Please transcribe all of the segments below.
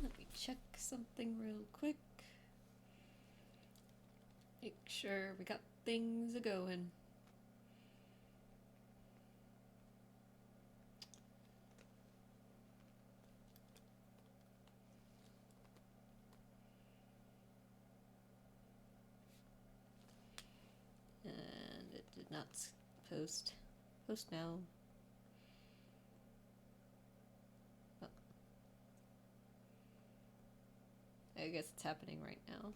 Let me check something real quick. Make sure we got things a going. And it did not post. Post now. Oh. I guess it's happening right now.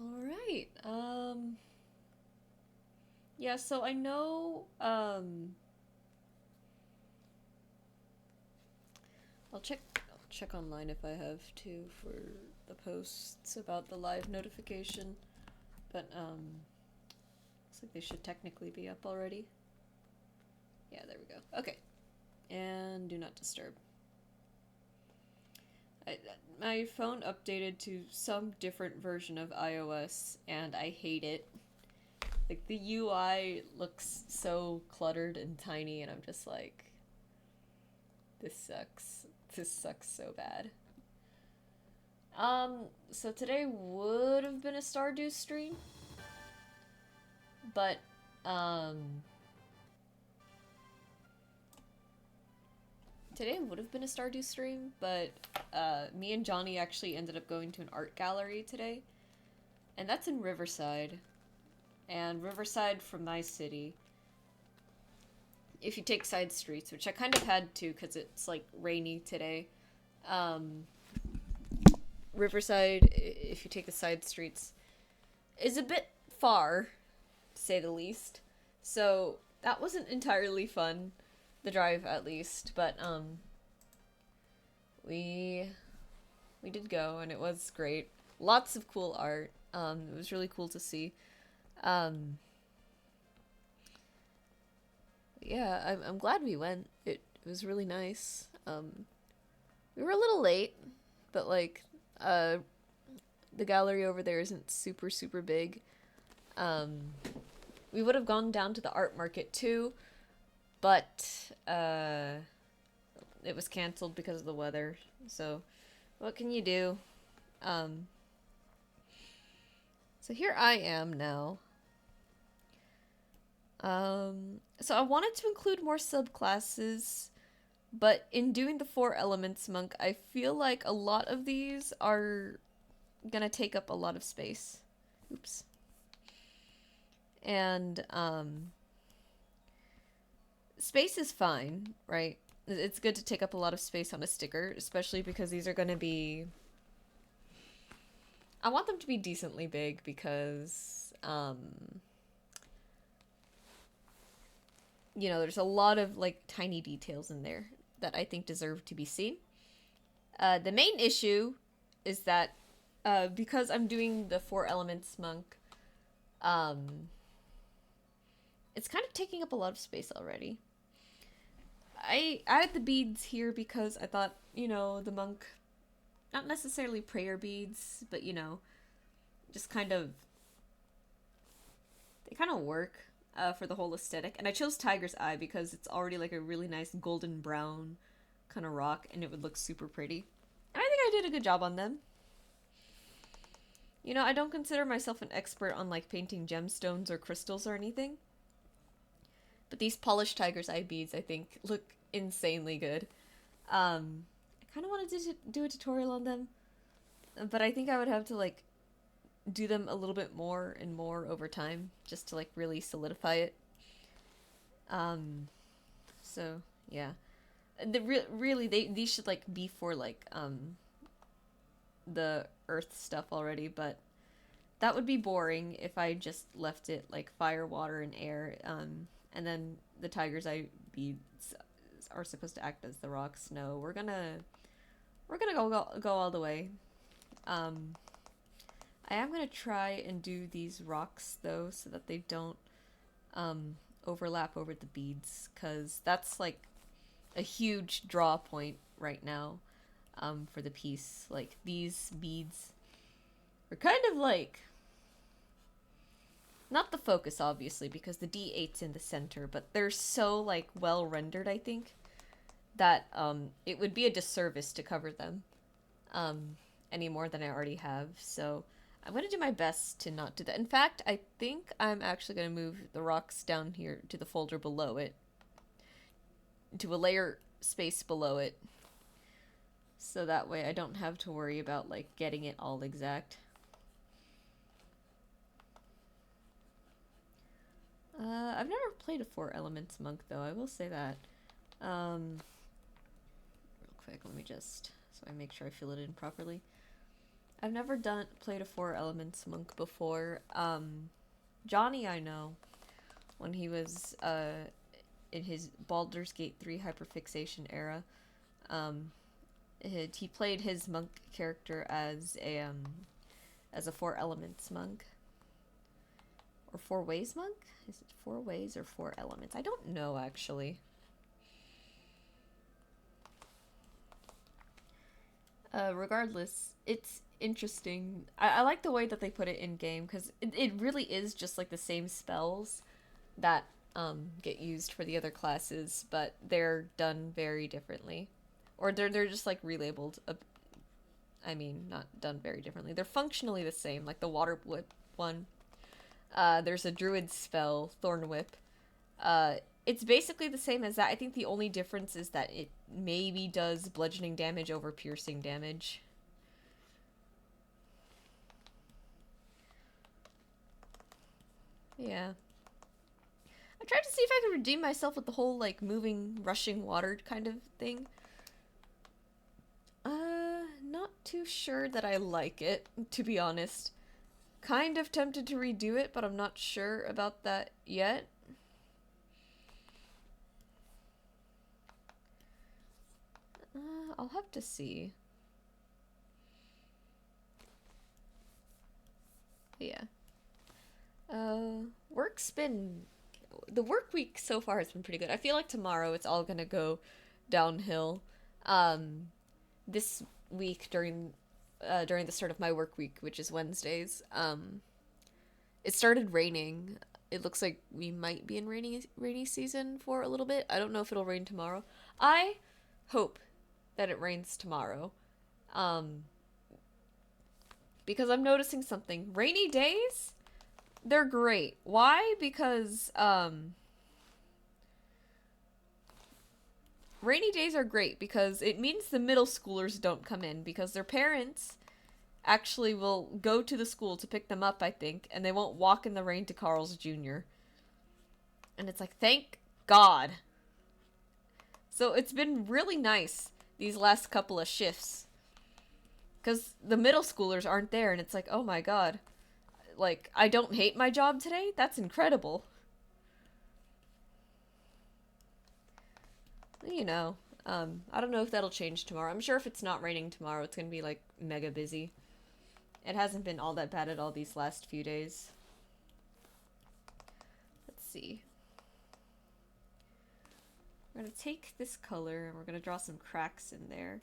Alright, yeah, so I know, I'll check online if I have to for the posts about the live notification, but, looks like they should technically be up already. Yeah, there we go. Okay. And do not disturb. My phone updated to some different version of iOS, and I hate it. Like, the UI looks so cluttered and tiny, and I'm just like, this sucks. This sucks so bad. So today would have been a Stardew stream, but, today would have been a Stardew stream, but, me and Johnny actually ended up going to an art gallery today, and that's in Riverside. And Riverside from my city, if you take side streets, which I kind of had to because it's like rainy today, Riverside, if you take the side streets, is a bit far, to say the least. So that wasn't entirely fun, the drive at least, but we did go and it was great. Lots of cool art. It was really cool to see. Yeah, I'm glad we went. It was really nice. We were a little late, but like, the gallery over there isn't super big. Um, we would have gone down to the art market too, but it was canceled because of the weather. So, what can you do? Um, so here I am now. So I wanted to include more subclasses, but in doing the Four Elements monk, I feel like a lot of these are gonna take up a lot of space. Oops. And, space is fine, right? It's good to take up a lot of space on a sticker, especially because these are gonna be... I want them to be decently big because, you know, there's a lot of, like, tiny details in there that I think deserve to be seen. The main issue is that, because I'm doing the Four Elements monk, it's kind of taking up a lot of space already. I added the beads here because I thought, you know, the monk, not necessarily prayer beads, but, you know, just kind of, they kind of work for the whole aesthetic. And I chose Tiger's Eye because it's already like a really nice golden brown kind of rock, and it would look super pretty. And I think I did a good job on them. You know, I don't consider myself an expert on like painting gemstones or crystals or anything, but these polished Tiger's Eye beads I think look insanely good. I kind of wanted to do a tutorial on them, but I think I would have to like do them a little bit more and more over time just to like really solidify it. Um, so yeah, really these should like be for like the earth stuff already, but that would be boring if I just left it like fire, water, and air. And then the tiger's eye beads are supposed to act as the rocks. No, we're gonna go all the way. Um, I am gonna try and do these rocks though, so that they don't overlap over the beads, cause that's like a huge draw point right now. For the piece, like these beads are kind of like not the focus obviously because the D8's in the center, but they're so like well rendered I think that it would be a disservice to cover them um, any more than I already have. So I'm going to do my best to not do that. In fact, I think I'm actually going to move the rocks down here to the folder below it, to a layer space below it. So that way I don't have to worry about like getting it all exact. I've never played a 4 elements monk though, I will say that. Real quick, let me just, so I make sure I fill it in properly. I've never played a 4 elements monk before. Johnny I know, when he was in his Baldur's Gate 3 hyperfixation era, he played his monk character as a 4 elements monk. Or 4 ways monk? Is it 4 ways or 4 elements? I don't know actually. Regardless, it's interesting. I like the way that they put it in game because it really is just like the same spells that get used for the other classes, but they're done very differently, or they're just like relabeled. I mean, not done very differently. They're functionally the same, like the water whip one. There's a druid spell, Thorn Whip. It's basically the same as that. I think the only difference is that it maybe does bludgeoning damage over piercing damage. Yeah. I tried to see if I could redeem myself with the whole, like, moving, rushing water kind of thing. Not too sure that I like it, to be honest. Kind of tempted to redo it, but I'm not sure about that yet. I'll have to see. Yeah. Work's been... The work week so far has been pretty good. I feel like tomorrow it's all gonna go downhill. This week during the start of my work week, which is Wednesdays, it started raining. It looks like we might be in rainy season for a little bit. I don't know if it'll rain tomorrow. I hope that it rains tomorrow. Because I'm noticing something. Rainy days, they're great. Why? Because rainy days are great because it means the middle schoolers don't come in because their parents actually will go to the school to pick them up, I think, and they won't walk in the rain to Carl's Jr. And it's like, thank God. So it's been really nice these last couple of shifts. Because the middle schoolers aren't there, and it's like, oh my God. Like, I don't hate my job today? That's incredible. You know, I don't know if that'll change tomorrow. I'm sure if it's not raining tomorrow, it's gonna be, like, mega busy. It hasn't been all that bad at all these last few days. Let's see. We're gonna take this color, and we're gonna draw some cracks in there.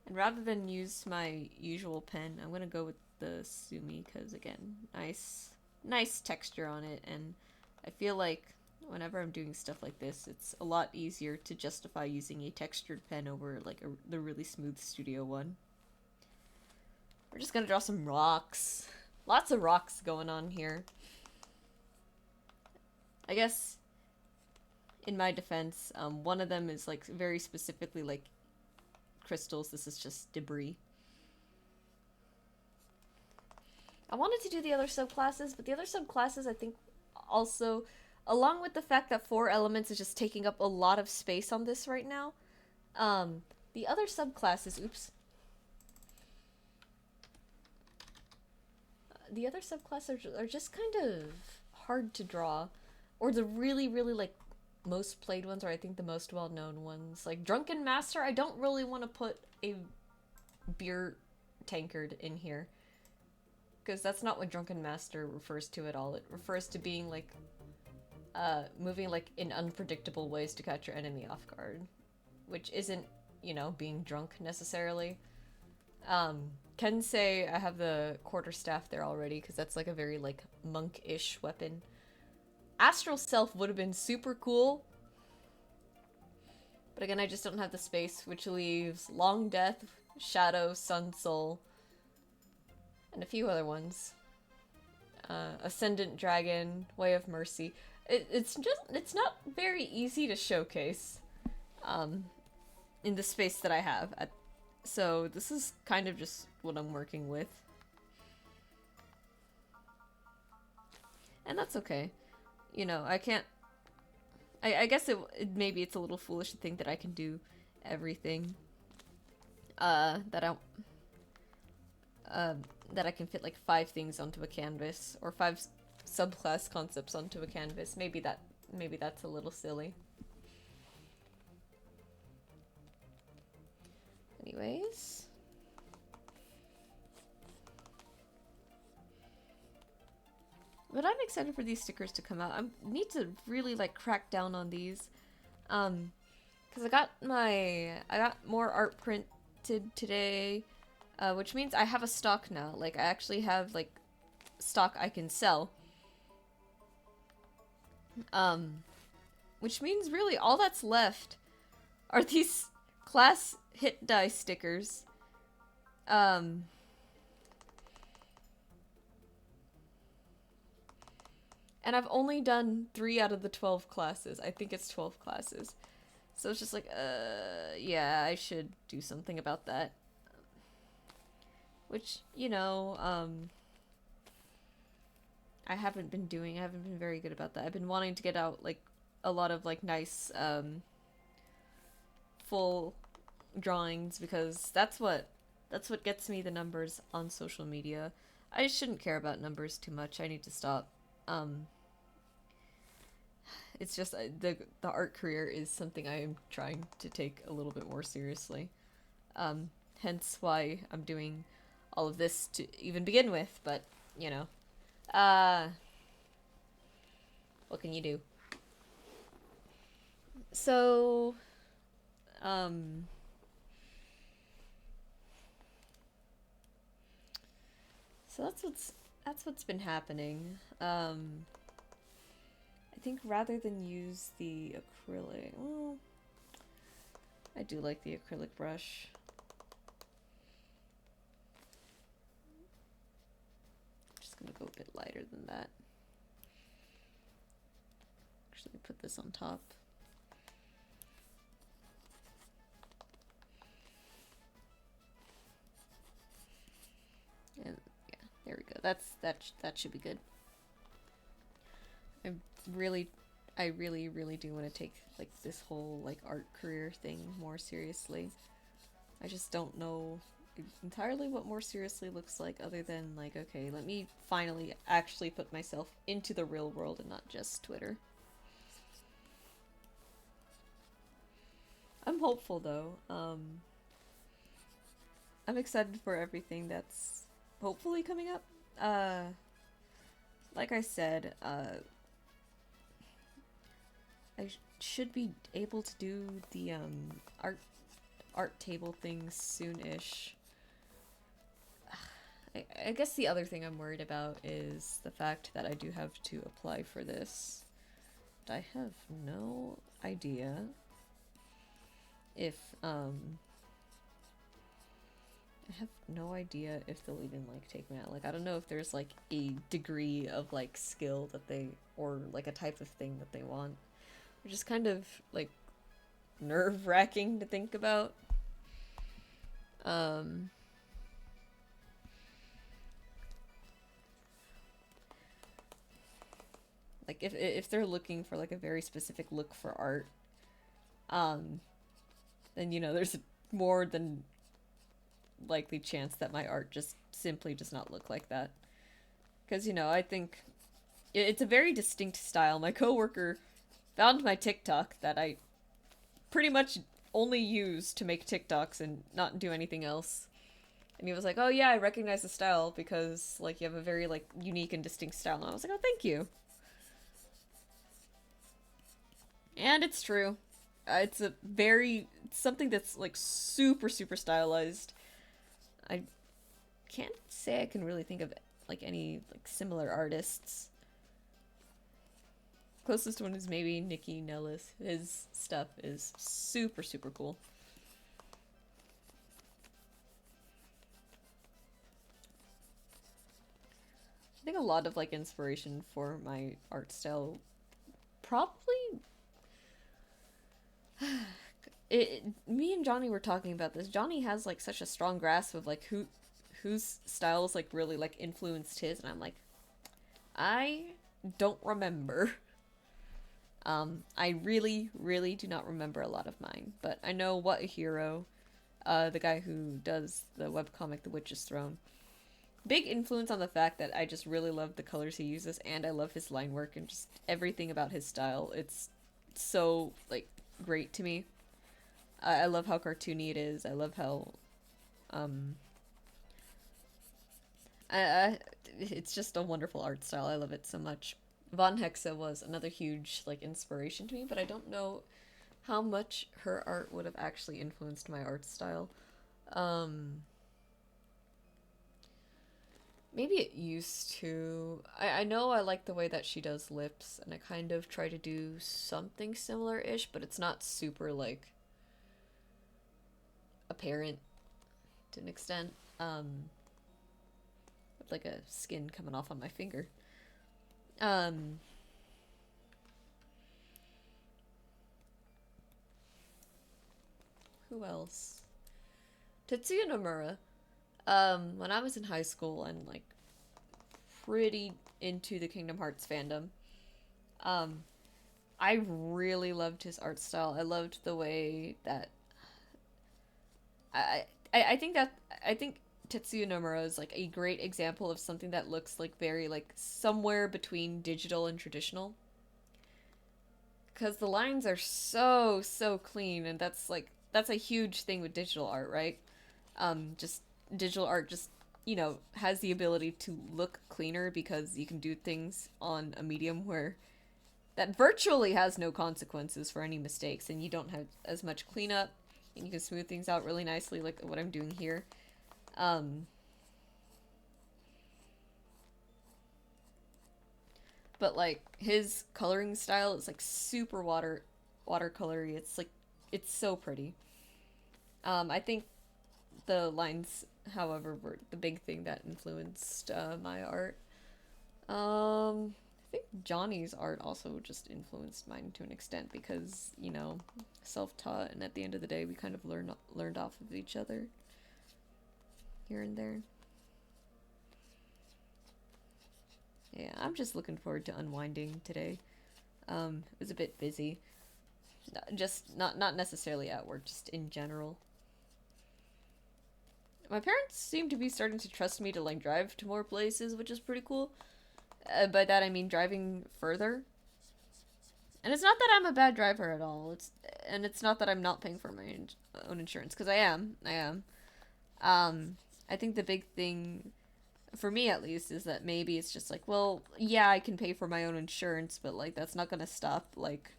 And rather than use my usual pen, I'm gonna go with the Sumi, because, again, nice texture on it, and I feel like whenever I'm doing stuff like this, it's a lot easier to justify using a textured pen over, like, the really smooth studio one. We're just gonna draw some rocks. Lots of rocks going on here. I guess, in my defense, one of them is, like, very specifically, like, crystals. This is just debris. I wanted to do the other subclasses, but the other subclasses, I think, also, along with the fact that 4 elements is just taking up a lot of space on this right now, the other subclasses, oops. The other subclasses are just kind of hard to draw. Or the really, really, like, most played ones, or I think the most well-known ones. Like, Drunken Master, I don't really want to put a beer tankard in here. Because that's not what Drunken Master refers to at all. It refers to being, like, moving, like, in unpredictable ways to catch your enemy off guard. Which isn't, you know, being drunk, necessarily. Kensei, I have the quarterstaff there already, because that's, like, a very, like, monk-ish weapon. Astral Self would have been super cool. But again, I just don't have the space, which leaves Long Death, Shadow, Sun Soul, and a few other ones. Ascendant Dragon, Way of Mercy. It's not very easy to showcase in the space that I have. So this is kind of just what I'm working with. And that's okay. You know, I can't... I guess maybe it's a little foolish to think that I can do everything. That I can fit like 5 things onto a canvas, or 5 subclass concepts onto a canvas. Maybe that's a little silly. Anyways. But I'm excited for these stickers to come out. I need to really like crack down on these. Cause I got more art printed today, which means I have a stock now. Like I actually have like stock I can sell. Which means really all that's left are these class hit die stickers. And I've only done 3 out of the 12 classes. I think it's 12 classes. So it's just like, yeah, I should do something about that. Which, you know, I haven't been very good about that. I've been wanting to get out, like, a lot of, like, nice, full drawings, because that's what gets me the numbers on social media. I shouldn't care about numbers too much. I need to stop. It's just the art career is something I am trying to take a little bit more seriously. Hence why I'm doing all of this to even begin with, but, you know. What can you do? So, so that's what's been happening. I think rather than use the acrylic, well, I do like the acrylic brush. I'm just gonna go a bit lighter than that. Actually, put this on top. And yeah, there we go. That should be good. I really do want to take like this whole like art career thing more seriously. I just don't know entirely what more seriously looks like, other than like, okay, let me finally actually put myself into the real world and not just Twitter. I'm hopeful though. I'm excited for everything that's hopefully coming up. Like I said, I should be able to do the art table thing soon-ish. I guess the other thing I'm worried about is the fact that I do have to apply for this. I have no idea if they'll even like take me out. Like I don't know if there's like a degree of like skill that they, or like a type of thing that they want. Which is kind of like nerve-wracking to think about. Like if they're looking for like a very specific look for art, then you know there's a more than likely chance that my art just simply does not look like that. Because, you know, I think it's a very distinct style. My coworker found my TikTok that I pretty much only use to make TikToks and not do anything else. And he was like, oh yeah, I recognize the style because, like, you have a very, like, unique and distinct style. And I was like, oh, thank you. And it's true. It's something that's, like, super, super stylized. I can't say I can really think of, like, any, like, similar artists. Closest one is maybe Nikki Nellis. His stuff is super, super cool. I think a lot of like inspiration for my art style probably me and Johnny were talking about this. Johnny has like such a strong grasp of like whose styles like really like influenced his, and I'm like, I don't remember. I really, really do not remember a lot of mine, but I know What a Hero, the guy who does the webcomic The Witch's Throne. Big influence on the fact that I just really love the colors he uses, and I love his line work and just everything about his style. It's so, like, great to me. I love how cartoony it is. I love how, um, I, it's just a wonderful art style. I love it so much. Von Hexe was another huge, like, inspiration to me, but I don't know how much her art would have actually influenced my art style. Um, Maybe it used to. I know I like the way that she does lips, and I kind of try to do something similar-ish, but it's not super, like, apparent to an extent. With, like, a skin coming off on my finger. Um, who else? Tetsuya Nomura. When I was in high school and, like, pretty into the Kingdom Hearts fandom, um, I really loved his art style. I loved the way that I I think that I think Tetsuya Nomura is like a great example of something that looks like very like somewhere between digital and traditional. Because the lines are so clean, and that's a huge thing with digital art, right? Just digital art just has the ability to look cleaner because you can do things on a medium where that virtually has no consequences for any mistakes, and you don't have as much cleanup, and you can smooth things out really nicely, like what I'm doing here. Um, but like his coloring style is like super watercolory. It's like it's so pretty. I think the lines, however, were the big thing that influenced my art. I think Johnny's art also just influenced mine to an extent because self-taught, and at the end of the day, we kind of learned off of each other here and there. Yeah, I'm just looking forward to unwinding today. It was a bit busy, just not necessarily at work, just in general. My parents seem to be starting to trust me to like drive to more places, which is pretty cool. By that I mean driving further. And it's not that I'm a bad driver at all. It's not that I'm not paying for my own insurance, because I am. I am. I think the big thing for me at least is that maybe it's just like, well, yeah, I can pay for my own insurance, but like that's not going to stop like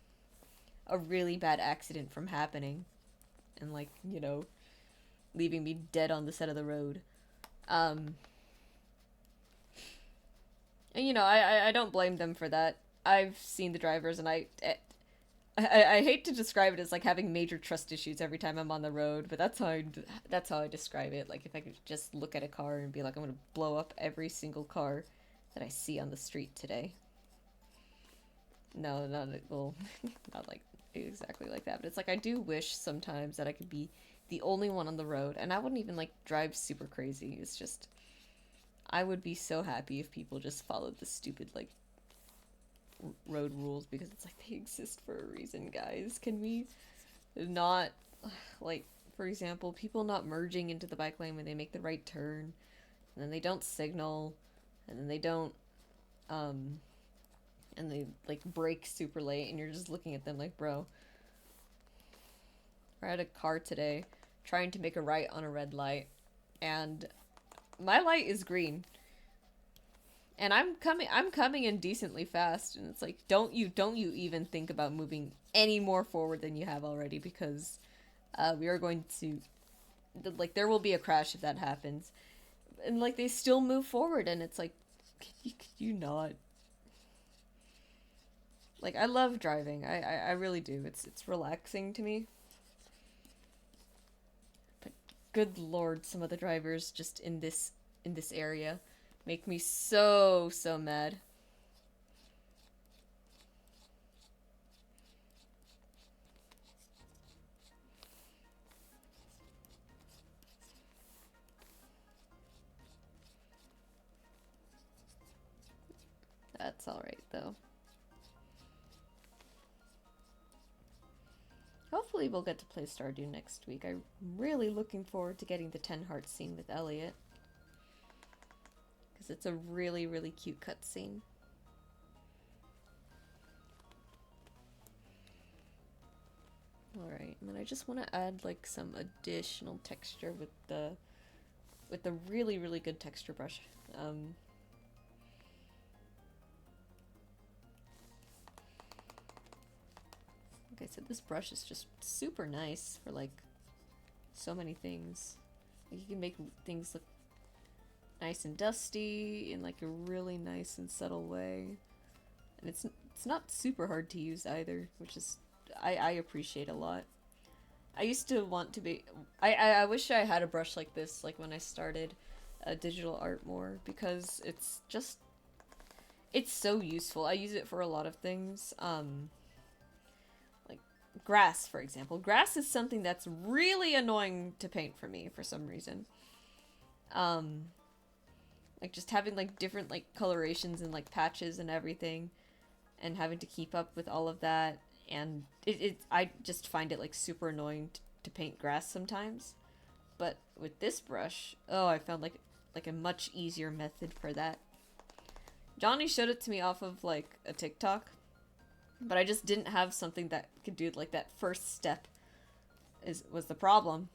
a really bad accident from happening and like, leaving me dead on the side of the road. Um and I don't blame them for that. I've seen the drivers, and I hate to describe it as like having major trust issues every time I'm on the road, but that's how I describe it. Like if I could just look at a car and be like, I'm gonna blow up every single car that I see on the street today. No, not well, not like exactly like that, but it's like I do wish sometimes that I could be the only one on the road, and I wouldn't even like drive super crazy. It's just I would be so happy if people just followed the stupid like road rules, because it's like they exist for a reason, guys. Can we not, like, for example, people not merging into the bike lane when they make the right turn, and then they don't signal, and then they don't, um, and they like brake super late, and you're just looking at them like, bro. I had a car today trying to make a right on a red light, and my light is green. And I'm coming in decently fast, and it's like, don't you even think about moving any more forward than you have already, because we are going to, like, there will be a crash if that happens. And like they still move forward, and it's like, could you not? Like, I love driving. I really do. It's relaxing to me. But good lord, some of the drivers just in this area make me so mad. That's alright though. Hopefully we'll get to play Stardew next week. I'm really looking forward to getting the 10 heart scene with Elliot. Because it's a really cute cutscene. Alright, and then I just want to add like some additional texture with the really good texture brush. Like I said, this brush is just super nice for like so many things. Like, you can make things look nice and dusty in like a really nice and subtle way. And it's not super hard to use either, which is I appreciate a lot. I used to want to be I wish I had a brush like this like when I started digital art more, because it's so useful. I use it for a lot of things. Like grass, for example. Grass is something that's really annoying to paint for me for some reason. Like just having like different like colorations and like patches and everything, and having to keep up with all of that, and I just find it like super annoying to paint grass sometimes. But with this brush, oh, I found like a much easier method for that. Johnny showed it to me off of like a TikTok, but I just didn't have something that could do like that first step was the problem.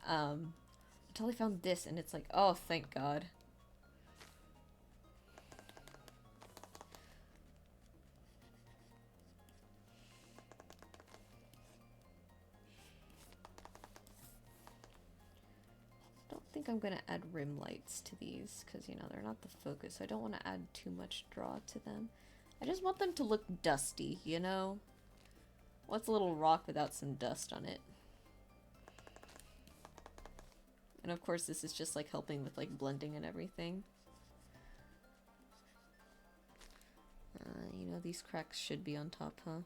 Until I found this, and it's like, oh, thank God. I think I'm gonna add rim lights to these because, you know, they're not the focus. I don't want to add too much draw to them. I just want them to look dusty, you know? What's a little rock without some dust on it? And of course this is just like helping with like blending and everything. You know, these cracks should be on top, huh?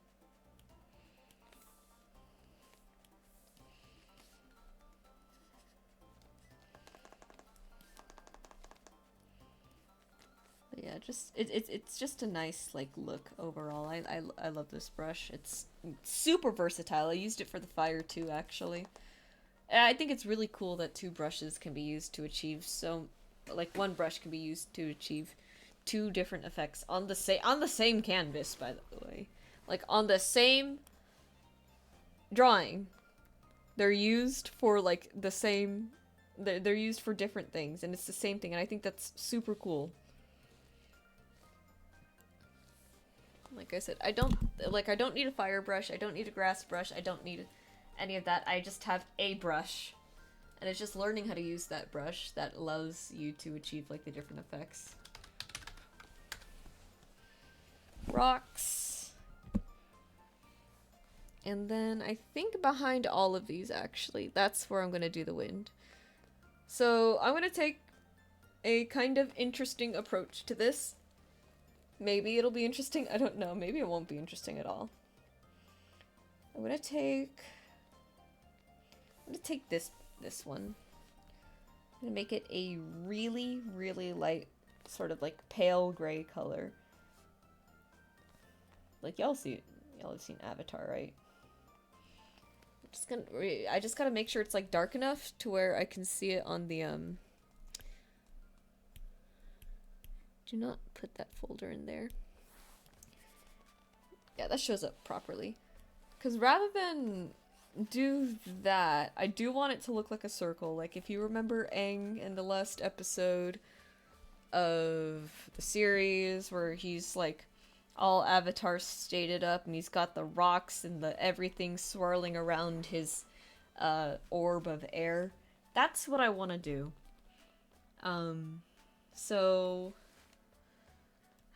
But yeah, it's just a nice like look overall. I love this brush. It's super versatile. I used it for the fire too, actually. And I think it's really cool that two brushes can be used to achieve so, like one brush can be used to achieve two different effects on the same canvas, by the way. Like on the same drawing. They're used for like the same they're used for different things, and it's the same thing, and I think that's super cool. Like I said, I don't need a fire brush, I don't need a grass brush, I don't need any of that. I just have a brush. And it's just learning how to use that brush that allows you to achieve like the different effects. Rocks. And then I think behind all of these, actually, that's where I'm going to do the wind. So I'm going to take a kind of interesting approach to this. Maybe it'll be interesting. I don't know. Maybe it won't be interesting at all. I'm going to take this one. I'm going to make it a really light, sort of like pale gray color. Like y'all have seen Avatar, right? I just gotta make sure it's like dark enough to where I can see it on the do not put that folder in there. Yeah, that shows up properly. Because rather than do that, I do want it to look like a circle. Like if you remember Aang in the last episode of the series where he's like all Avatar stated up and he's got the rocks and the everything swirling around his orb of air. That's what I want to do. So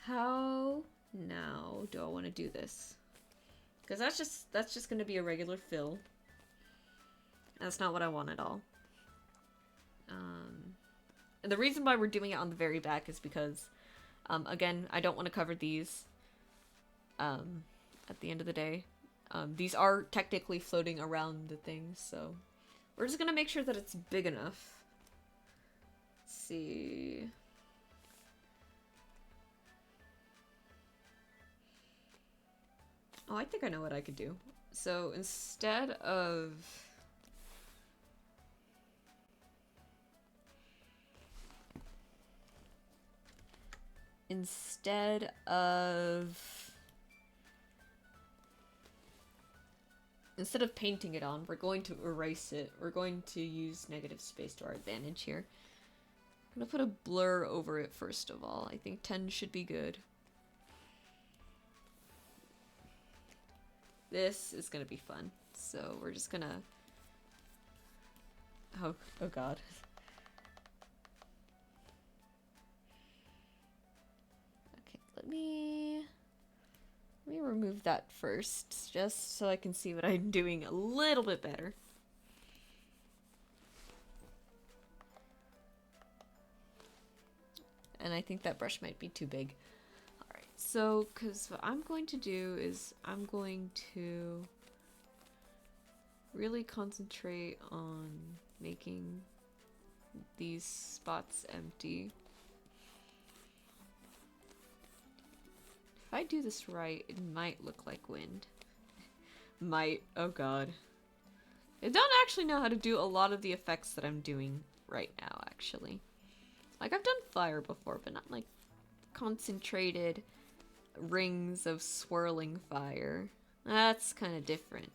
how Now, do I want to do this? Because that's just going to be a regular fill. That's not what I want at all. And the reason why we're doing it on the very back is because, again, I don't want to cover these at the end of the day. These are technically floating around the thing, so we're just going to make sure that it's big enough. Let's see. Oh, I think I know what I could do. So instead of... Instead of painting it on, we're going to erase it. We're going to use negative space to our advantage here. I'm gonna put a blur over it first of all. I think 10 should be good. This is gonna be fun. So we're just gonna... Oh god. Okay, let me remove that first, just so I can see what I'm doing a little bit better. And I think that brush might be too big. Alright, so, because what I'm going to do is I'm going to really concentrate on making these spots empty. If I do this right, it might look like wind. Might. Oh god. I don't actually know how to do a lot of the effects that I'm doing right now, actually. Like, I've done fire before, but not, like, concentrated rings of swirling fire. That's kind of different.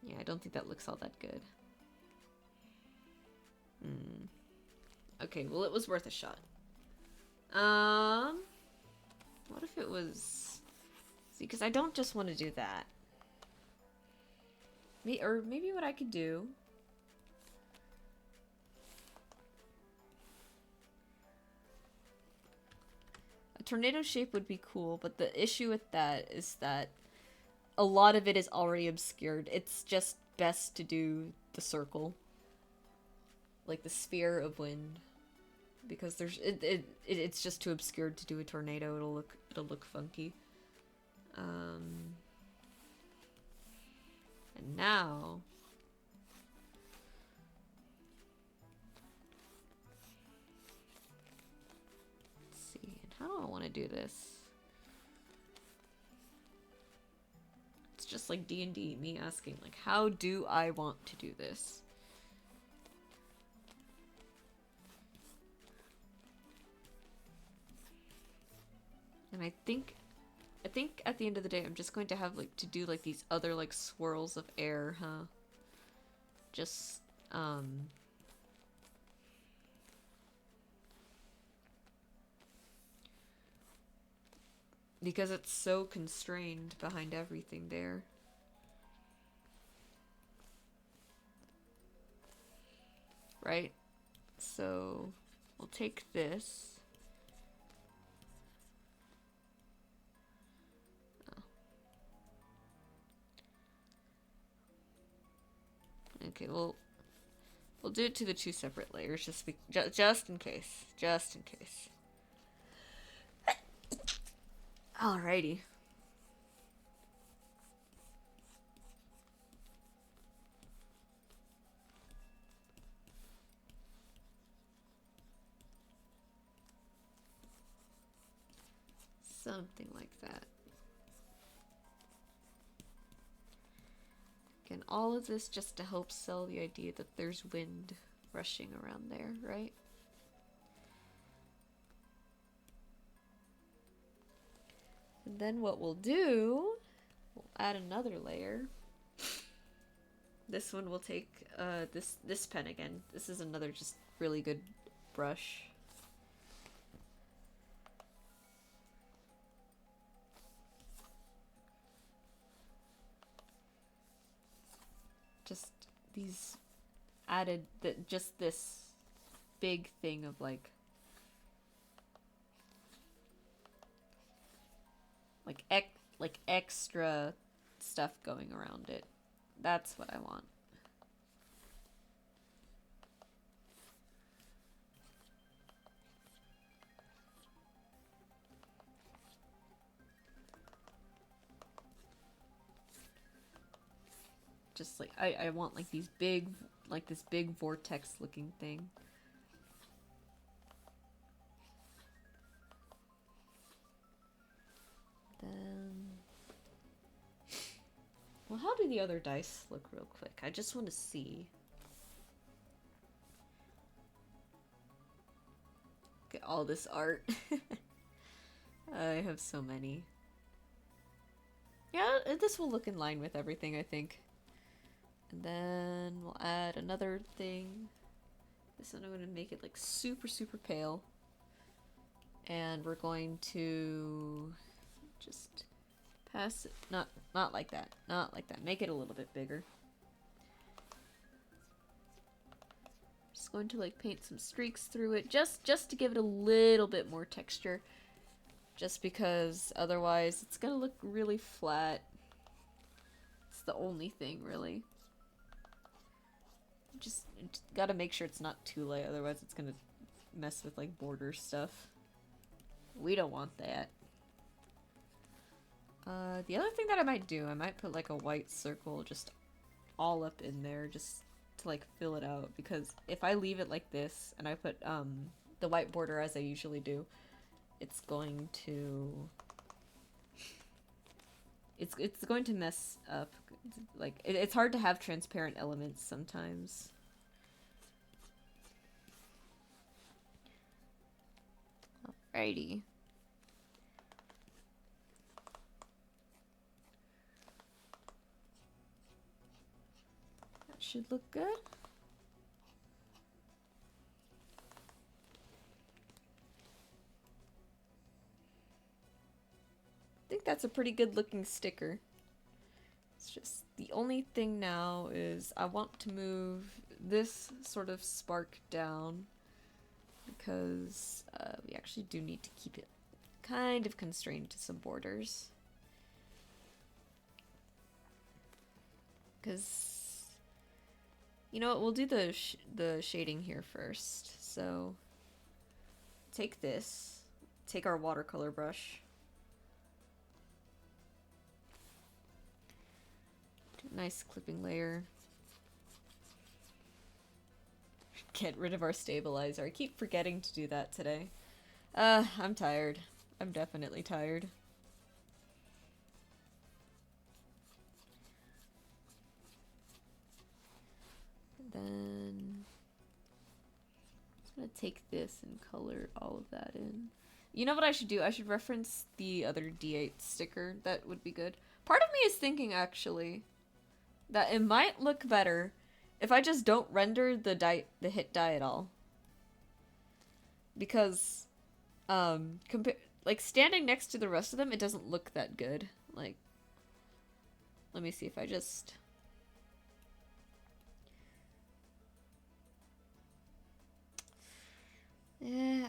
Yeah, I don't think that looks all that good. Okay, well, it was worth a shot. What if it was... See, because I don't just want to do that. Or maybe what I could do... A tornado shape would be cool, but the issue with that is that a lot of it is already obscured. It's just best to do the circle. Like the sphere of wind. Because there's it's just too obscured to do a tornado. It'll look funky. And now let's see. And how do I want to do this? It's just like D&D, me asking like, how do I want to do this? And I think at the end of the day, I'm just going to have like to do like these other like swirls of air, huh? Just because it's so constrained behind everything there. Right? So we'll take this. Okay, we'll do it to the two separate layers, just in case. Just in case. Alrighty. Something like that. And all of this just to help sell the idea that there's wind rushing around there, right? And then what we'll do, we'll add another layer. This one will take this pen again. This is another just really good brush. Just these added, just this big thing of like like extra stuff going around it. That's what I want. Just like I want like these big, like this big vortex looking thing. Then, well, how do the other dice look real quick? I just want to see. Get all this art. I have so many. Yeah, this will look in line with everything, I think. And then we'll add another thing. This one I'm going to make it like super, super pale. And we're going to just pass it. Not like that. Not like that. Make it a little bit bigger. Just going to like paint some streaks through it just to give it a little bit more texture. Just because otherwise it's going to look really flat. It's the only thing, really. Just gotta make sure it's not too light, otherwise it's gonna mess with like border stuff. We don't want that. The other thing that I might do, I might put like a white circle just all up in there just to like fill it out, because if I leave it like this and I put the white border as I usually do, it's going to it's going to mess up. Like it's hard to have transparent elements sometimes. Alrighty. That should look good. I think that's a pretty good looking sticker. It's just the only thing now is I want to move this sort of spark down because we actually do need to keep it kind of constrained to some borders. Because, you know what, we'll do the shading here first. So, take this, take our watercolor brush, do a nice clipping layer, get rid of our stabilizer. I keep forgetting to do that today. I'm tired. I'm definitely tired. And then I'm just gonna take this and color all of that in. You know what I should do? I should reference the other D8 sticker. That would be good. Part of me is thinking, actually, that it might look better if I just don't render the hit die at all. Because, like, standing next to the rest of them, it doesn't look that good. Like, let me see if I just...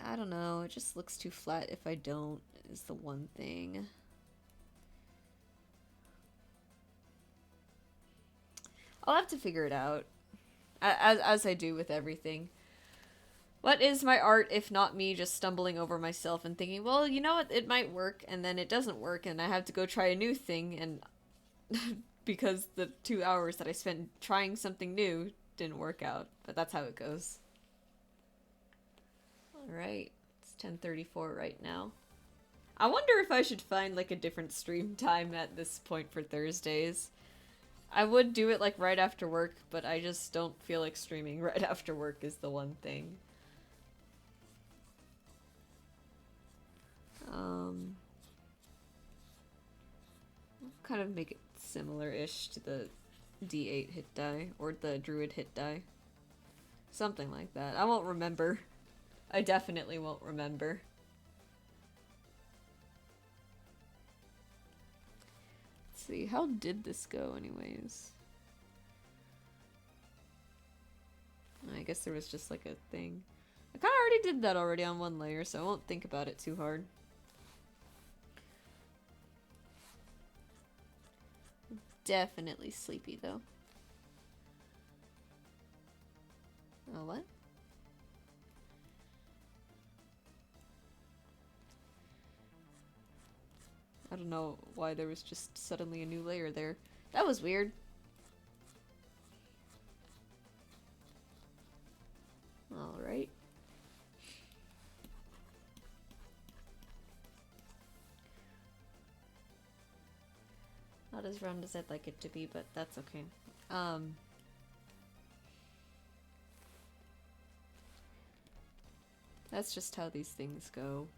I don't know. It just looks too flat if I don't, is the one thing. I'll have to figure it out. As I do with everything. What is my art if not me just stumbling over myself and thinking, well, you know what, it might work, and then it doesn't work, and I have to go try a new thing, and because the 2 hours that I spent trying something new didn't work out. But that's how it goes. Alright, it's 10:34 right now. I wonder if I should find like a different stream time at this point for Thursdays. I would do it like right after work, but I just don't feel like streaming right after work is the one thing. Kind of make it similar-ish to the D8 hit die, or the Druid hit die. Something like that. I won't remember. I definitely won't remember. Let's see, how did this go anyways? I guess there was just like a thing. I kind of already did that already on one layer, so I won't think about it too hard. Definitely sleepy, though. Oh, what? I don't know why there was just suddenly a new layer there. That was weird. Alright. Not as round as I'd like it to be, but that's okay. That's just how these things go.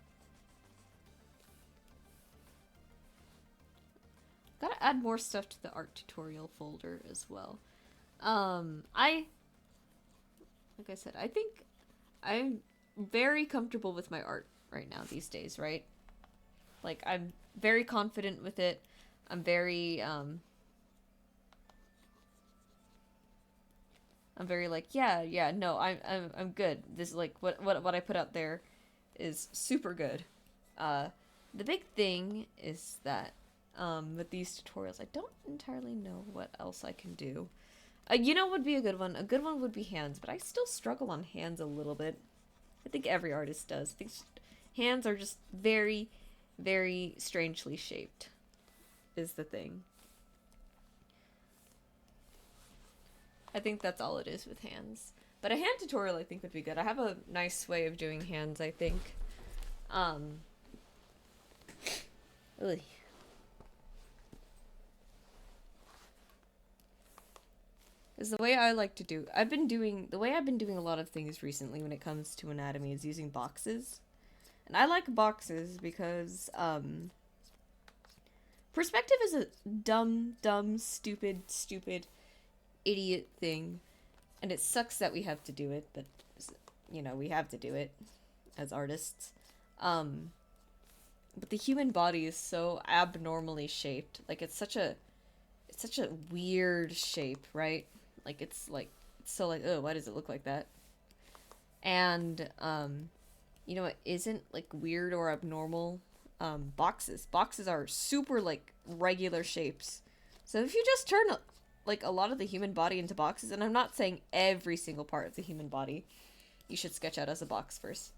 Gotta add more stuff to the art tutorial folder as well. Like I said, I think I'm very comfortable with my art right now these days, right? Like, I'm very confident with it. I'm very like, yeah, no, I'm good. This is like what I put out there is super good. The big thing is that with these tutorials, I don't entirely know what else I can do. You know what would be a good one? A good one would be hands, but I still struggle on hands a little bit. I think every artist does. I think hands are just very, very strangely shaped, is the thing. I think that's all it is with hands. But a hand tutorial I think would be good. I have a nice way of doing hands, I think. Ugh. Is the way I like to do. The way I've been doing a lot of things recently when it comes to anatomy is using boxes. And I like boxes because perspective is a dumb, stupid idiot thing. And it sucks that we have to do it, but you know, we have to do it as artists. But the human body is so abnormally shaped. Like it's such a weird shape, right? Like it's so like, oh, why does it look like that? And you know what isn't like weird or abnormal? Boxes. Boxes are super like regular shapes. So if you just turn like a lot of the human body into boxes, and I'm not saying every single part of the human body you should sketch out as a box first,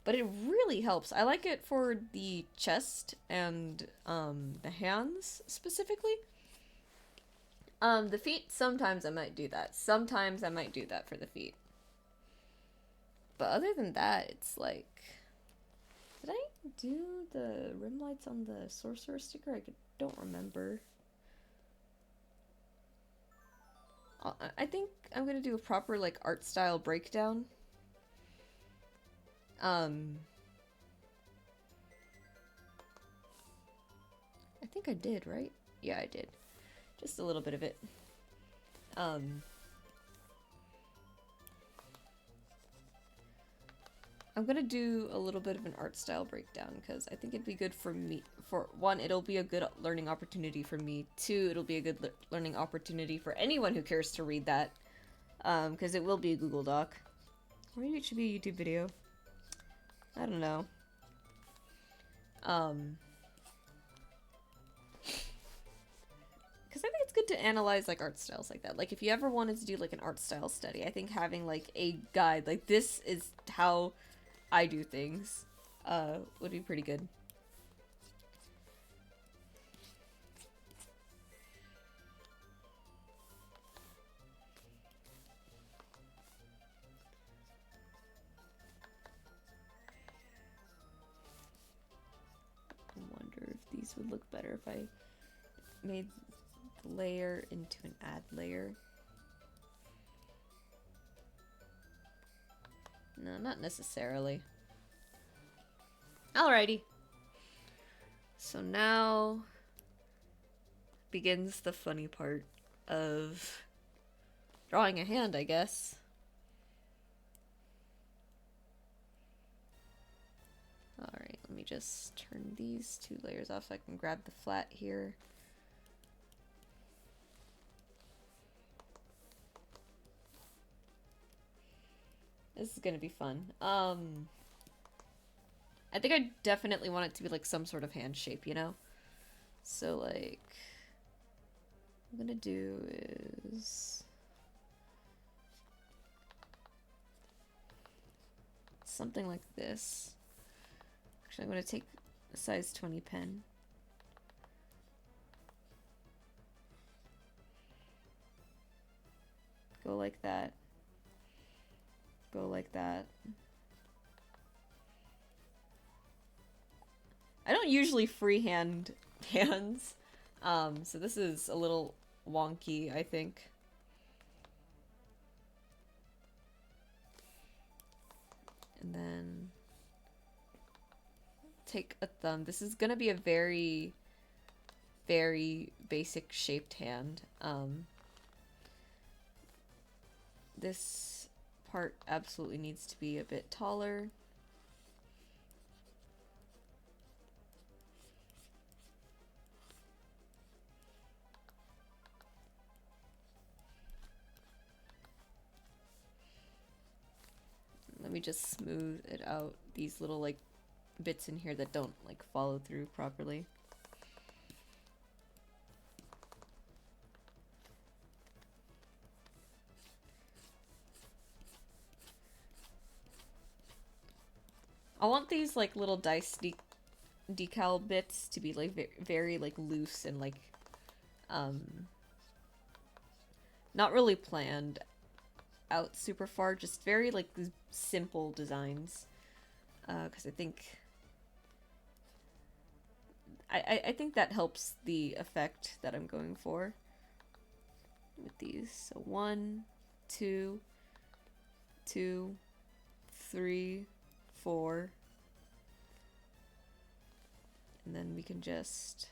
but it really helps. I like it for the chest and the hands specifically. The feet, sometimes I might do that. Sometimes I might do that for the feet. But other than that, it's like... Did I do the rim lights on the sorcerer sticker? I don't remember. I think I'm gonna do a proper, like, art style breakdown. I think I did, right? Yeah, I did. Just a little bit of it. I'm gonna do a little bit of an art style breakdown because I think it'd be good for me. For one, it'll be a good learning opportunity for me. Two, it'll be a good learning opportunity for anyone who cares to read that. Because it will be a Google Doc. Or maybe it should be a YouTube video. I don't know. Because I think it's good to analyze like art styles like that. Like if you ever wanted to do like an art style study, I think having like a guide, like this is how I do things, would be pretty good. I wonder if these would look better if I made the layer into an add layer. No, not necessarily. Alrighty. So now begins the funny part of drawing a hand, I guess. Alright, let me just turn these two layers off so I can grab the flat here. This is gonna be fun. I think I definitely want it to be like some sort of hand shape, you know? So like, what I'm gonna do is something like this. Actually, I'm gonna take a size 20 pen. Go like that. Go like that. I don't usually freehand hands, so this is a little wonky, I think. And then take a thumb. This is gonna be a very, very basic shaped hand. This part absolutely needs to be a bit taller. Let me just smooth it out, these little like bits in here that don't like follow through properly. I want these like little dice decal bits to be like very like loose and like not really planned out super far, just very like simple designs, because I think I think that helps the effect that I'm going for with these. So 1, 2, 2, 3, 4, and then we can just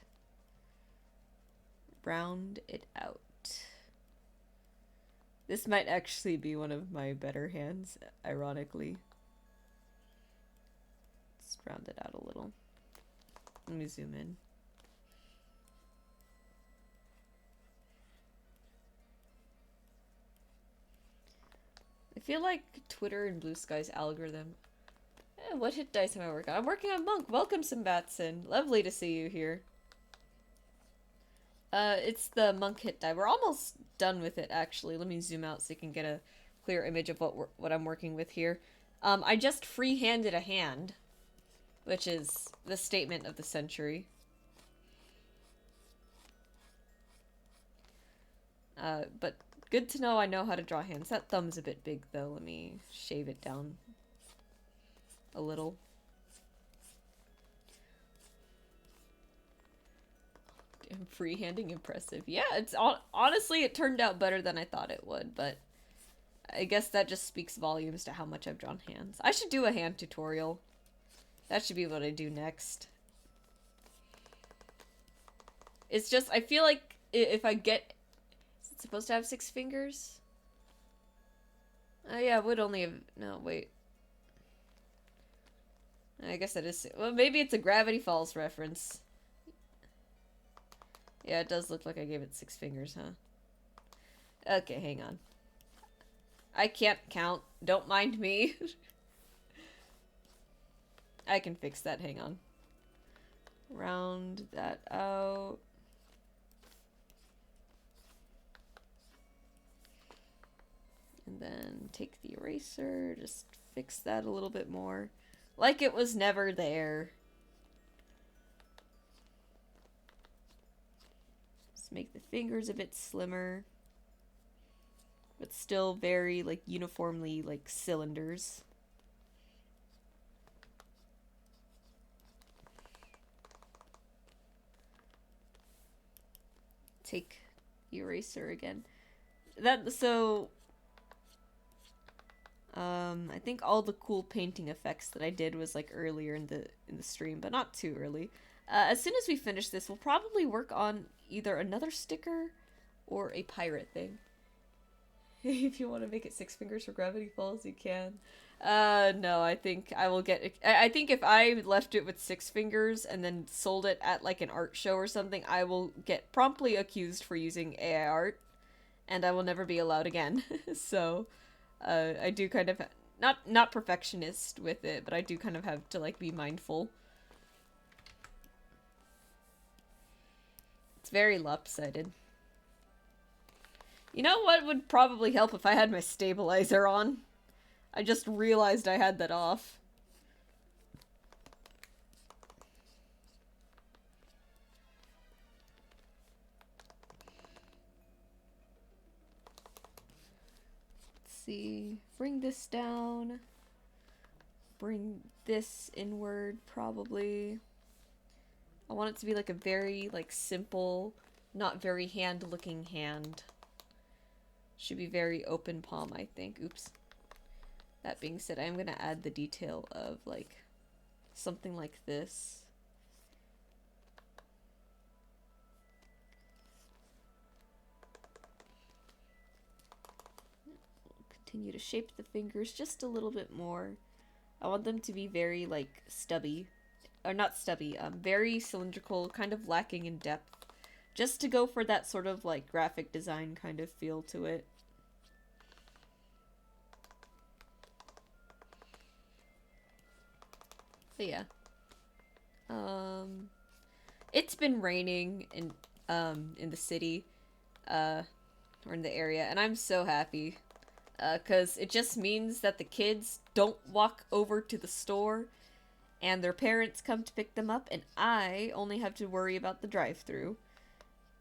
round it out. This might actually be one of my better hands, ironically. Let's round it out a little. Let me zoom in. I feel like Twitter and Blue Sky's algorithm. What hit dice am I working on? I'm working on Monk. Welcome, Simbatson. Lovely to see you here. It's the Monk hit die. We're almost done with it, actually. Let me zoom out so you can get a clear image of what I'm working with here. I just free-handed a hand, which is the statement of the century. But good to know I know how to draw hands. That thumb's a bit big, though. Let me shave it down a little. Damn, freehanding impressive. Yeah, it's honestly, it turned out better than I thought it would, but I guess that just speaks volumes to how much I've drawn hands. I should do a hand tutorial. That should be what I do next. It's just, I feel like if I get... Is it supposed to have 6 fingers? Yeah, it would only have... No, wait. I guess that is... Well, maybe it's a Gravity Falls reference. Yeah, it does look like I gave it 6 fingers, huh? Okay, hang on. I can't count. Don't mind me. I can fix that, hang on. Round that out. And then take the eraser, just fix that a little bit more. Like it was never there. Just make the fingers a bit slimmer. But still very, like, uniformly, like, cylinders. Take the eraser again. I think all the cool painting effects that I did was like earlier in the stream, but not too early. As soon as we finish this, we'll probably work on either another sticker or a pirate thing. If you want to make it 6 fingers for Gravity Falls, you can. No, I think I will get... I think if I left it with 6 fingers and then sold it at, like, an art show or something, I will get promptly accused for using AI art, and I will never be allowed again. So, I do kind of not perfectionist with it, but I do kind of have to like be mindful. It's very lopsided. You know what would probably help if I had my stabilizer on? I just realized I had that off. Let's see. Bring this down. Bring this inward, probably. I want it to be like a very, like, simple, not very hand-looking hand. Should be very open palm, I think. Oops. That being said, I am going to add the detail of, like, something like this. Continue to shape the fingers just a little bit more. I want them to be very, like, stubby. Or not stubby, very cylindrical, kind of lacking in depth. Just to go for that sort of, like, graphic design kind of feel to it. But yeah. It's been raining in the city, or in the area, and I'm so happy. 'Cause it just means that the kids don't walk over to the store, and their parents come to pick them up, and I only have to worry about the drive-thru.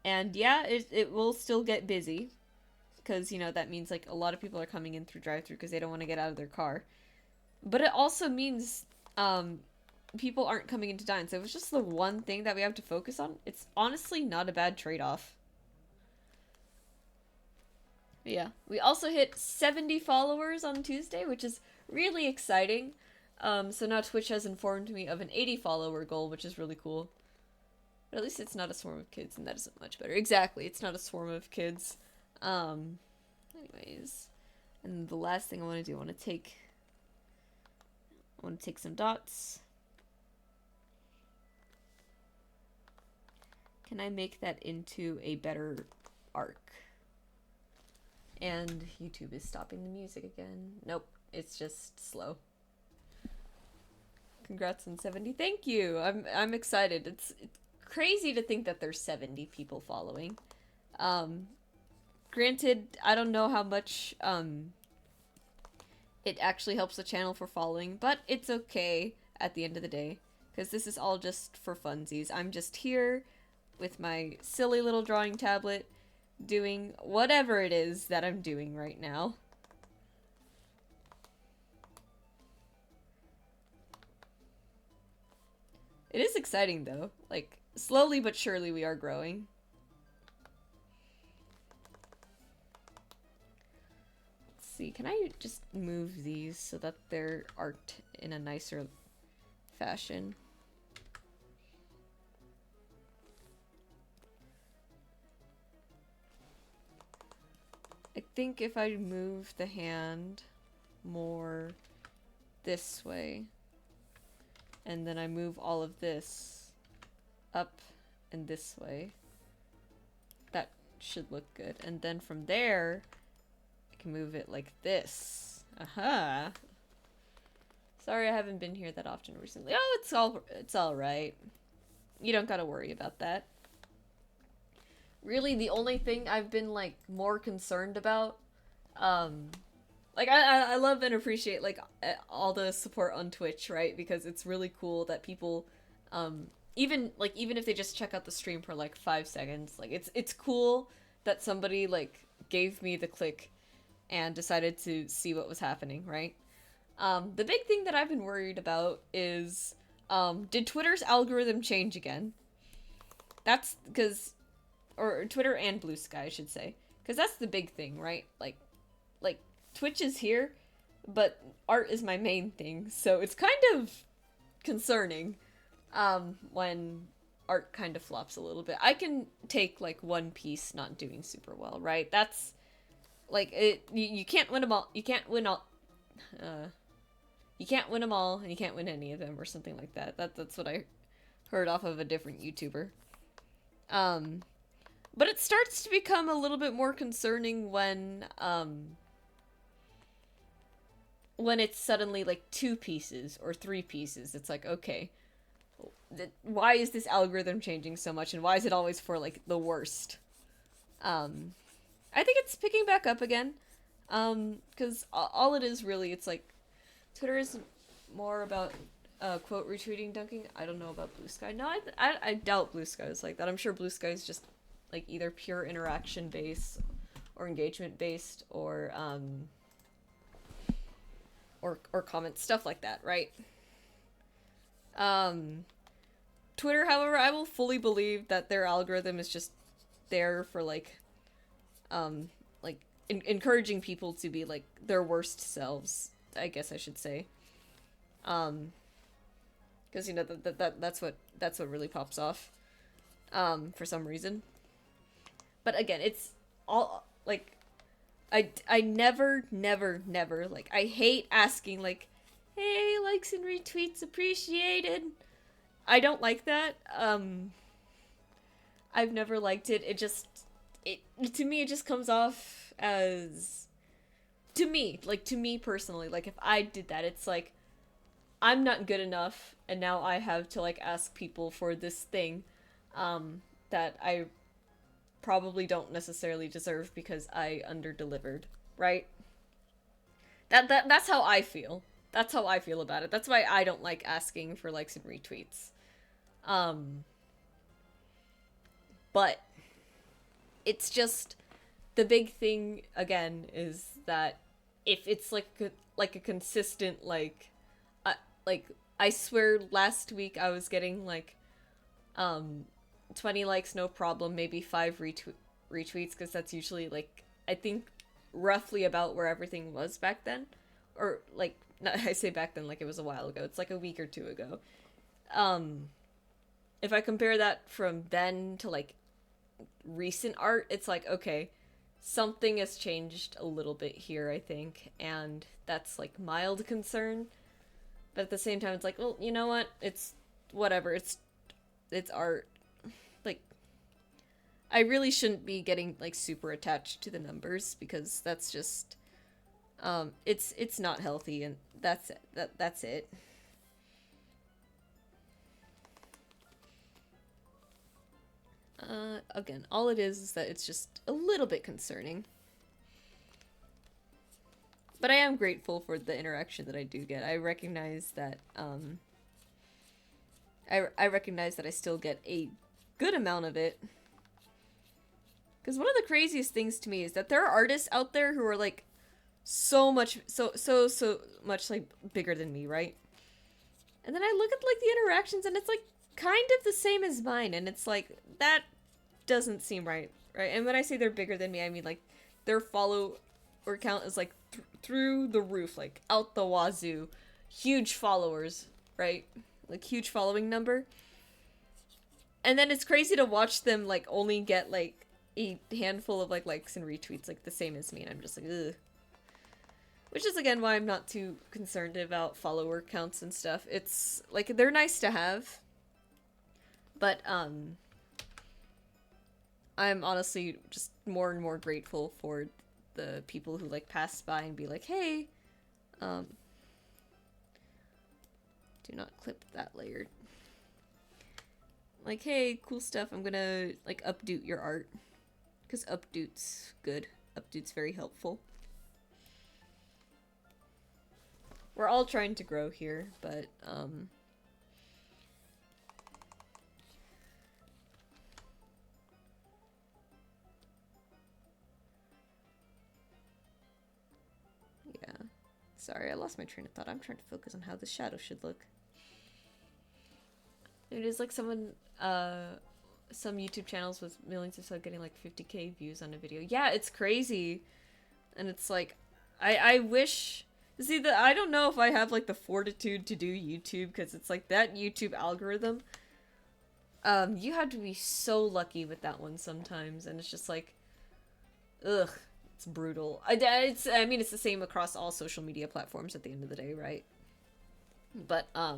And yeah, it will still get busy, because, you know, that means, like, a lot of people are coming in through drive-thru because they don't want to get out of their car. But it also means, people aren't coming in to dine, so if it's just the one thing that we have to focus on, it's honestly not a bad trade-off. But yeah, we also hit 70 followers on Tuesday, which is really exciting. So now Twitch has informed me of an 80 follower goal, which is really cool. But at least it's not a swarm of kids, and that is much better. Exactly, it's not a swarm of kids. Anyways. And the last thing I want to do, I want to take some dots. Can I make that into a better arc? And YouTube is stopping the music again. Nope, it's just slow. Congrats on 70. Thank you. I'm excited. It's crazy to think that there's 70 people following. Granted, I don't know how much it actually helps the channel for following, but it's okay at the end of the day, because this is all just for funsies. I'm just here with my silly little drawing tablet doing whatever it is that I'm doing right now. It is exciting though. Like, slowly but surely we are growing. Let's see, can I just move these so that they're arced in a nicer fashion? I think if I move the hand more this way, and then I move all of this up and this way, that should look good. And then from there, I can move it like this. Aha! Sorry I haven't been here that often recently. Oh, it's all right. You don't gotta worry about that. Really, the only thing I've been, like, more concerned about, like, I love and appreciate, like, all the support on Twitch, right? Because it's really cool that people, even if they just check out the stream for, like, 5 seconds, like, it's cool that somebody, like, gave me the click and decided to see what was happening, right? The big thing that I've been worried about is, did Twitter's algorithm change again? That's because... Or Twitter and Blue Sky, I should say. Because that's the big thing, right? Like, Twitch is here, but art is my main thing. So it's kind of concerning when art kind of flops a little bit. I can take, like, one piece not doing super well, right? That's, like, you can't win them all. You can't win all... you can't win them all, and you can't win any of them, or something like that. That's what I heard off of a different YouTuber. But it starts to become a little bit more concerning when, when it's suddenly like 2 pieces or 3 pieces, it's like, okay, why is this algorithm changing so much, and why is it always for like the worst? Um, I think it's picking back up again. Because all it is really, it's like Twitter is more about quote retweeting, dunking. I don't know about Blue Sky. No, I doubt Blue Sky is like that. I'm sure Blue Sky is just like either pure interaction based or engagement based or comment stuff like that, right? Um, Twitter, however, I will fully believe that their algorithm is just there for um, like encouraging people to be like their worst selves. I guess I should say, because you know that's what really pops off, for some reason. But again, it's all like I never like I hate asking like, hey, likes and retweets appreciated. I don't like that. I've never liked it. It to me it just comes off as to me personally, like if I did that, it's like I'm not good enough and now I have to like ask people for this thing that I probably don't necessarily deserve because I underdelivered, right? That's how I feel. That's how I feel about it. That's why I don't like asking for likes and retweets. Um but it's just the big thing again is that if it's like a consistent like I swear last week I was getting like um 20 likes no problem, maybe 5 retweets because that's usually like I think roughly about where everything was back then, or like not, I say back then like it was a while ago. It's like a week or two ago. Um if I compare that from then to like recent art, it's like okay, something has changed a little bit here, I think, and that's like mild concern. But at the same time, it's like, well, you know what? It's whatever. It's art. Like I really shouldn't be getting like super attached to the numbers because that's just it's not healthy, and that's it. Again, all it is that it's just a little bit concerning. But I am grateful for the interaction that I do get. I recognize that I recognize that I still get a good amount of it. Because one of the craziest things to me is that there are artists out there who are like so much like bigger than me, right? And then I look at like the interactions and it's like kind of the same as mine, and it's like that doesn't seem right, right? And when I say they're bigger than me, I mean like their follower count is like through the roof, like out the wazoo, huge followers, right? Like huge following number. And then it's crazy to watch them like only get like a handful of like likes and retweets, like the same as me, and I'm just like, ugh. Which is again why I'm not too concerned about follower counts and stuff. It's like they're nice to have, but I'm honestly just more and more grateful for the people who like pass by and be like, hey, um, do not clip that layer. Like, hey, cool stuff. I'm gonna like update your art because update's good. Update's very helpful. We're all trying to grow here, but yeah. Sorry, I lost my train of thought. I'm trying to focus on how the shadow should look. It is like some YouTube channels with millions of subs getting like 50k views on a video. Yeah, it's crazy. And it's like I wish, see, that I don't know if I have like the fortitude to do YouTube, because it's like that YouTube algorithm, you have to be so lucky with that one sometimes, and it's just like, ugh, it's brutal. I mean, it's the same across all social media platforms at the end of the day, right? But I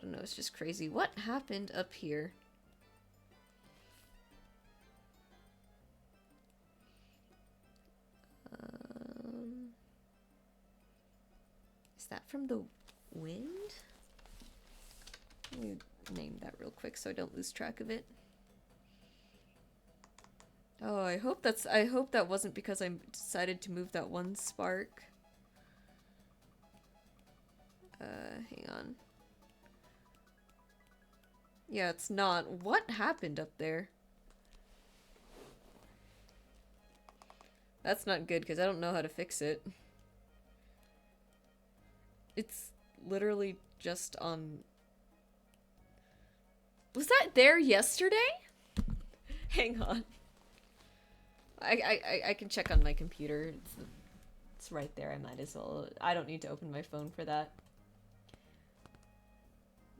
don't know, it's just crazy. What happened up here? Is that from the wind? Let me name that real quick so I don't lose track of it. Oh, I hope that wasn't because I decided to move that one spark. Hang on. Yeah, it's not. What happened up there? That's not good because I don't know how to fix it. It's literally just on... Was that there yesterday? Hang on. I can check on my computer. It's right there. I might as well. I don't need to open my phone for that.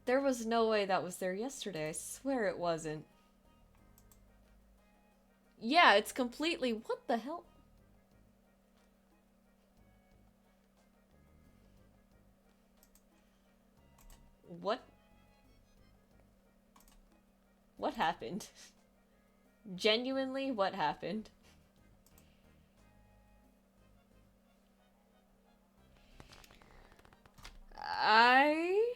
There was no way that was there yesterday. I swear it wasn't. Yeah, it's completely... What the hell? What? What happened? Genuinely, what happened? I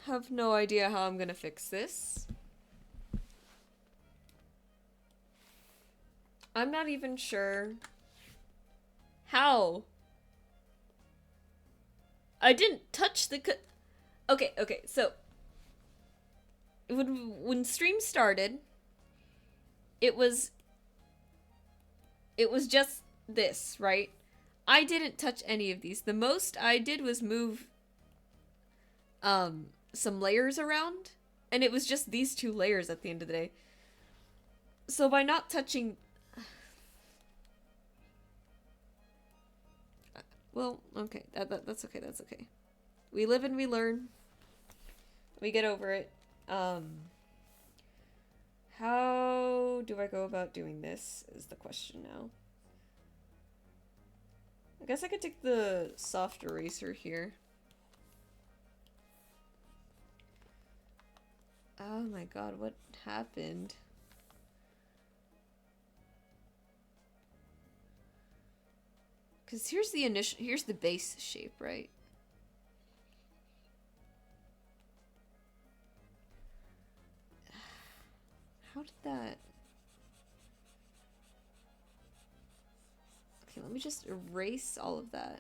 have no idea how I'm gonna fix this. I'm not even sure how. I didn't touch the okay, so when stream started, it was just this, right? I didn't touch any of these. The most I did was move some layers around, and it was just these two layers at the end of the day. So by not touching... Well, okay, that's okay, that's okay. We live and we learn. We get over it. How do I go about doing this is the question now. I guess I could take the soft eraser here. Oh my god, what happened? Because here's the base shape, right? How did that... Okay, let me just erase all of that.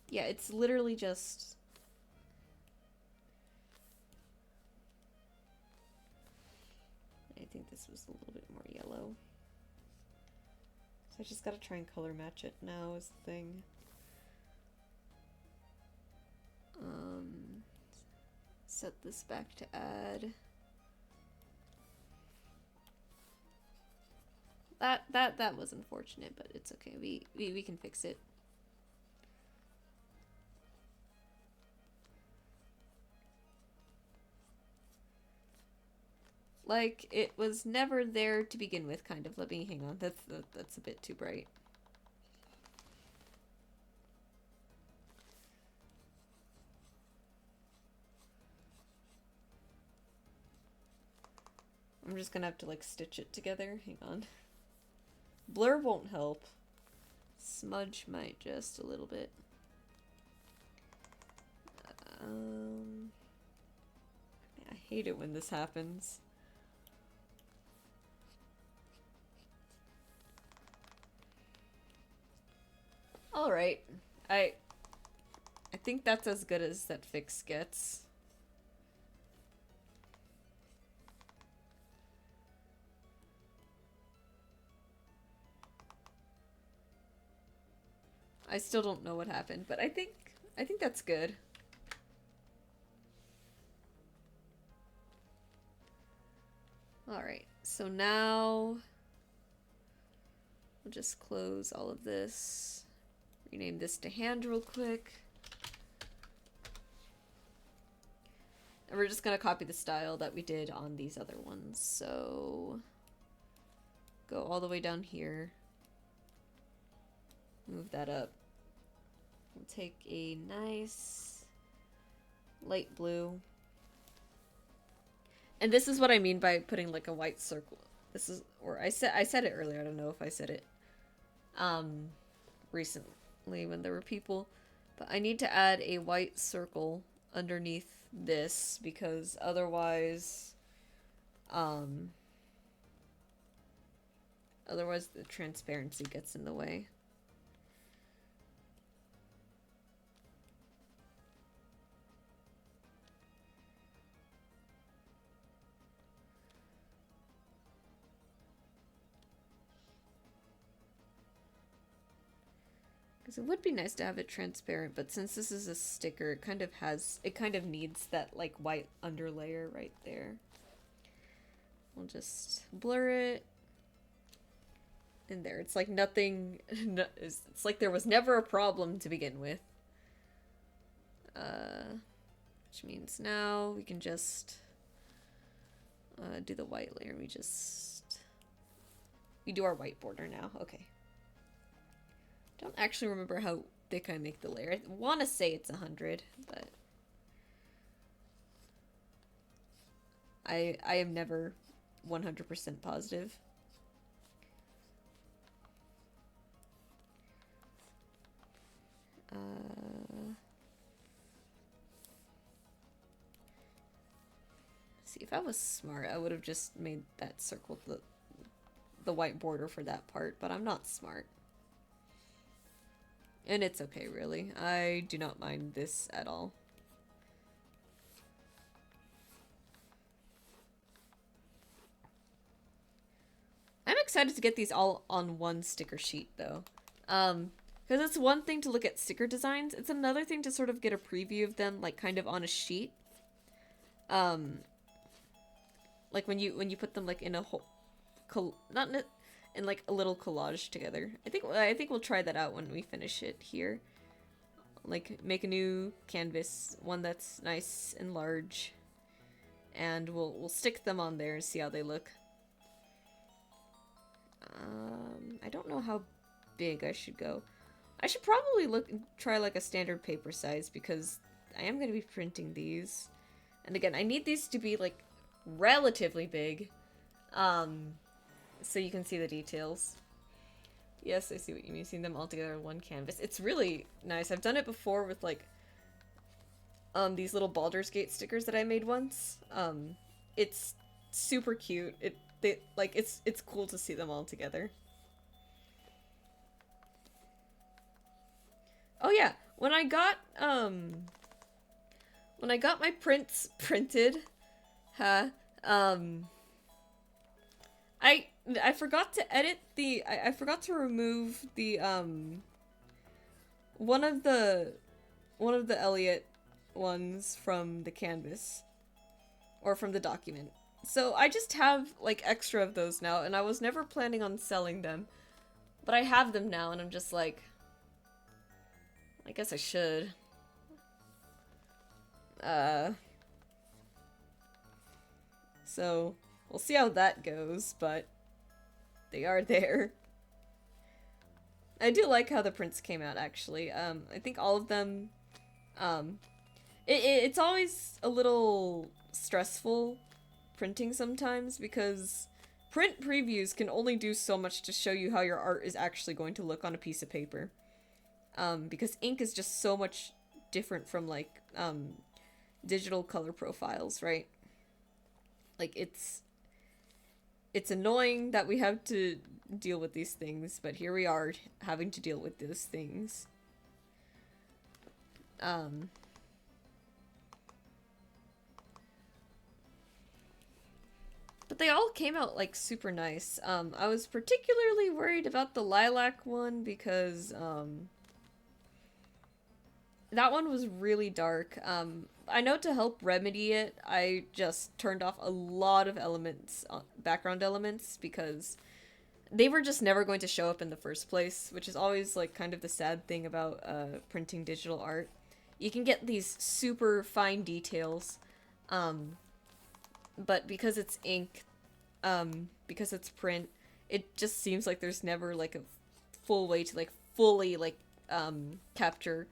Yeah, it's literally just... I think this was a little bit more yellow. So I just gotta try and color match it now is the thing. Set this back to add. That was unfortunate, but it's okay. We can fix it. Like, it was never there to begin with, kind of. Let me, hang on. That's a bit too bright. I'm just gonna have to, like, stitch it together. Hang on. Blur won't help. Smudge might just a little bit. I hate it when this happens. Alright. I think that's as good as that fix gets. I still don't know what happened, but I think that's good. Alright, so now we'll just close all of this. Rename this to hand real quick. And we're just gonna copy the style that we did on these other ones. So go all the way down here. Move that up. We'll take a nice light blue. And this is what I mean by putting like a white circle. This is, or I said it earlier. I don't know if I said it recently. when there were people. But I need to add a white circle underneath this because otherwise, um, otherwise the transparency gets in the way. Because it would be nice to have it transparent, but since this is a sticker, it kind of needs that like white underlayer right there. We'll just blur it. In there. It's like nothing, it's like there was never a problem to begin with. Which means now we can just do the white layer. We do our white border now. Okay. Don't actually remember how thick I make the layer. I want to say it's 100, but I am never 100% positive. See, if I was smart, I would have just made that circle the white border for that part, but I'm not smart. And it's okay, really. I do not mind this at all. I'm excited to get these all on one sticker sheet, though. Because it's one thing to look at sticker designs, it's another thing to sort of get a preview of them, like, kind of on a sheet. Like, when you put them, like, in a whole... not in like, a little collage together. I think we'll try that out when we finish it here. Like, make a new canvas, one that's nice and large. And we'll stick them on there and see how they look. I don't know how big I should go. I should probably try like a standard paper size because I am going to be printing these. And again, I need these to be like relatively big. So you can see the details. Yes, I see what you mean, seeing them all together on one canvas. It's really nice. I've done it before with like these little Baldur's Gate stickers that I made once. It's super cute. It's cool to see them all together. Oh yeah, when I got my prints printed, I forgot to edit I forgot to remove the one of the Elliot ones from the canvas or from the document. So I just have like extra of those now, and I was never planning on selling them, but I have them now, and I'm just like, I guess I should. So we'll see how that goes, but they are there. I do like how the prints came out, actually. I think all of them, it's always a little stressful printing sometimes because print previews can only do so much to show you how your art is actually going to look on a piece of paper. Because ink is just so much different from, like, digital color profiles, right? Like, it's annoying that we have to deal with these things, but here we are having to deal with those things. But they all came out, like, super nice. I was particularly worried about the lilac one because, that one was really dark. I know to help remedy it, I just turned off a lot of elements, background elements, because they were just never going to show up in the first place, which is always, like, kind of the sad thing about printing digital art. You can get these super fine details, but because it's ink, because it's print, it just seems like there's never, like, a full way to, like, fully, like, capture,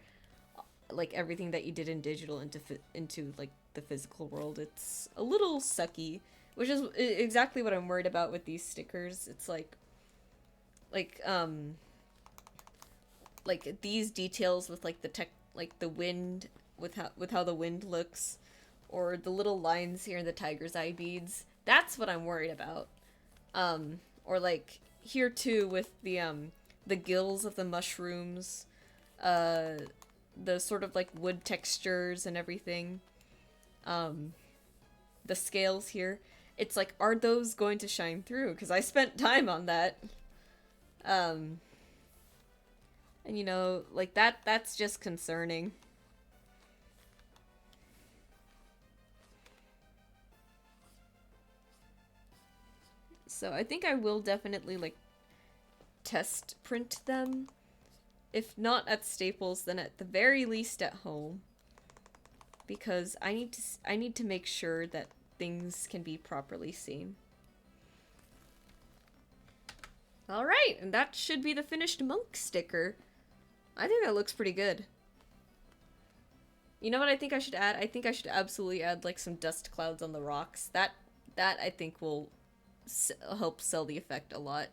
like, everything that you did in digital into like, the physical world. It's a little sucky, which is exactly what I'm worried about with these stickers. It's like like these details with like the tech, like the wind, with how the wind looks, or the little lines here in the tiger's eye beads. That's what I'm worried about. Or like here too with the gills of the mushrooms, uh, the sort of like wood textures and everything. The scales here. It's like, are those going to shine through? Because I spent time on that. And you know, like that's just concerning. So I think I will definitely like test print them. If not at Staples, then at the very least at home. Because I need to make sure that things can be properly seen. Alright, and that should be the finished monk sticker. I think that looks pretty good. You know what I think I should add? I think I should absolutely add like some dust clouds on the rocks. That I think will help sell the effect a lot.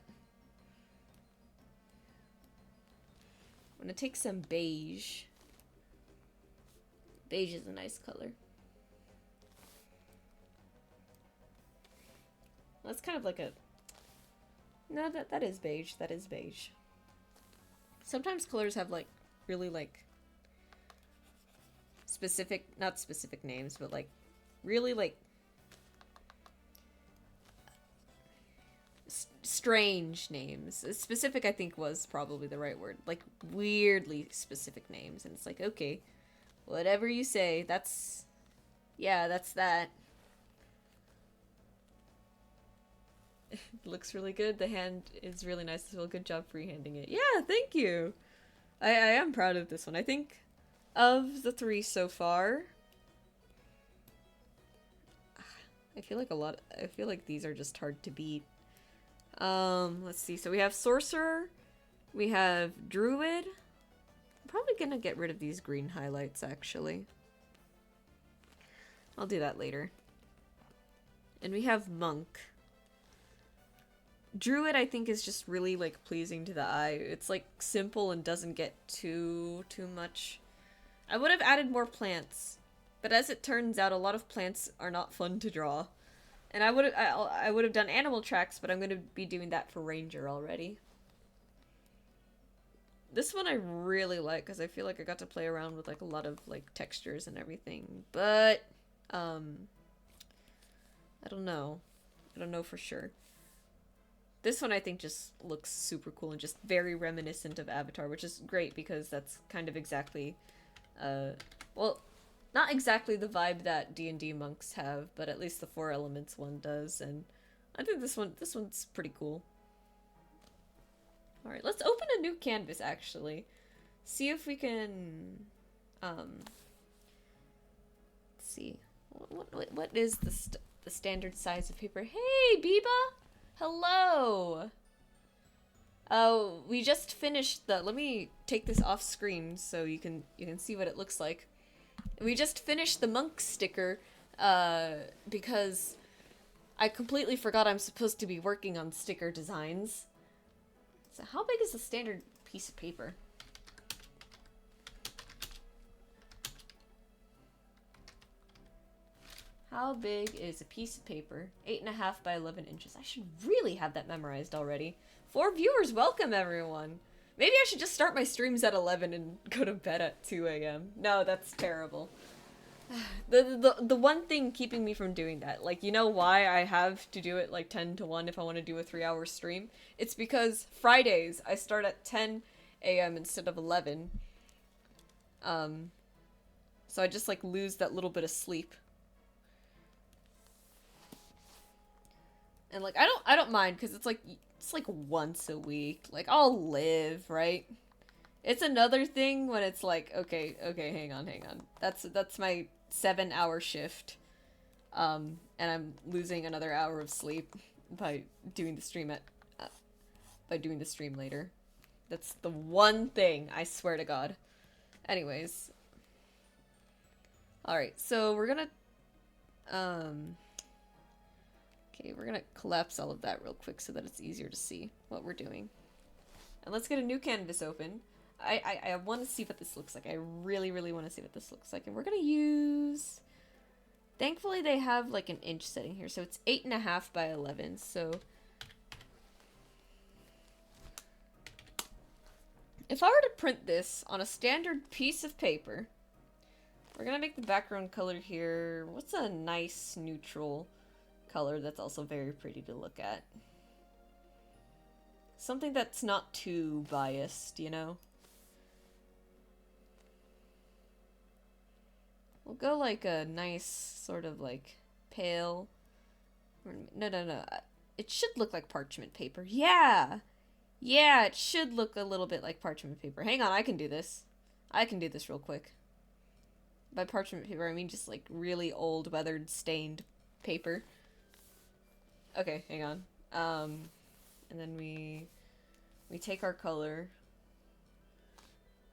I'm gonna take some beige. Beige is a nice color. That's kind of like a... No, that is beige. That is beige. Sometimes colors have like really like specific, not specific names, but like really like strange names. Specific, I think, was probably the right word. Like weirdly specific names, and it's like, okay, whatever you say, that's... Yeah, that's that. It looks really good. The hand is really nice as well. Good job freehanding it. Yeah, thank you. I am proud of this one. I think of the 3 so far, I feel like these are just hard to beat. Let's see. So we have Sorcerer, we have Druid. I'm probably gonna get rid of these green highlights, actually. I'll do that later. And we have Monk. Druid, I think, is just really, like, pleasing to the eye. It's, like, simple and doesn't get too much. I would have added more plants, but as it turns out, a lot of plants are not fun to draw. And I would have done animal tracks, but I'm going to be doing that for Ranger already. This one I really like, because I feel like I got to play around with, like, a lot of, like, textures and everything. But, I don't know. I don't know for sure. This one I think just looks super cool and just very reminiscent of Avatar, which is great because that's kind of exactly, well, not exactly the vibe that D&D monks have, but at least the 4 Elements one does, and I think this one's pretty cool. Alright, let's open a new canvas, actually. See if we can, let's see. What is the standard size of paper? Hey, Biba! Hello! Oh, we just finished the... Let me take this off screen so you can see what it looks like. We just finished the monk sticker, because I completely forgot I'm supposed to be working on sticker designs. So how big is the standard piece of paper? How big is a piece of paper? 8.5 by 11 inches. I should really have that memorized already. 4 viewers, welcome everyone. Maybe I should just start my streams at 11 and go to bed at 2 a.m. No, that's terrible. The one thing keeping me from doing that, like, you know why I have to do it like 10 to 1 if I want to do a 3-hour stream? It's because Fridays I start at 10 a.m. instead of 11. So I just like lose that little bit of sleep. And like I don't mind because it's like once a week. Like I'll live, right? It's another thing when it's like, okay, hang on. That's my 7-hour shift. And I'm losing another hour of sleep by doing the stream later. That's the one thing, I swear to God. Anyways. Alright, so we're gonna okay, we're gonna collapse all of that real quick so that it's easier to see what we're doing. And let's get a new canvas open. I want to see what this looks like. I really, really want to see what this looks like. And we're going to use... Thankfully, they have like an inch setting here. So it's 8.5 by 11. So if I were to print this on a standard piece of paper, we're going to make the background color here. What's a nice neutral color that's also very pretty to look at? Something that's not too biased, you know? We'll go like a nice sort of like pale. No. It should look like parchment paper. Yeah! Yeah, it should look a little bit like parchment paper. Hang on, I can do this. I can do this real quick. By parchment paper, I mean just like really old, weathered, stained paper. Okay, hang on. And then we take our color.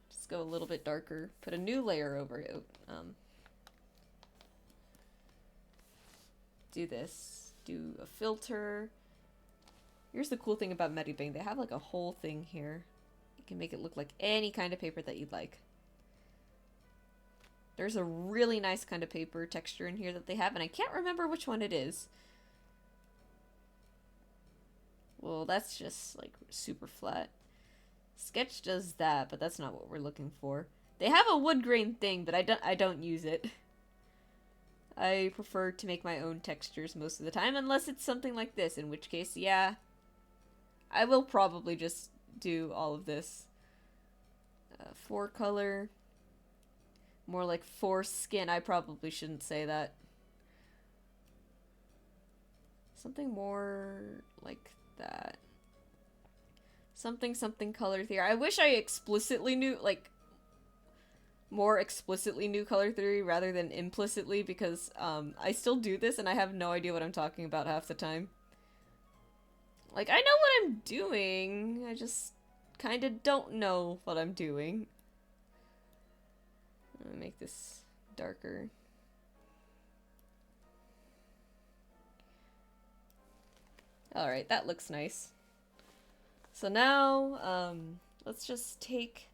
Just go a little bit darker. Put a new layer over it. Do this. Do a filter. Here's the cool thing about Medibang. They have like a whole thing here. You can make it look like any kind of paper that you'd like. There's a really nice kind of paper texture in here that they have, and I can't remember which one it is. Well, that's just like super flat. Sketch does that, but that's not what we're looking for. They have a wood grain thing, but I don't use it. I prefer to make my own textures most of the time, unless it's something like this, in which case, yeah, I will probably just do all of this. 4 color. More like foreskin. I probably shouldn't say that. Something more like that. Something color theory. I wish I explicitly knew, like, more explicitly knew color theory rather than implicitly, because I still do this and I have no idea what I'm talking about half the time. Like, I know what I'm doing, I just kind of don't know what I'm doing. I'm gonna make this darker. Alright, that looks nice. So now, let's just take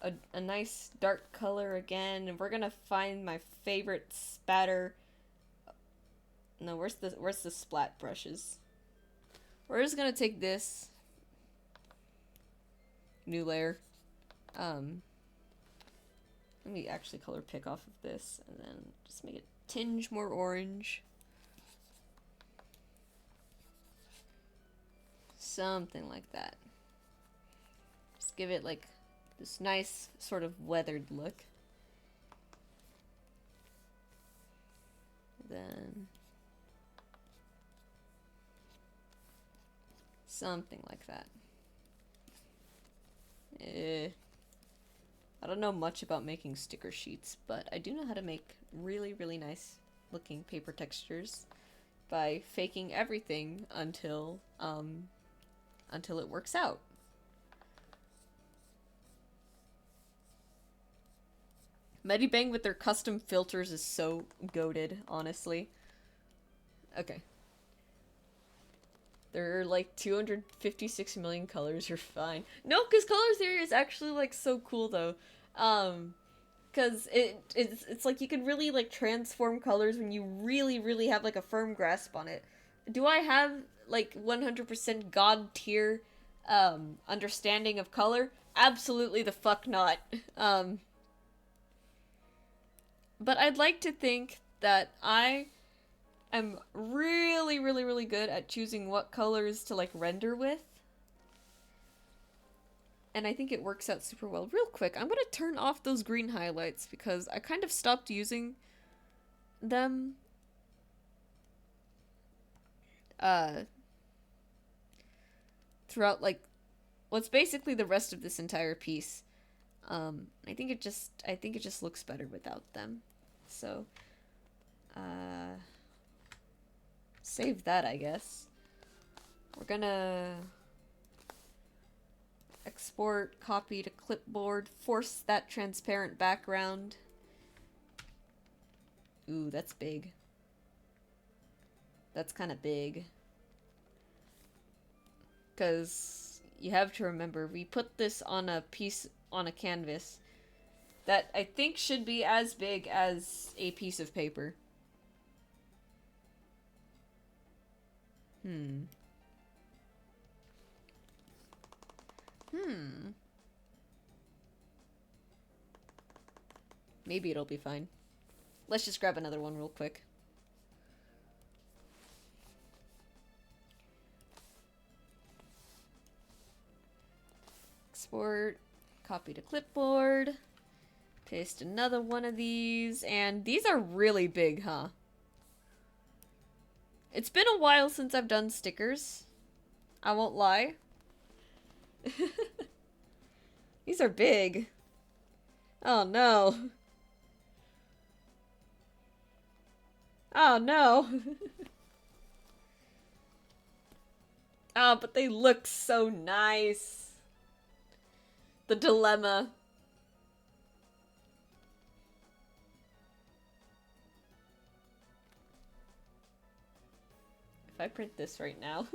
a nice dark color again, and we're gonna find my favorite spatter. No, where's the splat brushes? We're just gonna take this new layer. Let me actually color pick off of this, and then just make it tinge more orange. Something like that. Just give it like this nice sort of weathered look. Then something like that. I don't know much about making sticker sheets, but I do know how to make really, really nice looking paper textures by faking everything until it works out. Medibang with their custom filters is so goated, honestly. Okay. There are like 256 million colors, you're fine. No, because color theory is actually like so cool though. Because it's like you can really like transform colors when you really, really have like a firm grasp on it. Do I have like 100% god tier understanding of color? Absolutely the fuck not. But I'd like to think that I am really, really, really good at choosing what colors to like render with. And I think it works out super well. Real quick, I'm gonna turn off those green highlights because I kind of stopped using them throughout like what's basically the rest of this entire piece. I think it just looks better without them. So save that, I guess. We're gonna export, copy to clipboard, force that transparent background. Ooh, that's big. That's kind of big. Because, you have to remember, we put this on a piece, on a canvas that I think should be as big as a piece of paper. Hmm. Maybe it'll be fine. Let's just grab another one real quick. Export, copy to clipboard, paste another one of these, and these are really big, huh? It's been a while since I've done stickers. I won't lie. These are big. Oh no. Oh no. Oh, but they look so nice. The dilemma. If I print this right now.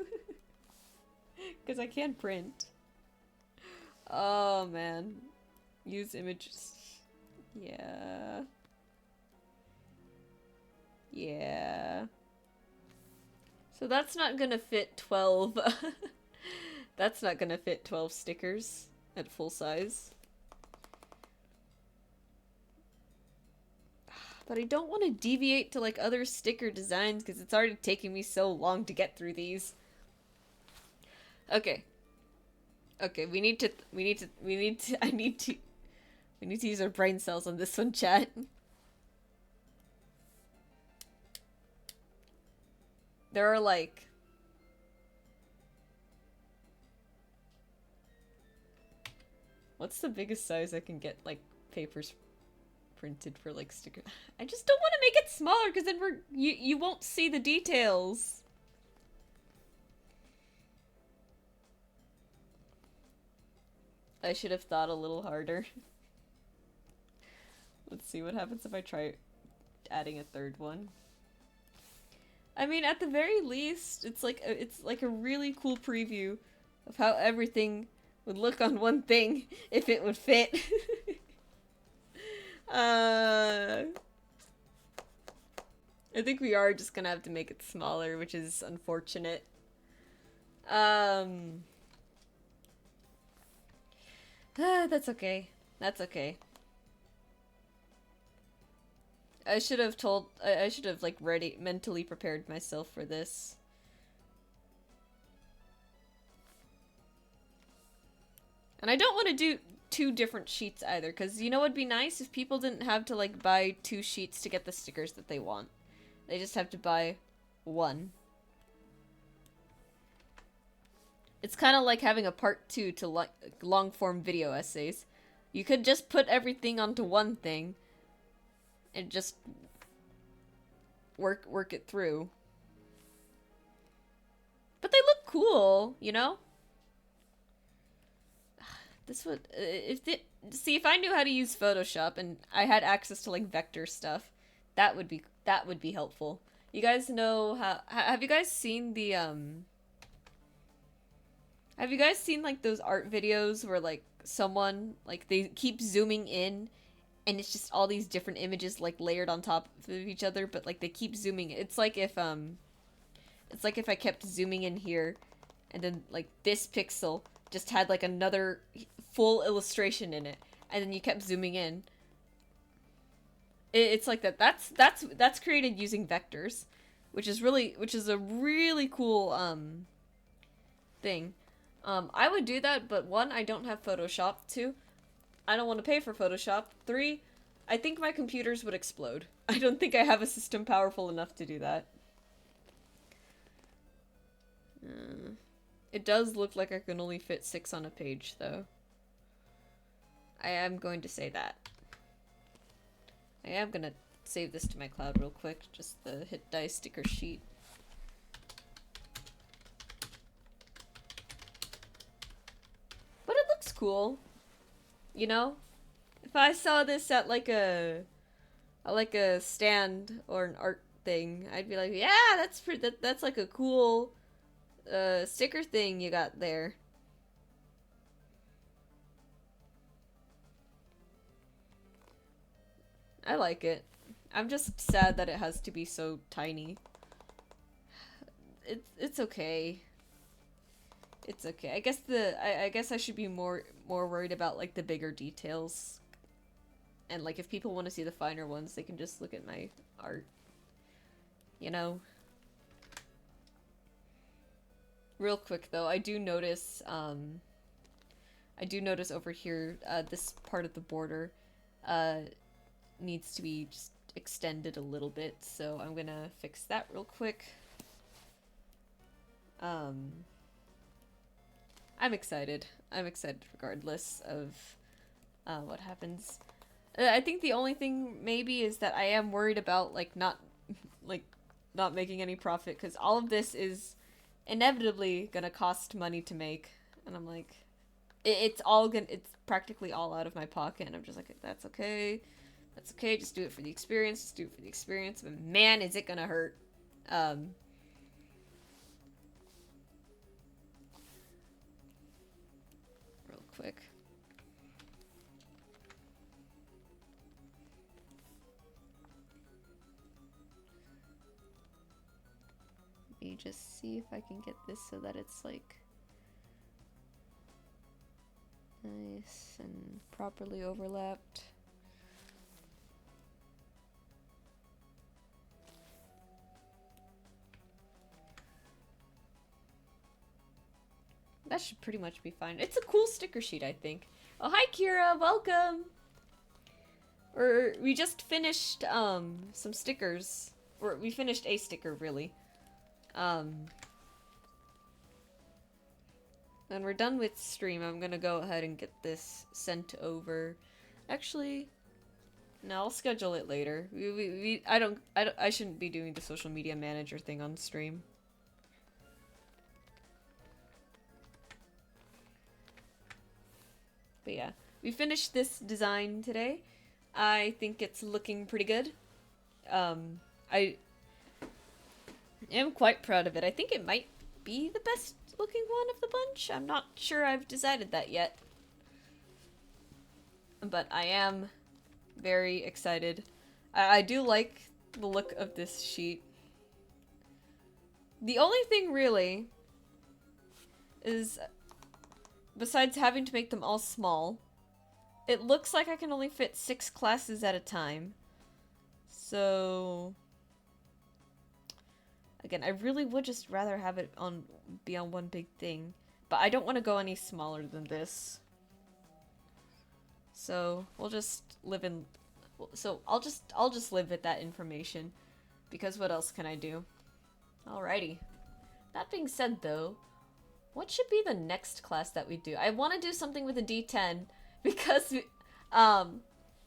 Because I can't print. Oh man. Use images. Yeah. Yeah. So that's not gonna fit 12. That's not gonna fit 12 stickers at full size. But I don't want to deviate to like other sticker designs because it's already taking me so long to get through these. Okay. Okay, we need to use our brain cells on this one, chat. There are like... What's the biggest size I can get, like, papers printed for, like, sticker... I just don't want to make it smaller, because then you won't see the details. I should have thought a little harder. Let's see what happens if I try adding a third one. I mean, at the very least, it's like a really cool preview of how everything would look on one thing if it would fit. I think we are just gonna have to make it smaller, which is unfortunate. That's okay. That's okay. I should have like mentally prepared myself for this. And I don't want to do 2 different sheets either, because you know what'd be nice if people didn't have to like buy 2 sheets to get the stickers that they want. They just have to buy 1. It's kind of like having a part 2 to like long form video essays. You could just put everything onto one thing and just work it through. But they look cool, you know? This would if I knew how to use Photoshop and I had access to like vector stuff, that would be helpful. You guys know how have you guys seen the have you guys seen like those art videos where like someone like they keep zooming in and it's just all these different images like layered on top of each other, but like they keep zooming. It's like if I kept zooming in here and then like this pixel just had like another full illustration in it and then you kept zooming in. It's like that. That's created using vectors, which is a really cool thing. I would do that, but 1, I don't have Photoshop. 2, I don't want to pay for Photoshop. 3, I think my computers would explode. I don't think I have a system powerful enough to do that. It does look like I can only fit 6 on a page, though. I am going to say that. I am gonna save this to my cloud real quick, just the Hit Die sticker sheet. But it looks cool. You know? If I saw this at like a stand or an art thing, I'd be like, yeah, that's like a cool sticker thing you got there. I like it. I'm just sad that it has to be so tiny. It's okay. It's okay. I guess I guess I should be more worried about like the bigger details. And like if people want to see the finer ones, they can just look at my art. You know? Real quick though, I do notice over here this part of the border needs to be just extended a little bit, so I'm gonna fix that real quick. I'm excited. I'm excited regardless of what happens. I think the only thing maybe is that I am worried about like not making any profit, because all of this is inevitably gonna cost money to make, and I'm like, it's practically all out of my pocket, and I'm just like, that's okay. That's okay, just do it for the experience, just do it for the experience, but man, is it gonna hurt. Real quick. Let me just see if I can get this so that it's like nice and properly overlapped. That should pretty much be fine. It's a cool sticker sheet, I think. Oh, hi, Kira. Welcome. We just finished, some stickers. Or we finished a sticker, really. And we're done with stream. I'm gonna go ahead and get this sent over. Actually, no, I'll schedule it later. I shouldn't be doing the social media manager thing on stream. But yeah, we finished this design today. I think it's looking pretty good. I am quite proud of it. I think it might be the best looking one of the bunch. I'm not sure I've decided that yet. But I am very excited. I do like the look of this sheet. The only thing really is, besides having to make them all small, it looks like I can only fit 6 classes at a time. So again, I really would just rather have it be on one big thing, but I don't want to go any smaller than this. So we'll just live in. So I'll just live with that information, because what else can I do? Alrighty. That being said, though, what should be the next class that we do? I want to do something with a D10 because I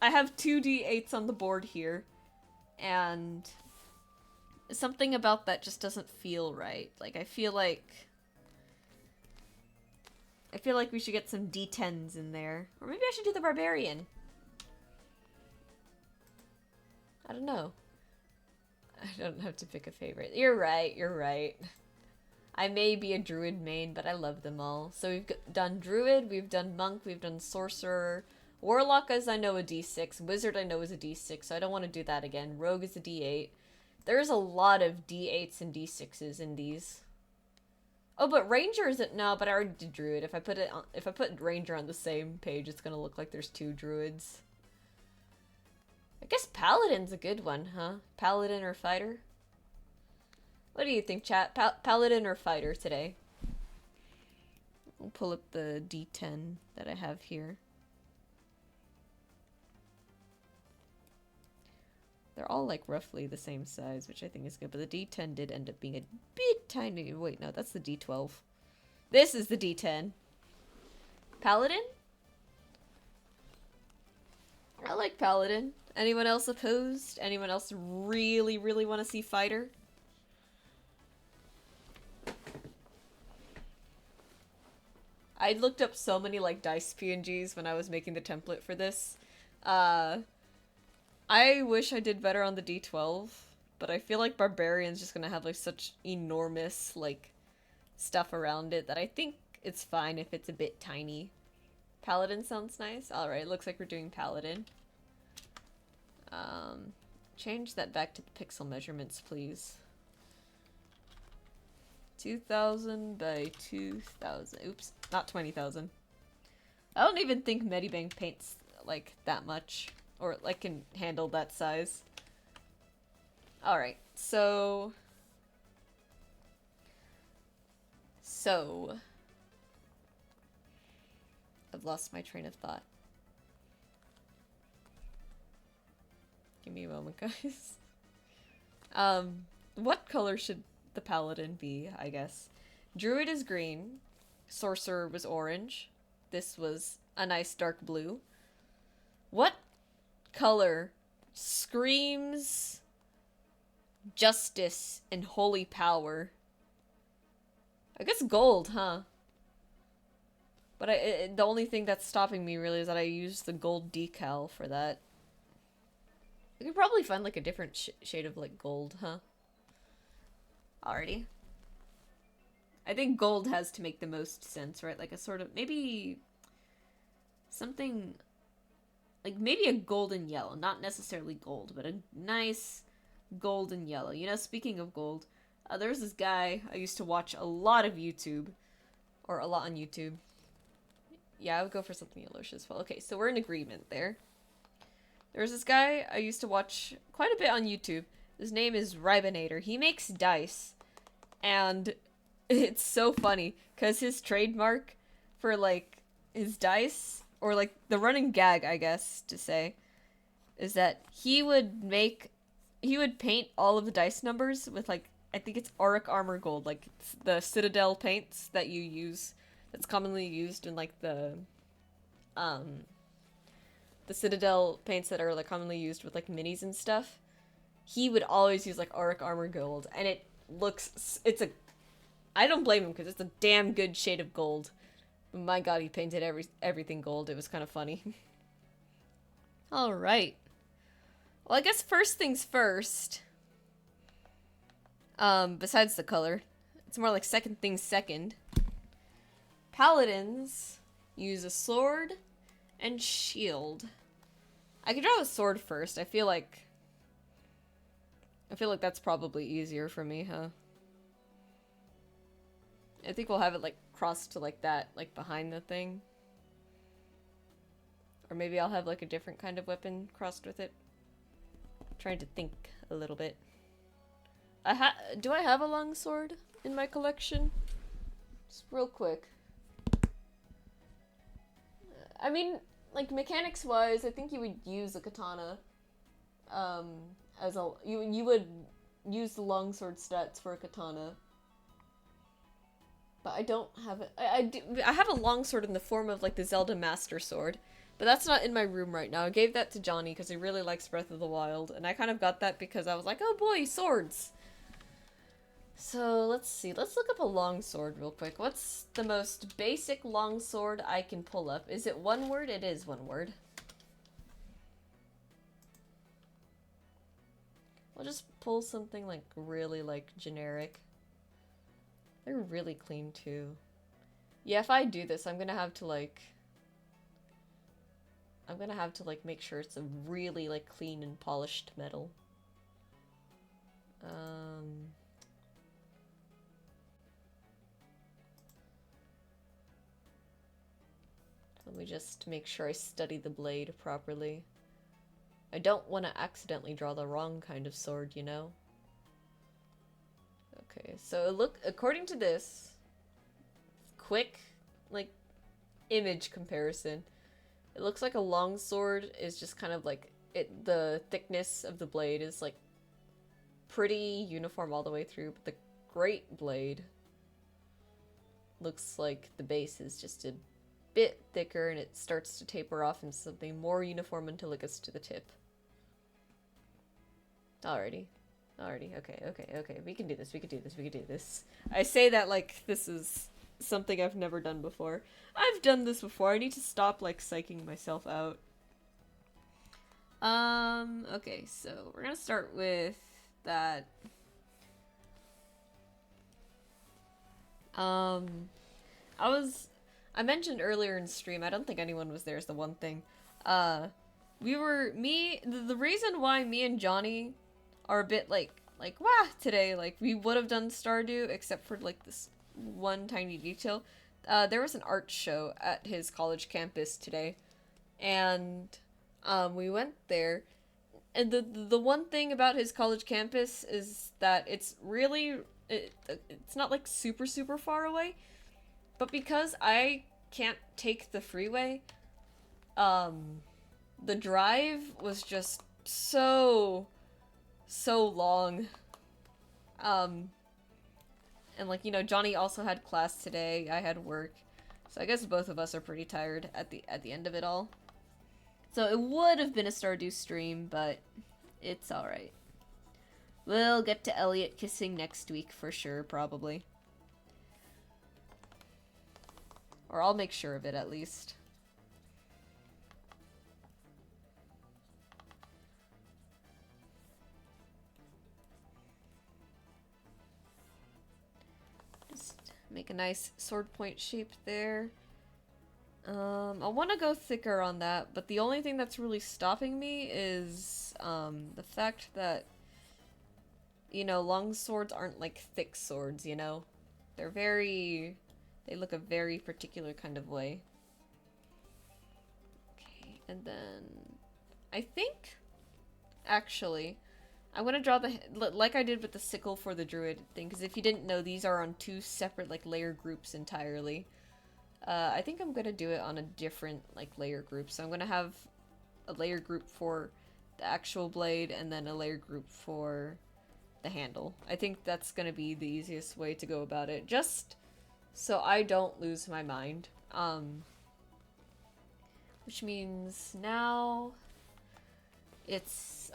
have 2 D8s on the board here, and something about that just doesn't feel right. Like I feel like we should get some D10s in there. Or maybe I should do the barbarian. I don't know. I don't have to pick a favorite. You're right, you're right. I may be a druid main, but I love them all. So we've done druid, we've done monk, we've done sorcerer. Warlock, as I know, a D6. Wizard, I know, is a D6, so I don't want to do that again. Rogue is a D8. There's a lot of D8s and D6s in these. Oh, but ranger isn't. No, but I already did druid. If I put ranger on the same page, it's gonna look like there's 2 druids. I guess paladin's a good one, huh? Paladin or fighter? What do you think, chat? Paladin or fighter today? I'll pull up the D10 that I have here. They're all like roughly the same size, which I think is good, but the D10 did end up being a bit tiny. Wait, no, that's the D12. This is the D10. Paladin? I like Paladin. Anyone else opposed? Anyone else really, really want to see fighter? I looked up so many like dice PNGs when I was making the template for this. I wish I did better on the D12, but I feel like Barbarian's just gonna have like such enormous like stuff around it that I think it's fine if it's a bit tiny. Paladin sounds nice. Alright, looks like we're doing Paladin. Change that back to the pixel measurements, please. 2,000 by 2,000. Oops, not 20,000. I don't even think Medibank paints like that much, or like can handle that size. Alright, so... I've lost my train of thought. Give me a moment, guys. What color should the paladin be, I guess? Druid is green. Sorcerer was orange. This was a nice dark blue. What color screams justice and holy power? I guess gold, huh? But the only thing that's stopping me really is that I used the gold decal for that. I could probably find like a different shade of like gold, huh? Alrighty. I think gold has to make the most sense, right? Like a sort of, maybe something, like maybe a golden yellow. Not necessarily gold, but a nice golden yellow. You know, speaking of gold, there's this guy I used to watch a lot of YouTube, or a lot on YouTube. Yeah, I would go for something yellowish as well. Okay, so we're in agreement there. There's this guy I used to watch quite a bit on YouTube. His name is Ribinator. He makes dice, and it's so funny, because his trademark for, like, his dice, or, like, the running gag, I guess, to say, is that he would paint all of the dice numbers with, like, I think it's Auric Armor Gold, like, the Citadel paints that you use, that's commonly used in, like, the Citadel paints that are, like, commonly used with, like, minis and stuff. He would always use, like, Auric Armor Gold, and it looks, I don't blame him, because it's a damn good shade of gold. But my god, he painted everything gold. It was kind of funny. Alright. Well, I guess first things first, besides the color, it's more like second things second. Paladins use a sword and shield. I could draw a sword first. I feel like that's probably easier for me, huh? I think we'll have it, like, crossed to, like, that, like, behind the thing. Or maybe I'll have, like, a different kind of weapon crossed with it. I'm trying to think a little bit. Do I have a long sword in my collection? Just real quick. I mean, like, mechanics-wise, I think you would use a katana, you would use the longsword stats for a katana. But I don't have it. I have a longsword in the form of, like, the Zelda Master Sword, but that's not in my room right now. I gave that to Johnny because he really likes Breath of the Wild, and I kind of got that because I was like, oh boy, swords! So, let's see. Let's look up a longsword real quick. What's the most basic longsword I can pull up? Is it one word? It is one word. We'll just pull something, like, really, like, generic. They're really clean, too. Yeah, if I do this, I'm gonna have to, like, make sure it's a really, like, clean and polished metal. Let me just make sure I study the blade properly. I don't want to accidentally draw the wrong kind of sword, you know? Okay, so look, according to this quick, like, image comparison, it looks like a longsword is just kind of like, the thickness of the blade is, like, pretty uniform all the way through, but the great blade looks like the base is just a bit thicker and it starts to taper off into something more uniform until it gets to the tip. Alrighty. Okay. We can do this. I say that like this is something I've never done before. I've done this before. I need to stop, like, psyching myself out. Okay, so we're gonna start with that. I mentioned earlier in stream, I don't think anyone was there is the one thing, The reason why me and Johnny are a bit like wow today, like we would have done Stardew except for like this one tiny detail. There was an art show at his college campus today, and we went there. And the one thing about his college campus is that it's not like super far away, but because I can't take the freeway, um the drive was just so long. Um and like, Johnny also had class today. I had work. So I guess both of us are pretty tired at the end of it all. So it would have been a Stardew stream, but it's all right. We'll get to Elliot kissing next week for sure, probably. Or I'll make sure of it at least. Make a nice sword point shape there. I want to go thicker on that, but the only thing that's really stopping me is the fact that, long swords aren't like thick swords, They look a very particular kind of way. Okay, and then I think, actually, I'm gonna draw like I did with the sickle for the druid thing, because if you didn't know, these are on two separate like layer groups entirely. I think I'm gonna do it on a different like layer group. So I'm gonna have a layer group for the actual blade and then a layer group for the handle. I think that's gonna be the easiest way to go about it, just so I don't lose my mind. Which means now it's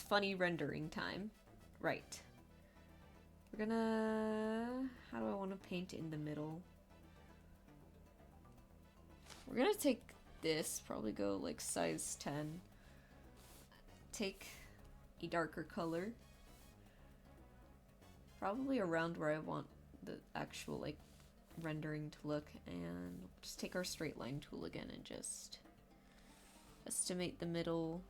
funny rendering time. Right. We're gonna... How do I want to paint in the middle? We're gonna take this, probably go like size 10. Take a darker color. Probably around where I want the actual like rendering to look, and just take our straight line tool again and just estimate the middle.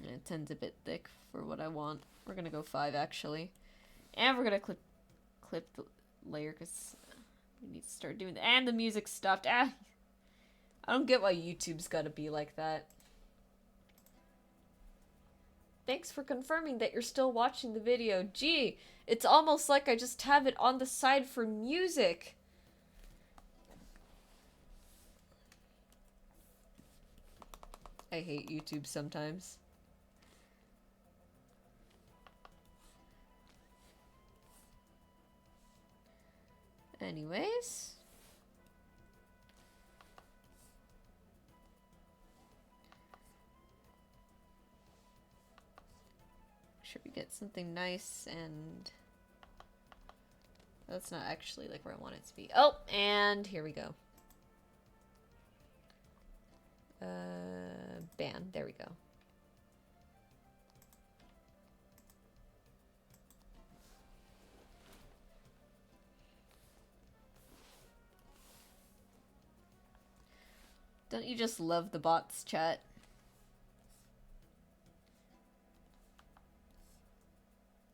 It tends a bit thick for what I want. We're gonna go 5 actually. And we're gonna clip the layer because we need to start doing that. And the music stopped. Ah! I don't get why YouTube's gotta be like that. Thanks for confirming that you're still watching the video. Gee, it's almost like I just have it on the side for music. I hate YouTube sometimes. Anyways. Should we get something nice and... That's not actually like where I want it to be. Oh, and here we go. Ban. There we go. Don't you just love the bots, chat?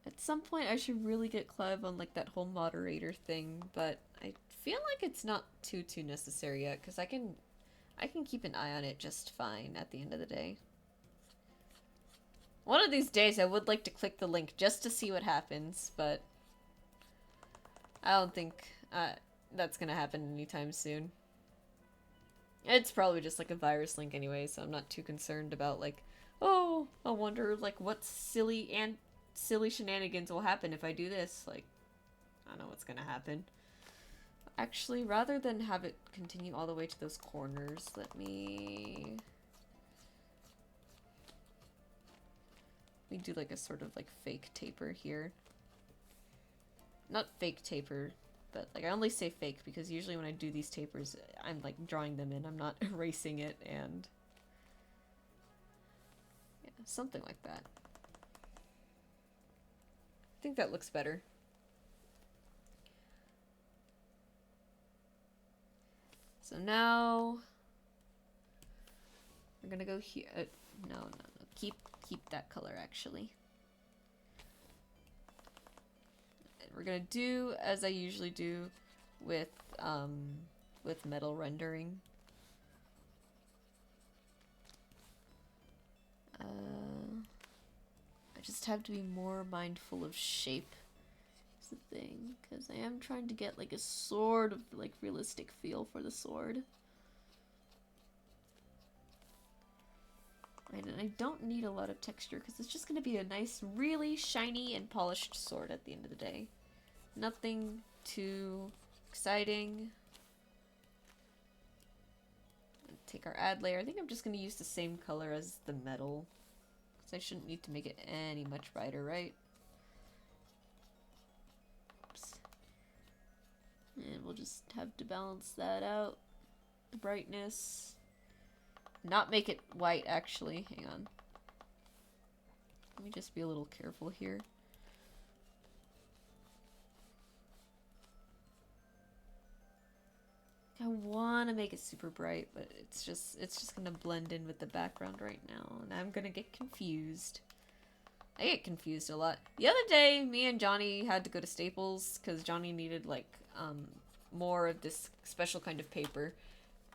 At some point I should really get Clive on like that whole moderator thing, but I feel like it's not too necessary yet, because I can keep an eye on it just fine at the end of the day. One of these days I would like to click the link just to see what happens, but I don't think that's gonna happen anytime soon. It's probably just like a virus link anyway, so I'm not too concerned about like, oh, I wonder like what silly shenanigans will happen if I do this. Like, I don't know what's gonna happen. Actually, rather than have it continue all the way to those corners, let me do like a sort of like fake taper here. Not fake taper, but like I only say fake because usually when I do these tapers, I'm like drawing them in. I'm not erasing it, and yeah, something like that. think that looks better. So now we're gonna go here. No. Keep that color actually. And we're gonna do as I usually do with metal rendering. I just have to be more mindful of shape. Is the thing, because I am trying to get like a sort of like realistic feel for the sword. And I don't need a lot of texture because it's just going to be a nice, really shiny and polished sword at the end of the day. Nothing too exciting. Take our add layer. I think I'm just going to use the same color as the metal, because I shouldn't need to make it any much brighter, right? Oops. And we'll just have to balance that out. The brightness. Not make it white, actually. Hang on. Let me just be a little careful here. I want to make it super bright, but it's just gonna blend in with the background right now, and I'm gonna get confused. I get confused a lot. The other day, me and Johnny had to go to Staples because Johnny needed like more of this special kind of paper,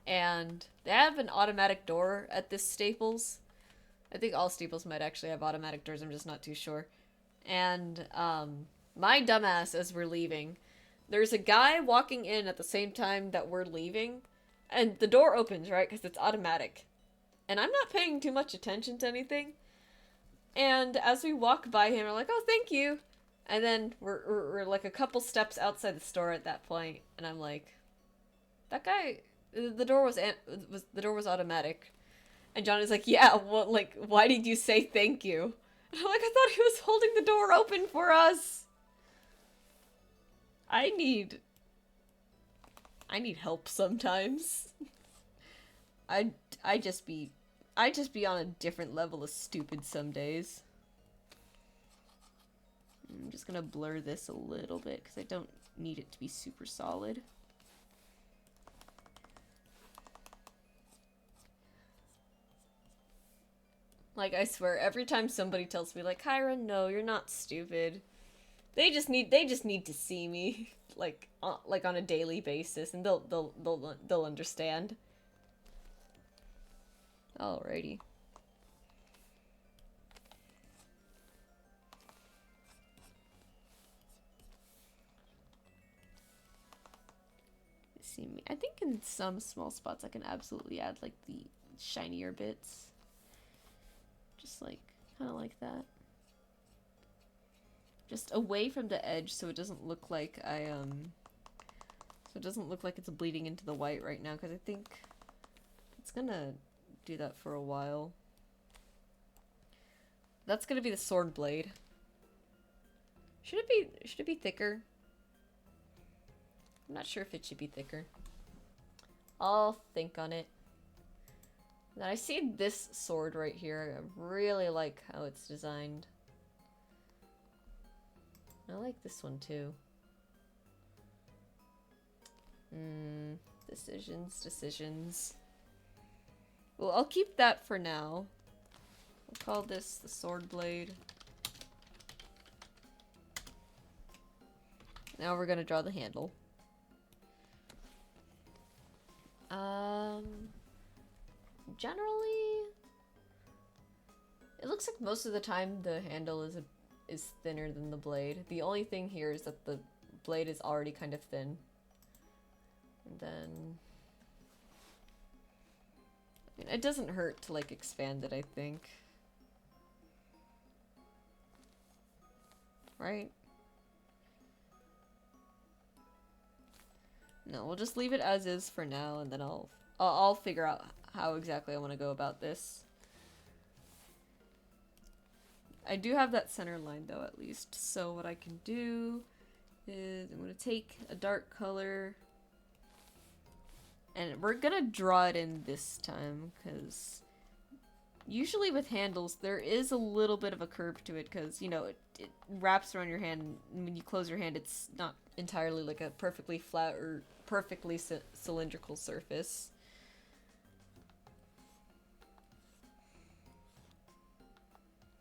and they have an automatic door at this Staples. I think all Staples might actually have automatic doors. I'm just not too sure. And my dumbass, as we're leaving, there's a guy walking in at the same time that we're leaving, and the door opens, right? Because it's automatic. And I'm not paying too much attention to anything. And as we walk by him, we're like, oh, thank you. And then we're like a couple steps outside the store at that point, and I'm like, that guy, the door was automatic. And Johnny's like, yeah, well, like, why did you say thank you? And I'm like, I thought he was holding the door open for us. I need help sometimes. I just be on a different level of stupid some days. I'm just gonna blur this a little bit because I don't need it to be super solid. Like, I swear, every time somebody tells me, like, Kyra, no, you're not stupid. They just need to see me, like on a daily basis, and they'll understand. Alrighty. See me. I think in some small spots I can absolutely add like the shinier bits. Just like kind of like that. Just away from the edge so it doesn't look like it's bleeding into the white right now, because I think it's gonna do that for a while. That's gonna be the sword blade. Should it be thicker? I'm not sure if it should be thicker. I'll think on it. Then I see this sword right here. I really like how it's designed. I like this one too. Decisions. Well, I'll keep that for now. I'll call this the sword blade. Now we're gonna draw the handle. Generally, it looks like most of the time the handle is thinner than the blade. The only thing here is that the blade is already kind of thin. And then, I mean, it doesn't hurt to like expand it, I think. Right? No, we'll just leave it as is for now, and then I'll figure out how exactly I want to go about this. I do have that center line though, at least. So what I can do is I'm going to take a dark color, and we're going to draw it in this time because Usually with handles, there is a little bit of a curve to it because, you know, it wraps around your hand, and when you close your hand, it's not entirely like a perfectly flat or perfectly cylindrical surface.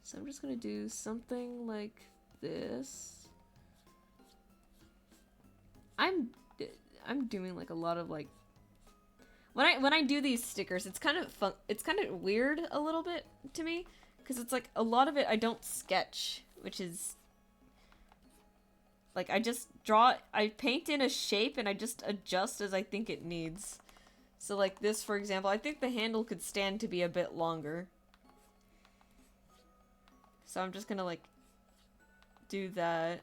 So I'm just gonna do something like this. I'm I'm doing like a lot of like when I do these stickers, it's kind of fun. It's kind of weird a little bit to me because it's like a lot of it I don't sketch, which is like I just draw. I paint in a shape and I just adjust as I think it needs. So like this, for example, I think the handle could stand to be a bit longer. So I'm just gonna like do that.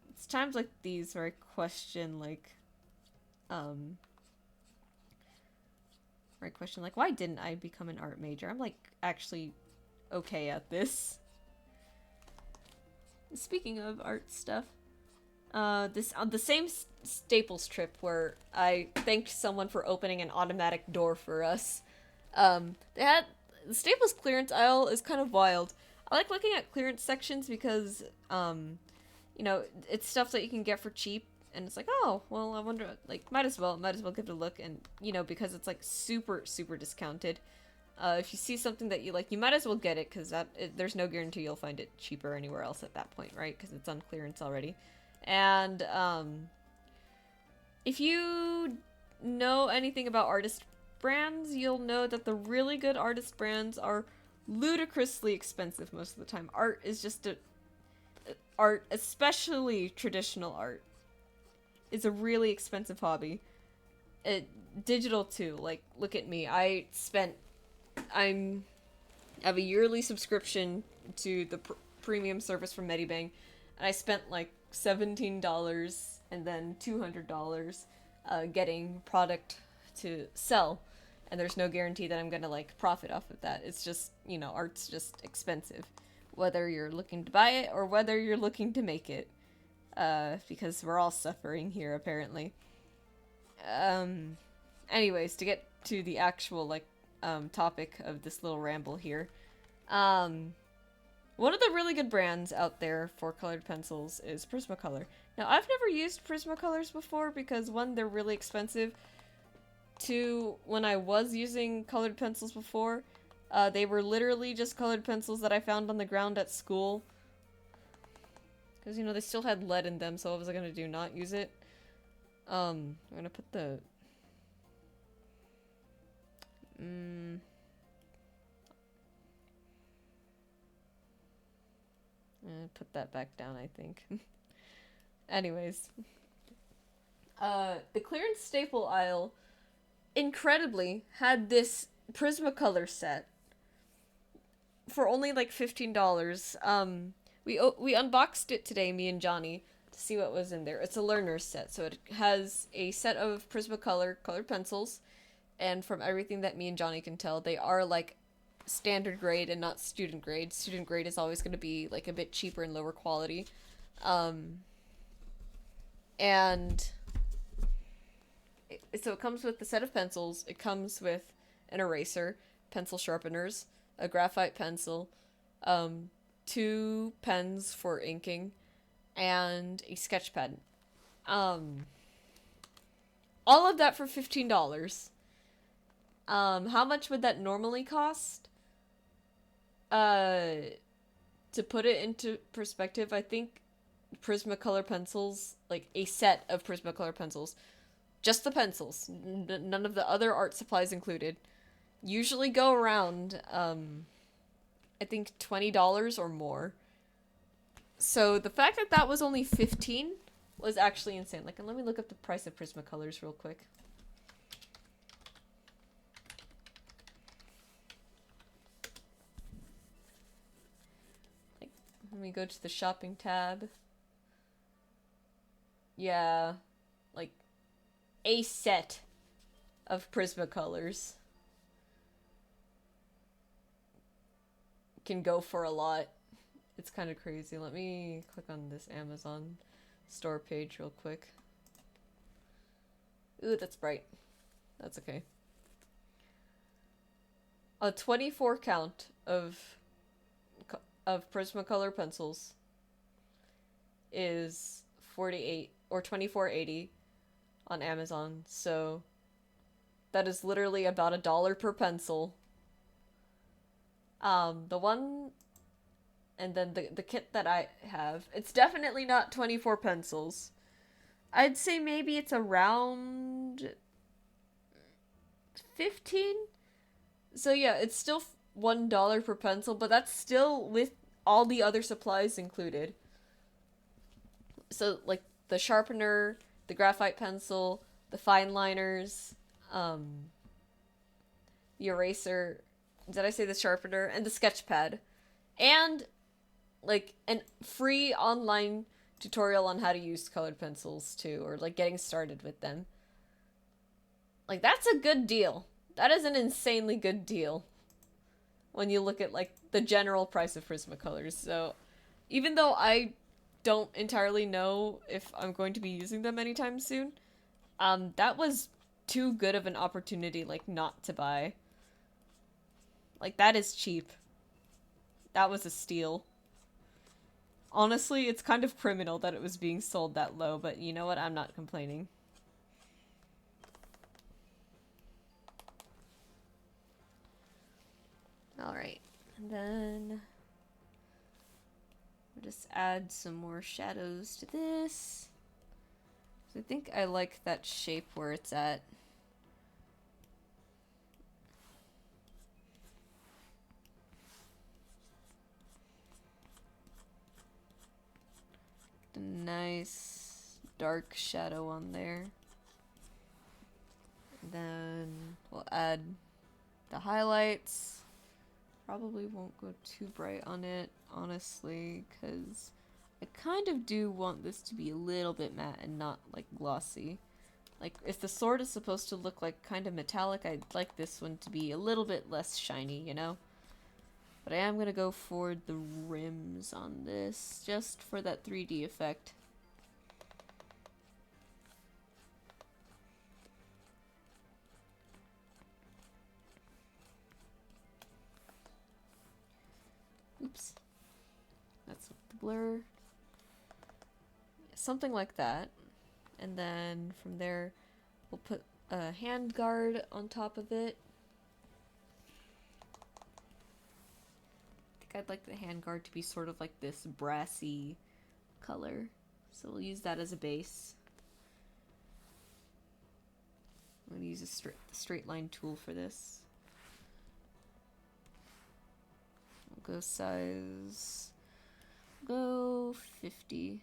It's times like these where I question like why didn't I become an art major? I'm like actually okay at this. Speaking of art stuff, this on the same Staples trip where I thanked someone for opening an automatic door for us. They had the Staples clearance aisle is kind of wild. I like looking at clearance sections because you know, it's stuff that you can get for cheap, and it's like, oh, well, I wonder, like, might as well give it a look, and, you know, because it's, like, super, super discounted. If you see something that you like, you might as well get it, because there's no guarantee you'll find it cheaper anywhere else at that point, right? Because it's on clearance already. And, if you know anything about artist brands, you'll know that the really good artist brands are ludicrously expensive most of the time. Art is just art, especially traditional art, is a really expensive hobby. Digital too. Like, look at me. I have a yearly subscription to the premium service from Medibank, and I spent like $17 and then $200 getting product to sell. And there's no guarantee that I'm gonna like profit off of that. It's just, you know, art's just expensive, whether you're looking to buy it or whether you're looking to make it, because we're all suffering here apparently. Anyways, to get to the actual like topic of this little ramble here, one of the really good brands out there for colored pencils is Prismacolor. Now, I've never used Prismacolors before because one, they're really expensive. Two, when I was using colored pencils before, they were literally just colored pencils that I found on the ground at school. Because, you know, they still had lead in them, so what was I gonna do? Not use it? I'm gonna put the... put that back down, I think. Anyways. The clearance staple aisle, incredibly, had this Prismacolor set for only like $15. We unboxed it today, me and Johnny, to see what was in there. It's a learner's set, so it has a set of Prismacolor colored pencils, and from everything that me and Johnny can tell, they are like standard grade and not student grade. Student grade is always going to be like a bit cheaper and lower quality. And so it comes with the set of pencils. It comes with an eraser, pencil sharpeners, a graphite pencil, 2 pens for inking, and a sketch pen. All of that for $15. How much would that normally cost? To put it into perspective, I think Prismacolor pencils, like a set of Prismacolor pencils, just the pencils, none of the other art supplies included, usually go around, I think $20 or more. So the fact that that was only 15 was actually insane. Like, and let me look up the price of Prismacolors real quick. Like, let me go to the shopping tab. Yeah, like a set of Prismacolors can go for a lot. It's kind of crazy. Let me click on this Amazon store page real quick. Ooh, that's bright. That's okay. A 24 count of Prismacolor pencils is 48 or 24.80 on Amazon. So that is literally about $1 per pencil. The one and then the kit that I have, it's definitely not 24 pencils. I'd say maybe it's around 15. So yeah, it's still $1 per pencil, but that's still with all the other supplies included. So like the sharpener, the graphite pencil, the fine liners, the eraser, did I say the sharpener, and the sketch pad. And like a free online tutorial on how to use colored pencils too, or like getting started with them. Like that's a good deal. That is an insanely good deal when you look at like the general price of Prismacolors. So even though I don't entirely know if I'm going to be using them anytime soon, that was too good of an opportunity like not to buy. Like that is cheap. That was a steal. Honestly, it's kind of criminal that it was being sold that low, but you know what? I'm not complaining. Alright, and then we'll just add some more shadows to this. I think I like that shape where it's at. A nice dark shadow on there. And then we'll add the highlights. Probably won't go too bright on it, honestly, because I kind of do want this to be a little bit matte and not like glossy. Like if the sword is supposed to look like kind of metallic, I'd like this one to be a little bit less shiny, you know? But I am gonna go for the rims on this, just for that 3D effect. Oops. That's the blur. Something like that. And then from there, we'll put a hand guard on top of it. I think I'd like the hand guard to be sort of like this brassy color. So we'll use that as a base. I'm going to use a straight line tool for this. We'll go size... go 50.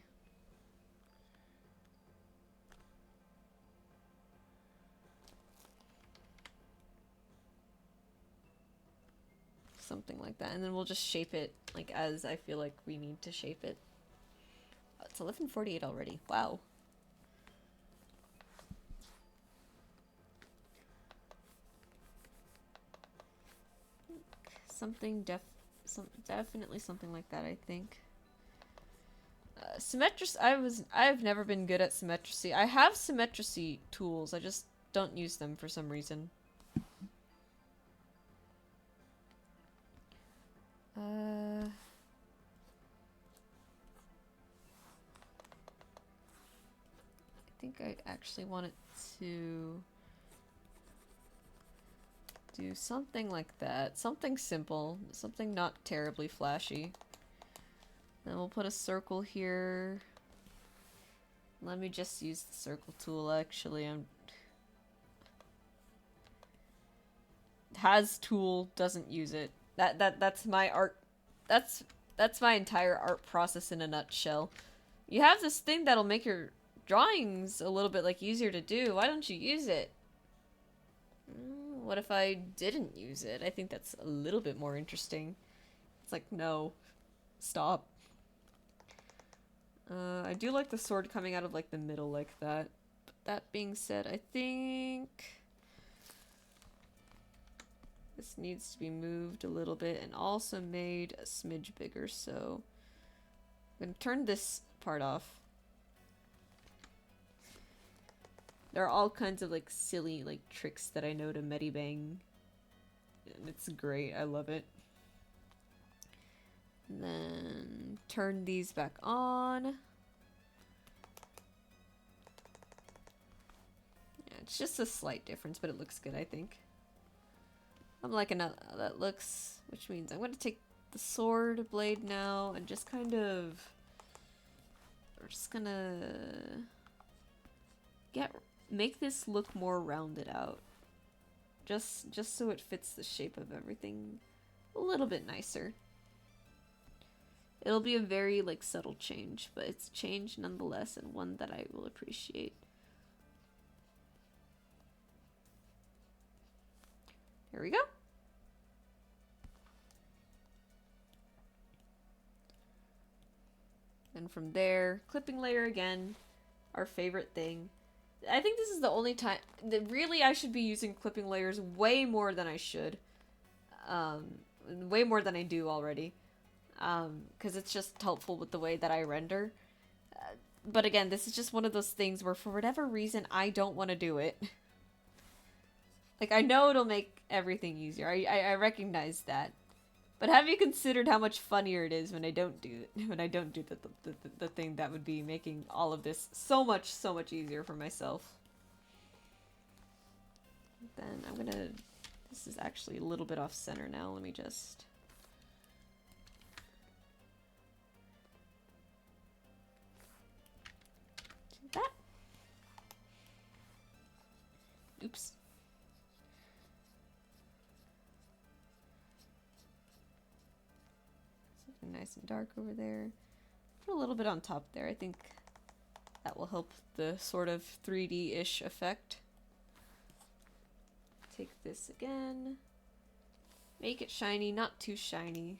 Something like that. And then we'll just shape it like as I feel like we need to shape it. Oh, it's 11:48 already. Wow. Definitely something like that, I think. I've never been good at symmetry. I have symmetry tools, I just don't use them for some reason. I think I actually want it to do something like that. Something simple. Something not terribly flashy. Then we'll put a circle here. Let me just use the circle tool, actually. Has tool, doesn't use it. That's my art. That's my entire art process in a nutshell. You have this thing that'll make your drawings a little bit like easier to do. Why don't you use it? What if I didn't use it? I think that's a little bit more interesting. It's like, no. Stop. I do like the sword coming out of like the middle like that. But that being said, I think this needs to be moved a little bit and also made a smidge bigger, so I'm gonna turn this part off. There are all kinds of like silly like tricks that I know to Medibang. And it's great. I love it. And then turn these back on. Yeah, it's just a slight difference, but it looks good, I think. I'm liking how that looks, which means I'm going to take the sword blade now and just kind of... We're just gonna make this look more rounded out. Just so it fits the shape of everything a little bit nicer. It'll be a very like subtle change, but it's change nonetheless, and one that I will appreciate. Here we go. And from there, clipping layer again, our favorite thing. I think this is the only time that really I should be using clipping layers way more than I should. Way more than I do already. Because it's just helpful with the way that I render. But again, this is just one of those things where for whatever reason I don't want to do it. Like, I know it'll make everything easier. I recognize that. But have you considered how much funnier it is when I don't do it? When I don't do the thing that would be making all of this so much easier for myself. Then I'm gonna... This is actually a little bit off center now. Let me just... do that. Oops. Nice and dark over there. Put a little bit on top there. I think that will help the sort of 3D-ish effect. Take this again. Make it shiny, not too shiny.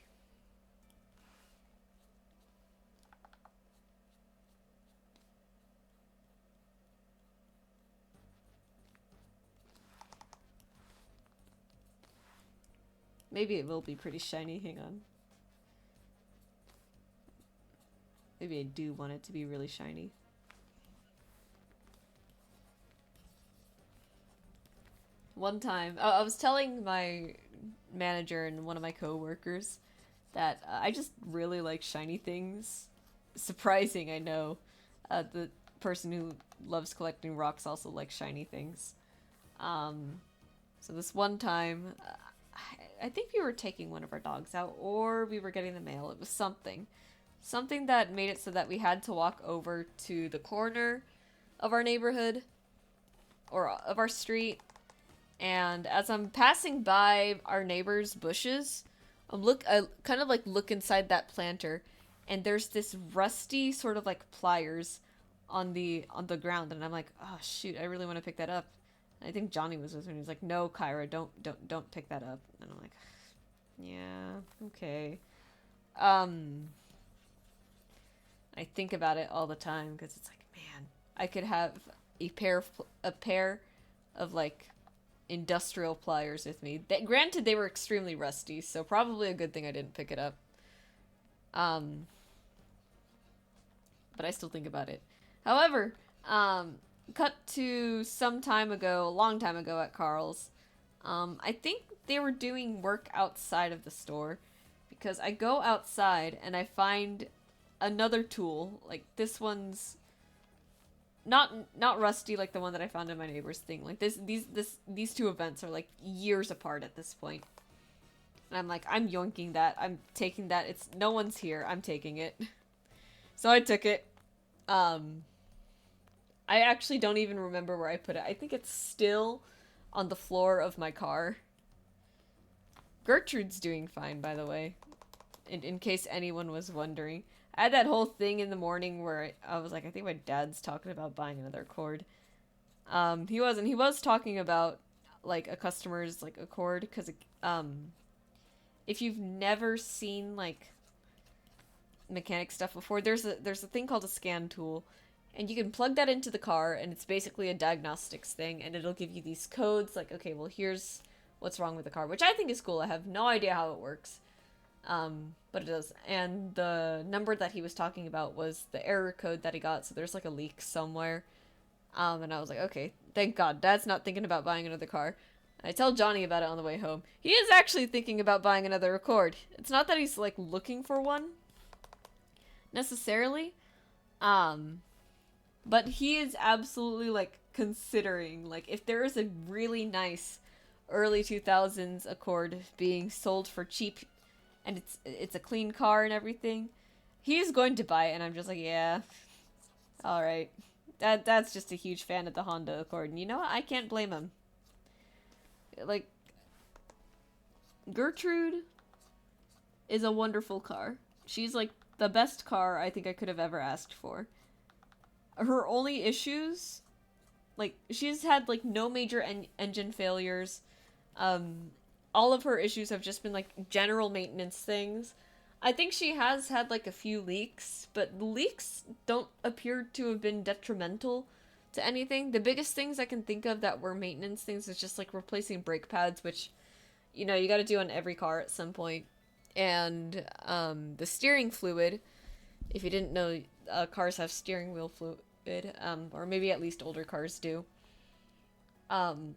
Maybe it will be pretty shiny. Hang on. Maybe I do want it to be really shiny. One time, I was telling my manager and one of my co-workers that I just really like shiny things. Surprising, I know. The person who loves collecting rocks also likes shiny things. So this one time, I think we were taking one of our dogs out, or we were getting the mail. It was something. Something that made it so that we had to walk over to the corner of our neighborhood, or of our street, and as I'm passing by our neighbor's bushes, I kind of like look inside that planter, and there's this rusty sort of like pliers on the ground, and I'm like, oh shoot, I really want to pick that up. And I think Johnny was with me, and he's like, no, Kyra, don't pick that up. And I'm like, yeah, okay. I think about it all the time because it's like, man, I could have a pair of like industrial pliers with me. Granted, they were extremely rusty, so probably a good thing I didn't pick it up. But I still think about it. However, cut to some time ago, a long time ago at Carl's. I think they were doing work outside of the store because I go outside and I find another tool. Like this one's not rusty like the one that I found in my neighbor's thing. Like these two events are like years apart at this point. And I'm like, I'm yoinking that. I'm taking that. It's no one's here. I'm taking it. So I took it. I actually don't even remember where I put it. I think it's still on the floor of my car. Gertrude's doing fine, by the way. In case anyone was wondering. I had that whole thing in the morning where I was like, I think my dad's talking about buying another cord. He wasn't. He was talking about, like, a customer's, like, a cord, because, if you've never seen, like, mechanic stuff before, there's a thing called a scan tool, and you can plug that into the car, and it's basically a diagnostics thing, and it'll give you these codes, like, okay, well, here's what's wrong with the car, which I think is cool. I have no idea how it works. But it does. And the number that he was talking about was the error code that he got, so there's like a leak somewhere. And I was like, okay, thank God, Dad's not thinking about buying another car. I tell Johnny about it on the way home. He is actually thinking about buying another Accord. It's not that he's like looking for one necessarily, um, but he is absolutely like considering like if there is a really nice early 2000s Accord being sold for cheap and it's a clean car and everything, he's going to buy it. And I'm just like, yeah, all right. That's just a huge fan of the Honda Accord, and you know what? I can't blame him. Like, Gertrude is a wonderful car. She's like the best car I think I could have ever asked for. Her only issues, like she's had like no major engine failures. All of her issues have just been like general maintenance things. I think she has had like a few leaks, but the leaks don't appear to have been detrimental to anything. The biggest things I can think of that were maintenance things is just like replacing brake pads, which you know you got to do on every car at some point, and the steering fluid. If you didn't know, cars have steering wheel fluid, or maybe at least older cars do. Um,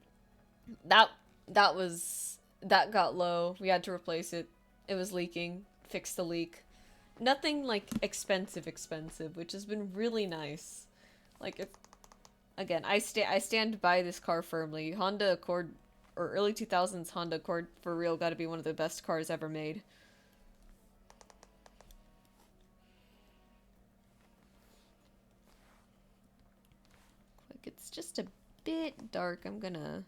that that got low. We had to replace it. It was leaking. Fix the leak. Nothing like expensive, which has been really nice. Like if again, I stand by this car firmly. Honda Accord or early 2000s Honda Accord for real got to be one of the best cars ever made. Like it's just a bit dark. I'm gonna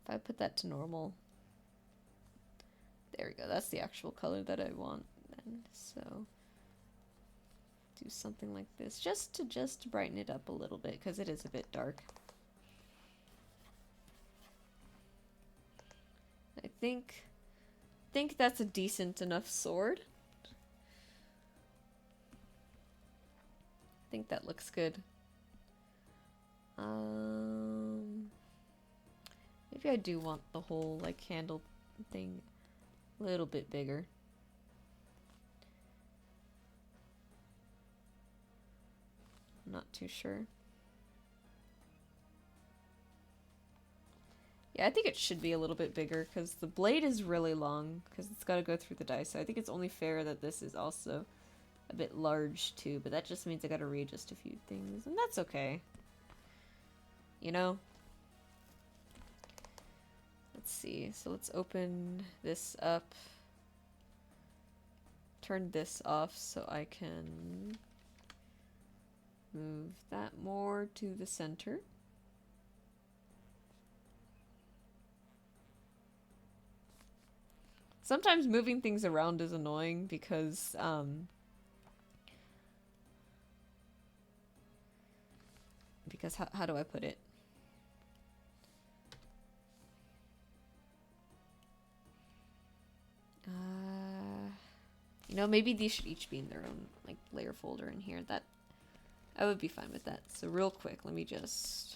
if I put that to normal. There we go. That's the actual color that I want then. So do something like this just to brighten it up a little bit because it is a bit dark. I think that's a decent enough sword. I think that looks good. Maybe I do want the whole like handle thing a little bit bigger. I'm not too sure. Yeah, I think it should be a little bit bigger because the blade is really long because it's got to go through the dice. So I think it's only fair that this is also a bit large too, but that just means I got to readjust a few things, and that's okay. You know? Let's see. So let's open this up. Turn this off so I can move that more to the center. Sometimes moving things around is annoying because how do I put it? You know, maybe these should each be in their own like layer folder in here. That I would be fine with that. So real quick, let me just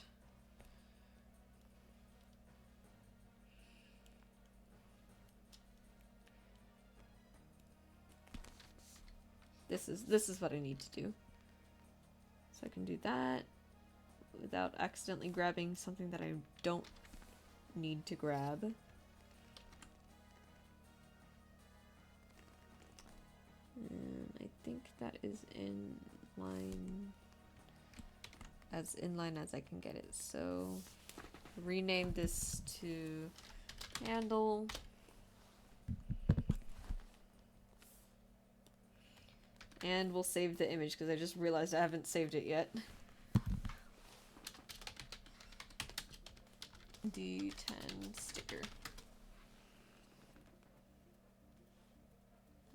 this is what I need to do. So I can do that without accidentally grabbing something that I don't need to grab. And I think that is in line, as inline as I can get it. So rename this to handle. And we'll save the image because I just realized I haven't saved it yet. D10 sticker.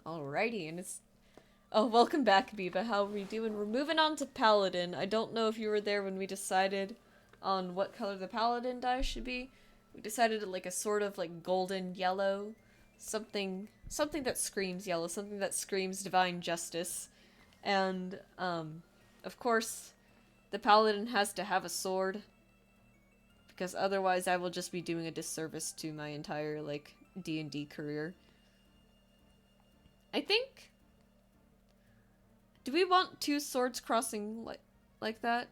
Alrighty, and it's... Oh, welcome back, Biba. How are we doing? We're moving on to Paladin. I don't know if you were there when we decided on what color the Paladin dye should be. We decided like a sort of like golden yellow. Something that screams yellow. Something that screams divine justice. And, of course, the Paladin has to have a sword. Because otherwise I will just be doing a disservice to my entire, like, D&D career. I think... Do we want two swords crossing like that?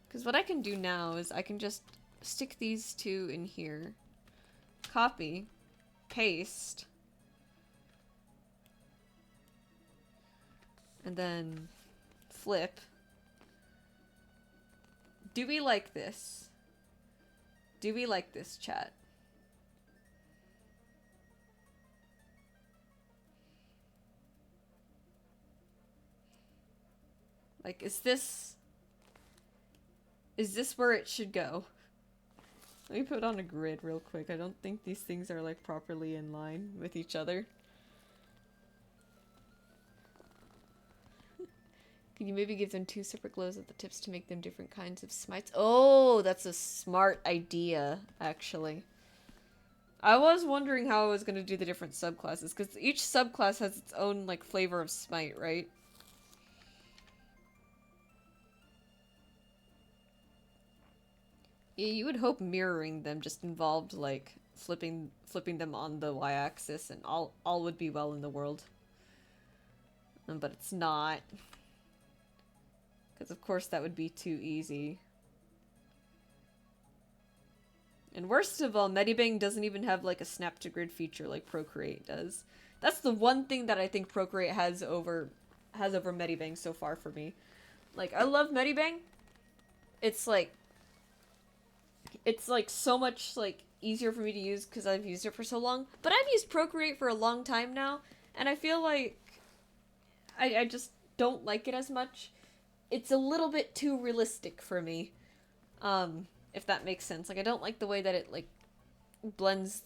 Because what I can do now is I can just stick these two in here. Copy. Paste. And then flip. Do we like this? Do we like this, chat? Like, is this where it should go? Let me put on a grid real quick. I don't think these things are like properly in line with each other. Can you maybe give them two separate glows at the tips to make them different kinds of smites? Oh, that's a smart idea, actually. I was wondering how I was going to do the different subclasses, because each subclass has its own, like, flavor of smite, right? Yeah, you would hope mirroring them just involved, like, flipping them on the y-axis, and all would be well in the world. But it's not. Because of course that would be too easy. And worst of all, Medibang doesn't even have like a snap to grid feature like Procreate does. That's the one thing that I think Procreate has over Medibang so far for me. Like, I love Medibang. It's like so much like easier for me to use because I've used it for so long. But I've used Procreate for a long time now, and I feel like I just don't like it as much. It's a little bit too realistic for me, if that makes sense. Like, I don't like the way that it, like, blends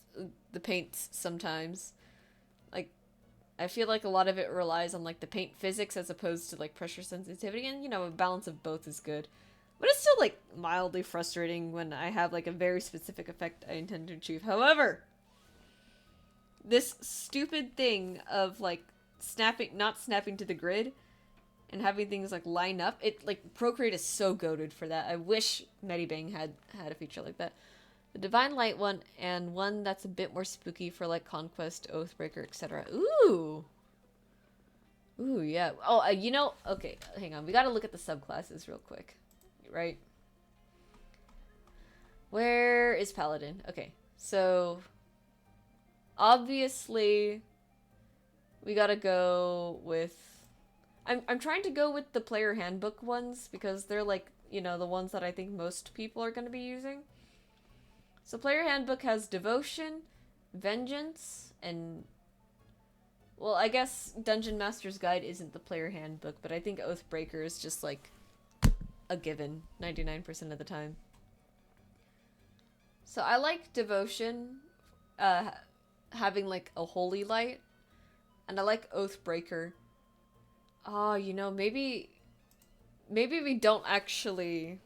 the paints sometimes. Like, I feel like a lot of it relies on, like, the paint physics as opposed to, like, pressure sensitivity, and, you know, a balance of both is good. But it's still, like, mildly frustrating when I have, like, a very specific effect I intend to achieve. However, this stupid thing of, like, not snapping to the grid and having things like line up, it like Procreate is so goated for that. I wish Medibang had a feature like that. The Divine Light one and one that's a bit more spooky for like Conquest, Oathbreaker, etc. Ooh, yeah. Oh, you know, okay, hang on. We got to look at the subclasses real quick, right? Where is Paladin? Okay, so obviously we gotta go with. I'm trying to go with the player handbook ones because they're like, you know, the ones that I think most people are going to be using. So player handbook has Devotion, Vengeance, and well, I guess Dungeon Master's Guide isn't the player handbook, but I think Oathbreaker is just like a given 99% of the time. So I like Devotion, having like a holy light, and I like Oathbreaker. Oh, you know, maybe we don't actually.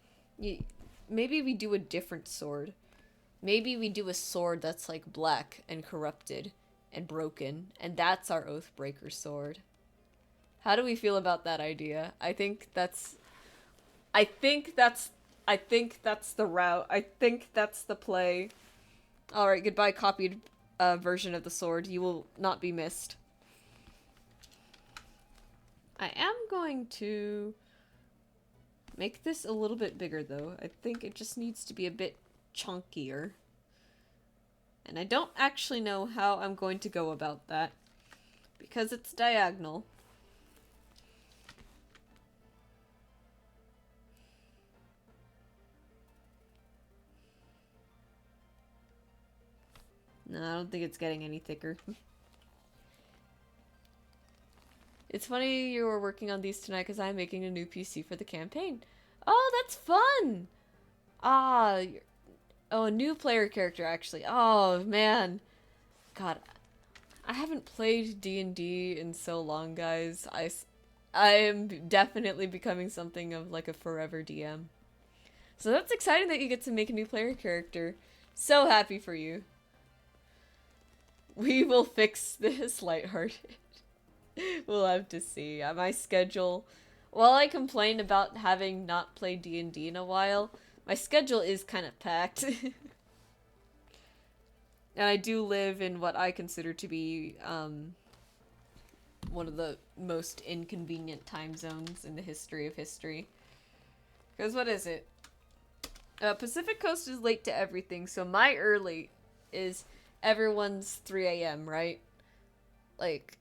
Maybe we do a different sword. Maybe we do a sword that's like black and corrupted and broken, and that's our Oathbreaker sword. How do we feel about that idea? I think that's the route. I think that's the play. Alright, goodbye, copied version of the sword. You will not be missed. I am going to make this a little bit bigger, though. I think it just needs to be a bit chunkier. And I don't actually know how I'm going to go about that, because it's diagonal. No, I don't think it's getting any thicker. It's funny you were working on these tonight because I'm making a new PC for the campaign. Oh, that's fun! Ah, oh, a new player character, actually. Oh, man. God, I haven't played D&D in so long, guys. I am definitely becoming something of, like, a forever DM. So that's exciting that you get to make a new player character. So happy for you. We will fix this, lighthearted. We'll have to see. My schedule... While I complain about having not played D&D in a while, my schedule is kind of packed. And I do live in what I consider to be, one of the most inconvenient time zones in the history of history. Because what is it? Pacific Coast is late to everything, so my early is everyone's 3 a.m., right? Like,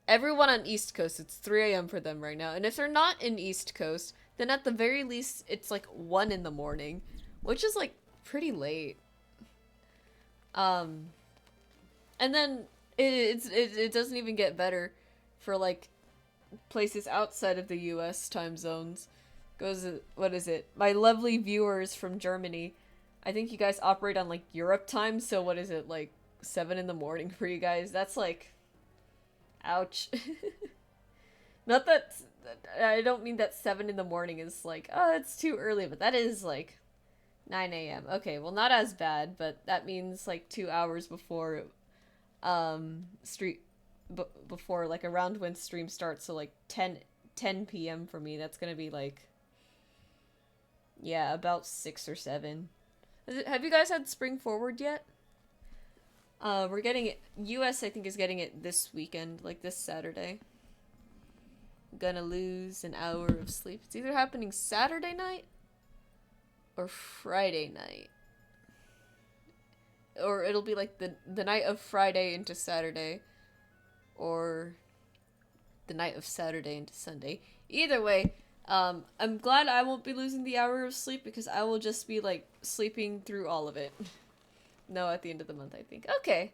everyone on East Coast, it's 3 a.m. for them right now. And if they're not in East Coast, then at the very least, it's like 1 in the morning, which is like pretty late. And then it doesn't even get better for like places outside of the US time zones. Goes, what is it? My lovely viewers from Germany, I think you guys operate on like Europe time, so what is it, like 7 in the morning for you guys? That's like, ouch. Not that, I don't mean that 7 in the morning is like, oh, it's too early, but that is like 9 a.m. Okay, well, not as bad, but that means like 2 hours before before like around when stream starts, so like 10 p.m. for me. That's gonna be like, yeah, about 6 or 7. Have you guys had Spring Forward yet? We're getting it. US, I think, is getting it this weekend, like this Saturday. Gonna lose an hour of sleep. It's either happening Saturday night or Friday night. Or it'll be like the night of Friday into Saturday. Or the night of Saturday into Sunday. Either way, I'm glad I won't be losing the hour of sleep because I will just be like sleeping through all of it. No, at the end of the month, I think. Okay.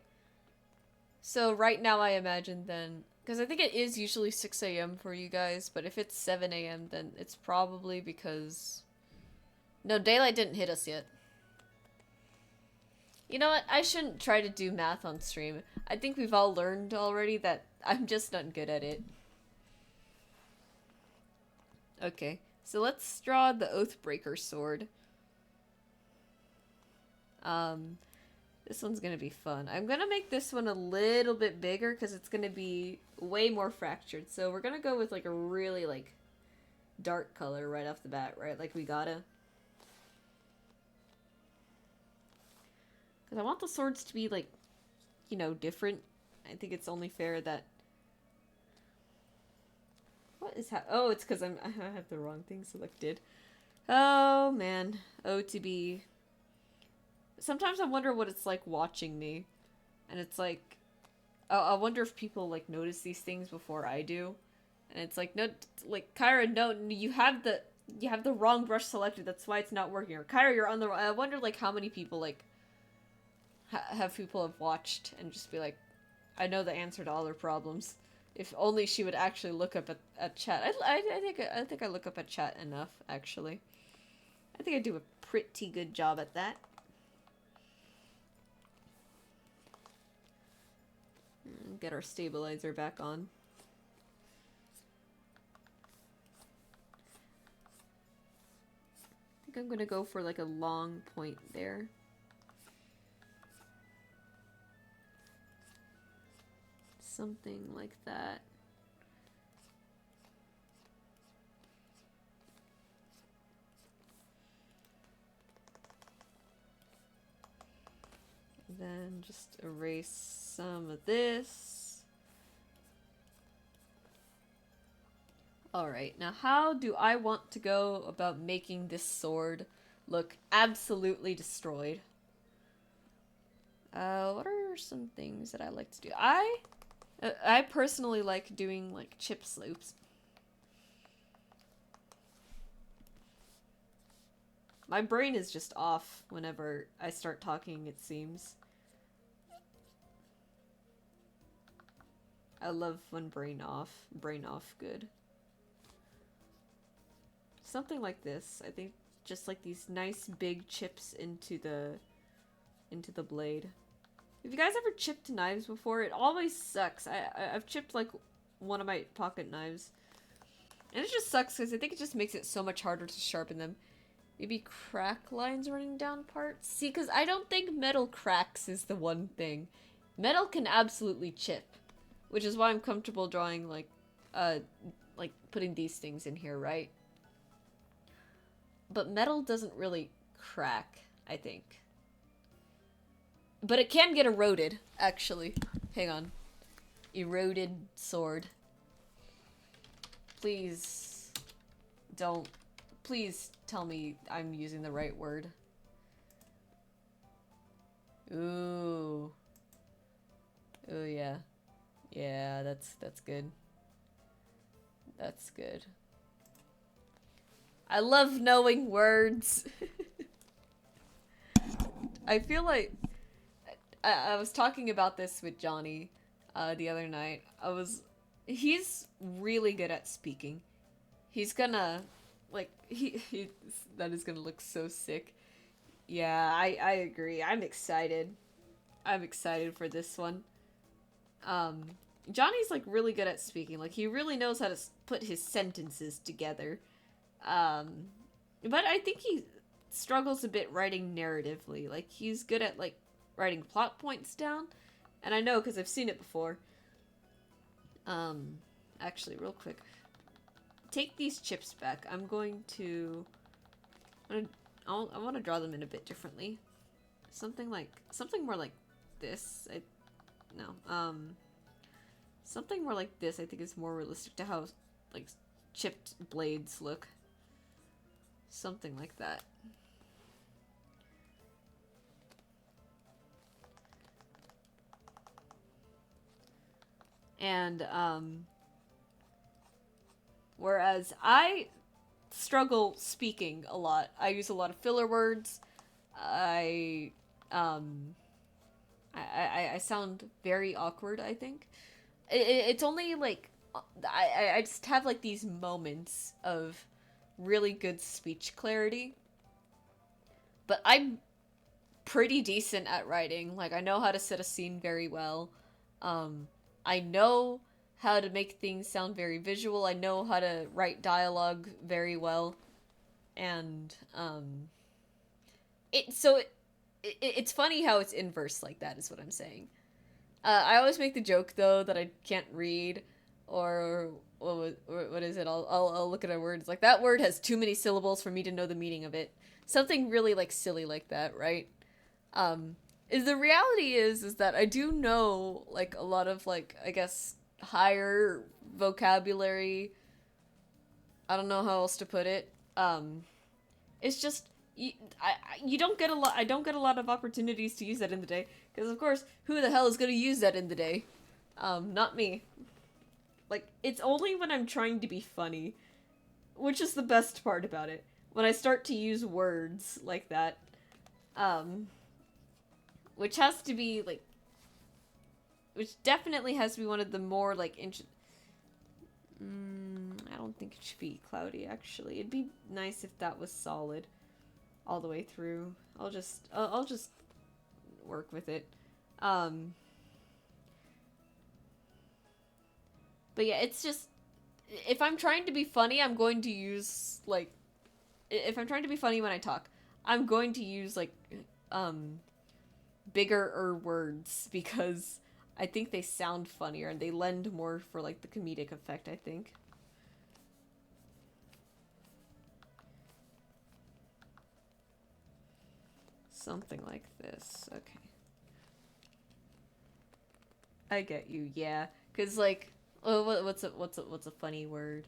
So right now I imagine then, because I think it is usually 6 a.m. for you guys, but if it's 7 a.m. then it's probably because... No, daylight didn't hit us yet. You know what? I shouldn't try to do math on stream. I think we've all learned already that I'm just not good at it. Okay, so let's draw the Oathbreaker sword. This one's gonna be fun. I'm gonna make this one a little bit bigger because it's gonna be way more fractured. So we're gonna go with like a really like dark color right off the bat, right? Like we gotta. Because I want the swords to be like, you know, different. I think it's only fair that... What is oh, it's because I have the wrong thing selected. Oh, man. OTB. Sometimes I wonder what it's like watching me. And it's like... I wonder if people, like, notice these things before I do. And it's like, no, like, Kyra, no, you have the wrong brush selected. That's why it's not working. Or, Kyra, you're on the wrong... I wonder, like, how many people, like... have watched and just be like, I know the answer to all her problems. If only she would actually look up at chat. I think I look up at chat enough, actually. I think I do a pretty good job at that. Get our stabilizer back on. I think I'm gonna go for like a long point there. Something like that. Then just erase some of this. Alright, now how do I want to go about making this sword look absolutely destroyed? What are some things that I like to do? I personally like doing, like, chip slopes. My brain is just off whenever I start talking, it seems. I love when brain off good. Something like this. I think just like these nice big chips into the blade. Have you guys ever chipped knives before? It always sucks. I've chipped like one of my pocket knives. And it just sucks because I think it just makes it so much harder to sharpen them. Maybe crack lines running down parts? See, because I don't think metal cracks is the one thing. Metal can absolutely chip. Which is why I'm comfortable drawing like putting these things in here, right? But metal doesn't really crack, I think. But it can get eroded, actually. Hang on. Eroded sword. Please don't. Please tell me I'm using the right word. Ooh. Ooh, yeah. Yeah, that's good. That's good. I love knowing words. I feel like I was talking about this with Johnny the other night. He's really good at speaking. He's gonna like he that is gonna look so sick. Yeah, I agree. I'm excited. I'm excited for this one. Um, Johnny's like really good at speaking. Like he really knows how to put his sentences together. Um, but I think he struggles a bit writing narratively. Like he's good at like writing plot points down, and I know because I've seen it before. Um, actually, real quick, take these chips back. I'm going to. I want to draw them in a bit differently. Something more like this. Something more like this. I think is more realistic to how like chipped blades look. Something like that. And whereas I struggle speaking a lot. I use a lot of filler words. I um I sound very awkward, I think. It's only like I just have like these moments of really good speech clarity. But I'm pretty decent at writing. Like I know how to set a scene very well. Um I know how to make things sound very visual. I know how to write dialogue very well. And it's funny how it's inverse like that is what I'm saying. I always make the joke though that I can't read, or what is it? I'll look at a word. It's like that word has too many syllables for me to know the meaning of it. Something really like silly like that, right? Is the reality is that I do know like a lot of like I guess higher vocabulary. I don't know how else to put it. It's just you don't get a lot. I don't get a lot of opportunities to use that in the day because, of course, who the hell is gonna use that in the day? Not me. Like it's only when I'm trying to be funny, which is the best part about it. When I start to use words like that, um, which has to be like, which definitely has to be one of the more like I don't think it should be cloudy. Actually, it'd be nice if that was solid all the way through. I'll just work with it. But yeah, it's just if I'm trying to be funny, I'm going to use like if I'm trying to be funny when I talk, I'm going to use like bigger words because I think they sound funnier and they lend more for like the comedic effect, I think. Something like this. Okay. I get you. Yeah, cuz like what's a funny word?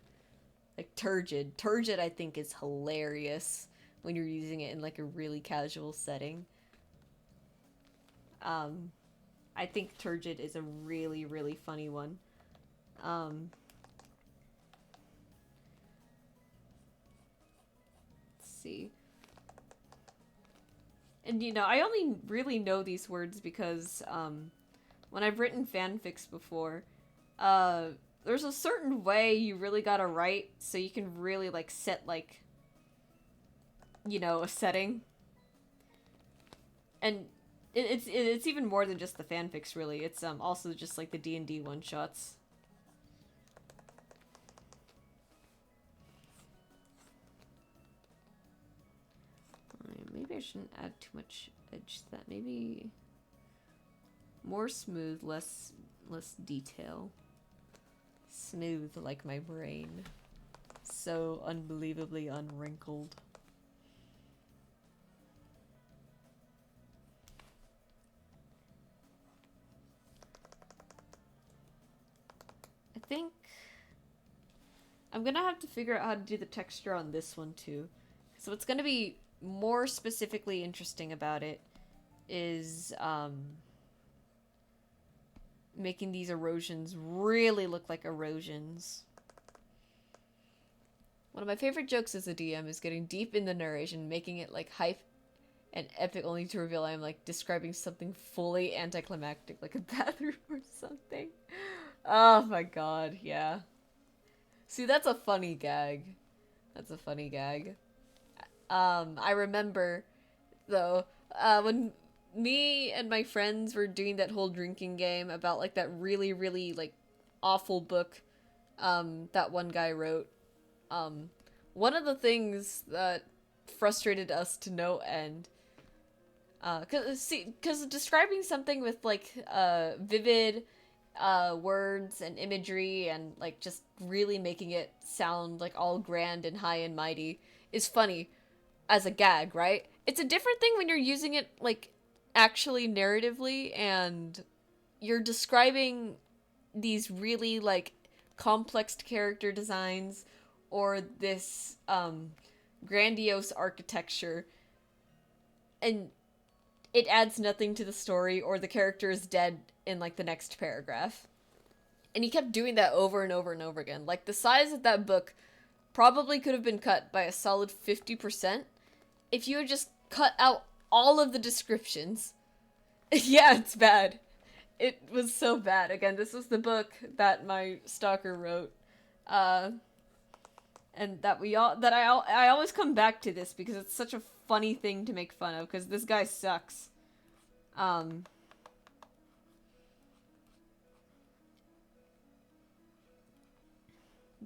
Like turgid. Turgid I think is hilarious when you're using it in like a really casual setting. Um I think turgid is a really really funny one. Um let's see. And you know, I only really know these words because when I've written fanfics before, uh, there's a certain way you really gotta write so you can really like set like, you know, a setting. And it's even more than just the fanfics really. It's also just like the D&D one shots. Maybe I shouldn't add too much edge to that. Maybe more smooth, less detail. Smooth like my brain. So unbelievably unwrinkled. I'm gonna have to figure out how to do the texture on this one too. So what's gonna be more specifically interesting about it is making these erosions really look like erosions. One of my favorite jokes as a DM is getting deep in the narration, making it like hype and epic only to reveal I'm like describing something fully anticlimactic, like a bathroom or something. Oh my god, yeah. See, that's a funny gag. That's a funny gag. I remember, though, when me and my friends were doing that whole drinking game about, like, that really, really, like, awful book, that one guy wrote, one of the things that frustrated us to no end, cause describing something with, like, vivid, words and imagery and, like, just really making it sound, like, all grand and high and mighty is funny as a gag, right? It's a different thing when you're using it, like, actually narratively and you're describing these really, like, complex character designs or this, grandiose architecture and it adds nothing to the story or the character is dead in, like, the next paragraph. And he kept doing that over and over and over again. Like, the size of that book probably could have been cut by a solid 50% if you had just cut out all of the descriptions. Yeah, it's bad. It was so bad. Again, this was the book that my stalker wrote. And that I always come back to this because it's such a funny thing to make fun of because this guy sucks.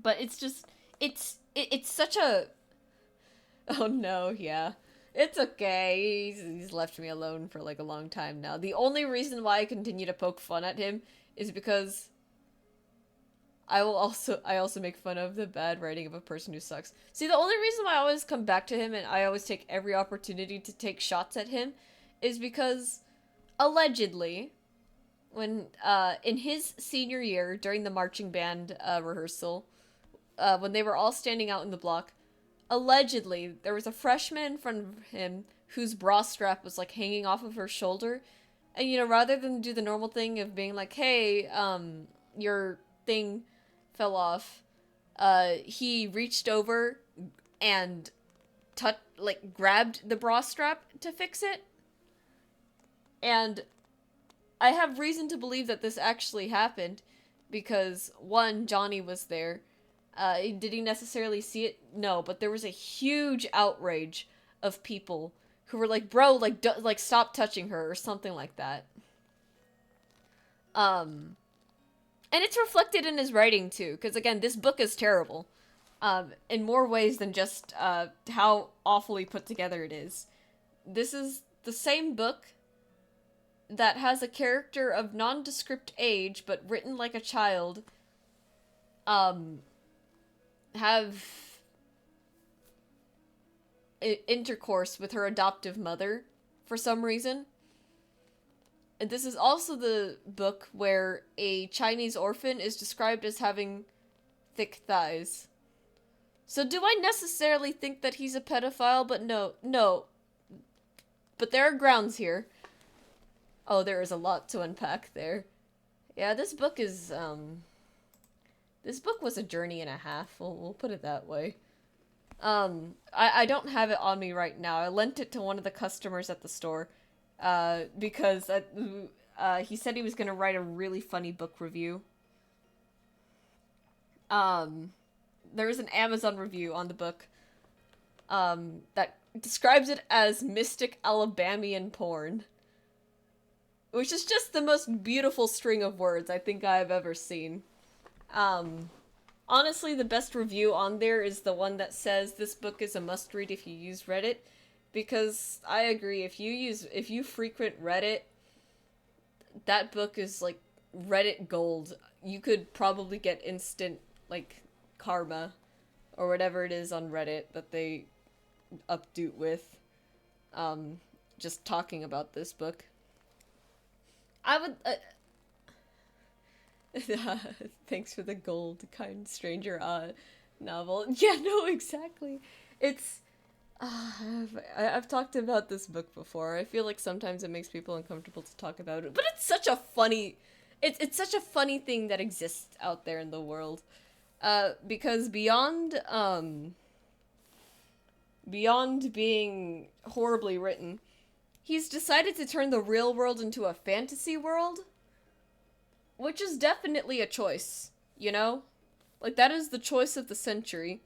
But it's just it's such a oh no, yeah. It's okay. He's left me alone for like a long time now. The only reason why I continue to poke fun at him is because I also make fun of the bad writing of a person who sucks. See, the only reason why I always come back to him and I always take every opportunity to take shots at him is because allegedly when in his senior year during the marching band rehearsal when they were all standing out in the block, allegedly there was a freshman in front of him whose bra strap was like hanging off of her shoulder, and you know, rather than do the normal thing of being like, hey, your thing fell off, he reached over and grabbed the bra strap to fix it. And I have reason to believe that this actually happened because one, Johnny was there. Did he necessarily see it? No, but there was a huge outrage of people who were like, "Bro, like stop touching her" or something like that. And it's reflected in his writing too, because again, this book is terrible, in more ways than just how awfully put together it is. This is the same book that has a character of nondescript age, but written like a child, have intercourse with her adoptive mother for some reason. And this is also the book where a Chinese orphan is described as having thick thighs. So do I necessarily think that he's a pedophile? But no. But there are grounds here. Oh, there is a lot to unpack there. Yeah, this book is, this book was a journey and a half, we'll put it that way. I don't have it on me right now. I lent it to one of the customers at the store, because he said he was gonna write a really funny book review. There is an Amazon review on the book, that describes it as mystic Alabamian porn. Which is just the most beautiful string of words I think I've ever seen. Honestly, the best review on there is the one that says this book is a must-read if you use Reddit. Because I agree, if you frequent Reddit, that book is like Reddit gold. You could probably get instant, like, karma, or whatever it is on Reddit that they updo with, just talking about this book. I would, thanks for the gold, kind stranger. novel. Yeah, no, exactly. It's I've talked about this book before. I feel like sometimes it makes people uncomfortable to talk about it, but it's such a funny it's such a funny thing that exists out there in the world. Because beyond being horribly written, he's decided to turn the real world into a fantasy world, which is definitely a choice, you know? Like that is the choice of the century.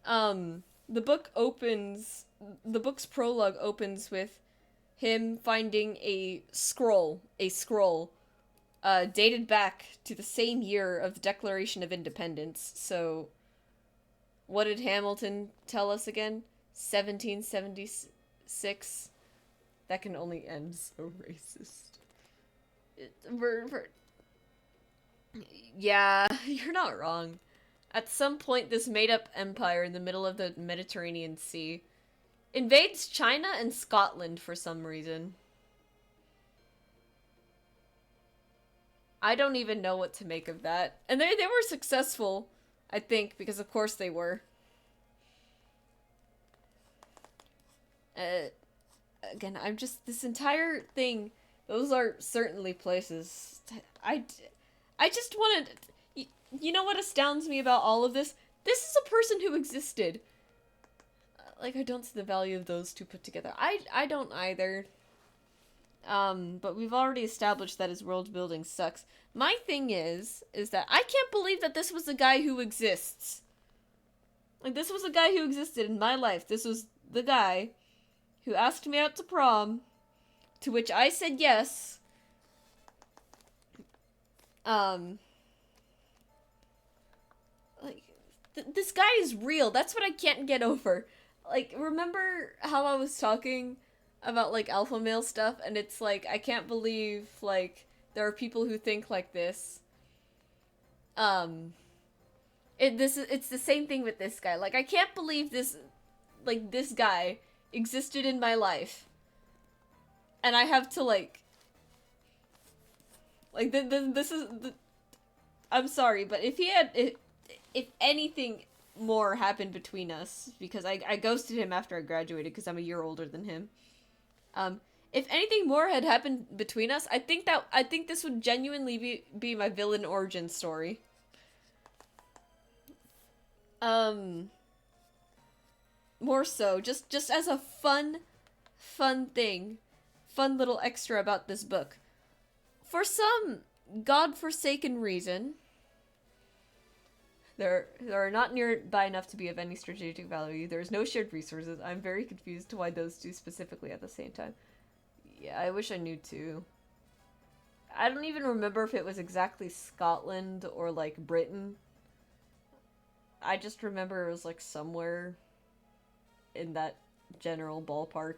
The book opens the book's prologue opens with him finding a scroll dated back to the same year of the Declaration of Independence. So what did Hamilton tell us again? 1776. That can only end so racist. Yeah, you're not wrong. At some point, this made-up empire in the middle of the Mediterranean Sea invades China and Scotland for some reason. I don't even know what to make of that. And they were successful, I think, because of course they were. Uh, Again, I'm just, this entire thing, those are certainly places. I just wanted, you know what astounds me about all of this? This is a person who existed. Like, I don't see the value of those two put together. I don't either. But we've already established that his world building sucks. My thing is that I can't believe that this was a guy who exists. Like, this was a guy who existed in my life. This was the guy who asked me out to prom, to which I said yes. Like, this guy is real. That's what I can't get over. Like, remember how I was talking about, like, alpha male stuff? And it's like, I can't believe, like, there are people who think like this. It's the same thing with this guy. Like, I can't believe this guy existed in my life. And I have to, this is, I'm sorry, but if anything more happened between us, because I ghosted him after I graduated because I'm a year older than him. If anything more had happened between us, I think this would genuinely be my villain origin story. More so, just as a fun thing, fun little extra about this book. For some godforsaken reason, there are not nearby enough to be of any strategic value. There is no shared resources. I'm very confused to why those two specifically at the same time. Yeah, I wish I knew too. I don't even remember if it was exactly Scotland or, like, Britain. I just remember it was, like, somewhere in that general ballpark.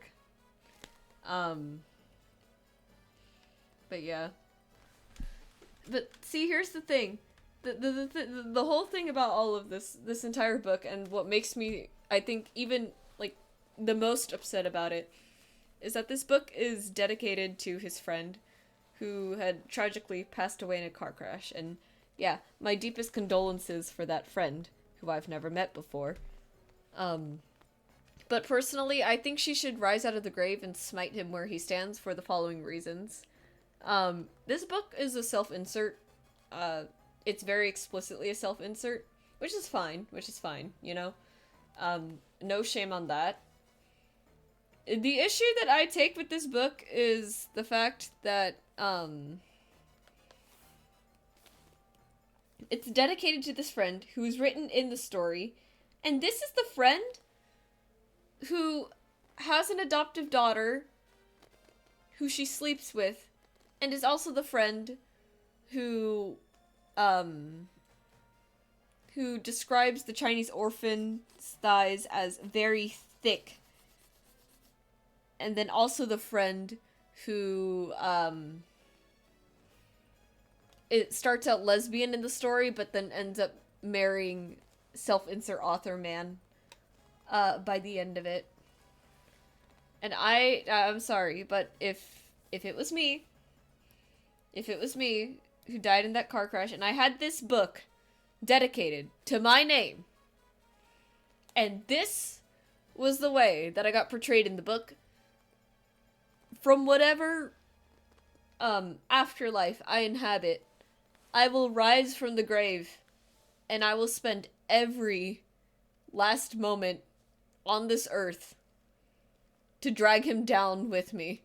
But yeah. But see, here's the thing. The whole thing about all of this entire book, and what makes me, I think, even, like, the most upset about it, is that this book is dedicated to his friend who had tragically passed away in a car crash. And yeah, my deepest condolences for that friend, who I've never met before. But personally, I think she should rise out of the grave and smite him where he stands for the following reasons. This book is a self-insert. It's very explicitly a self-insert, which is fine, you know? No shame on that. The issue that I take with this book is the fact that, it's dedicated to this friend who is written in the story, and this is the friend who has an adoptive daughter who she sleeps with, and is also the friend who describes the Chinese orphan's thighs as very thick. And then also the friend who, it starts out lesbian in the story, but then ends up marrying self-insert author man, by the end of it. And I'm sorry, but if it was me who died in that car crash, and I had this book dedicated to my name, And this was the way that I got portrayed in the book. From whatever afterlife I inhabit, I will rise from the grave, and I will spend every last moment on this earth to drag him down with me.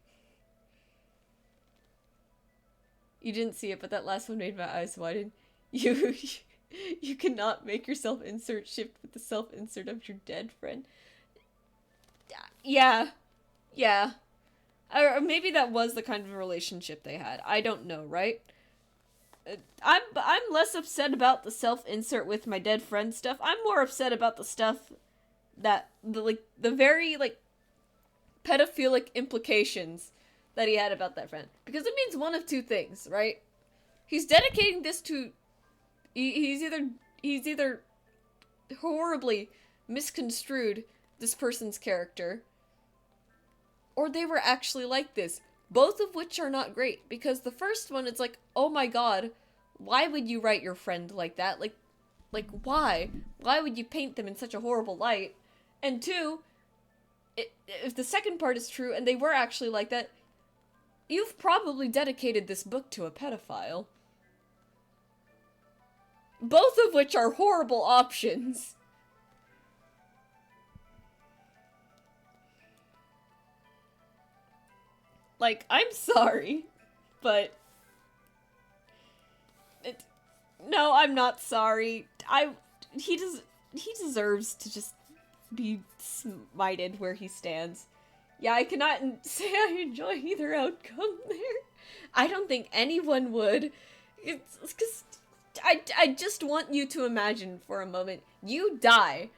You didn't see it, but that last one made my eyes widen. You cannot make your self-insert shift with the self-insert of your dead friend. Yeah. Yeah. Or maybe that was the kind of relationship they had. I don't know, right? I'm less upset about the self-insert with my dead friend stuff. I'm more upset about the stuff that the very pedophilic implications that he had about that friend, because it means one of two things, right? He's dedicating this to he's either horribly misconstrued this person's character, or they were actually like this. Both of which are not great, because the first one, it's like, oh my god, why would you write your friend like that? Like why? Why would you paint them in such a horrible light? And two, if the second part is true, and they were actually like that, you've probably dedicated this book to a pedophile. Both of which are horrible options. Like, I'm sorry, but... No, I'm not sorry. He deserves to just be smited where he stands. Yeah, I cannot say I enjoy either outcome there. I don't think anyone would. It's because I just want you to imagine for a moment. You die,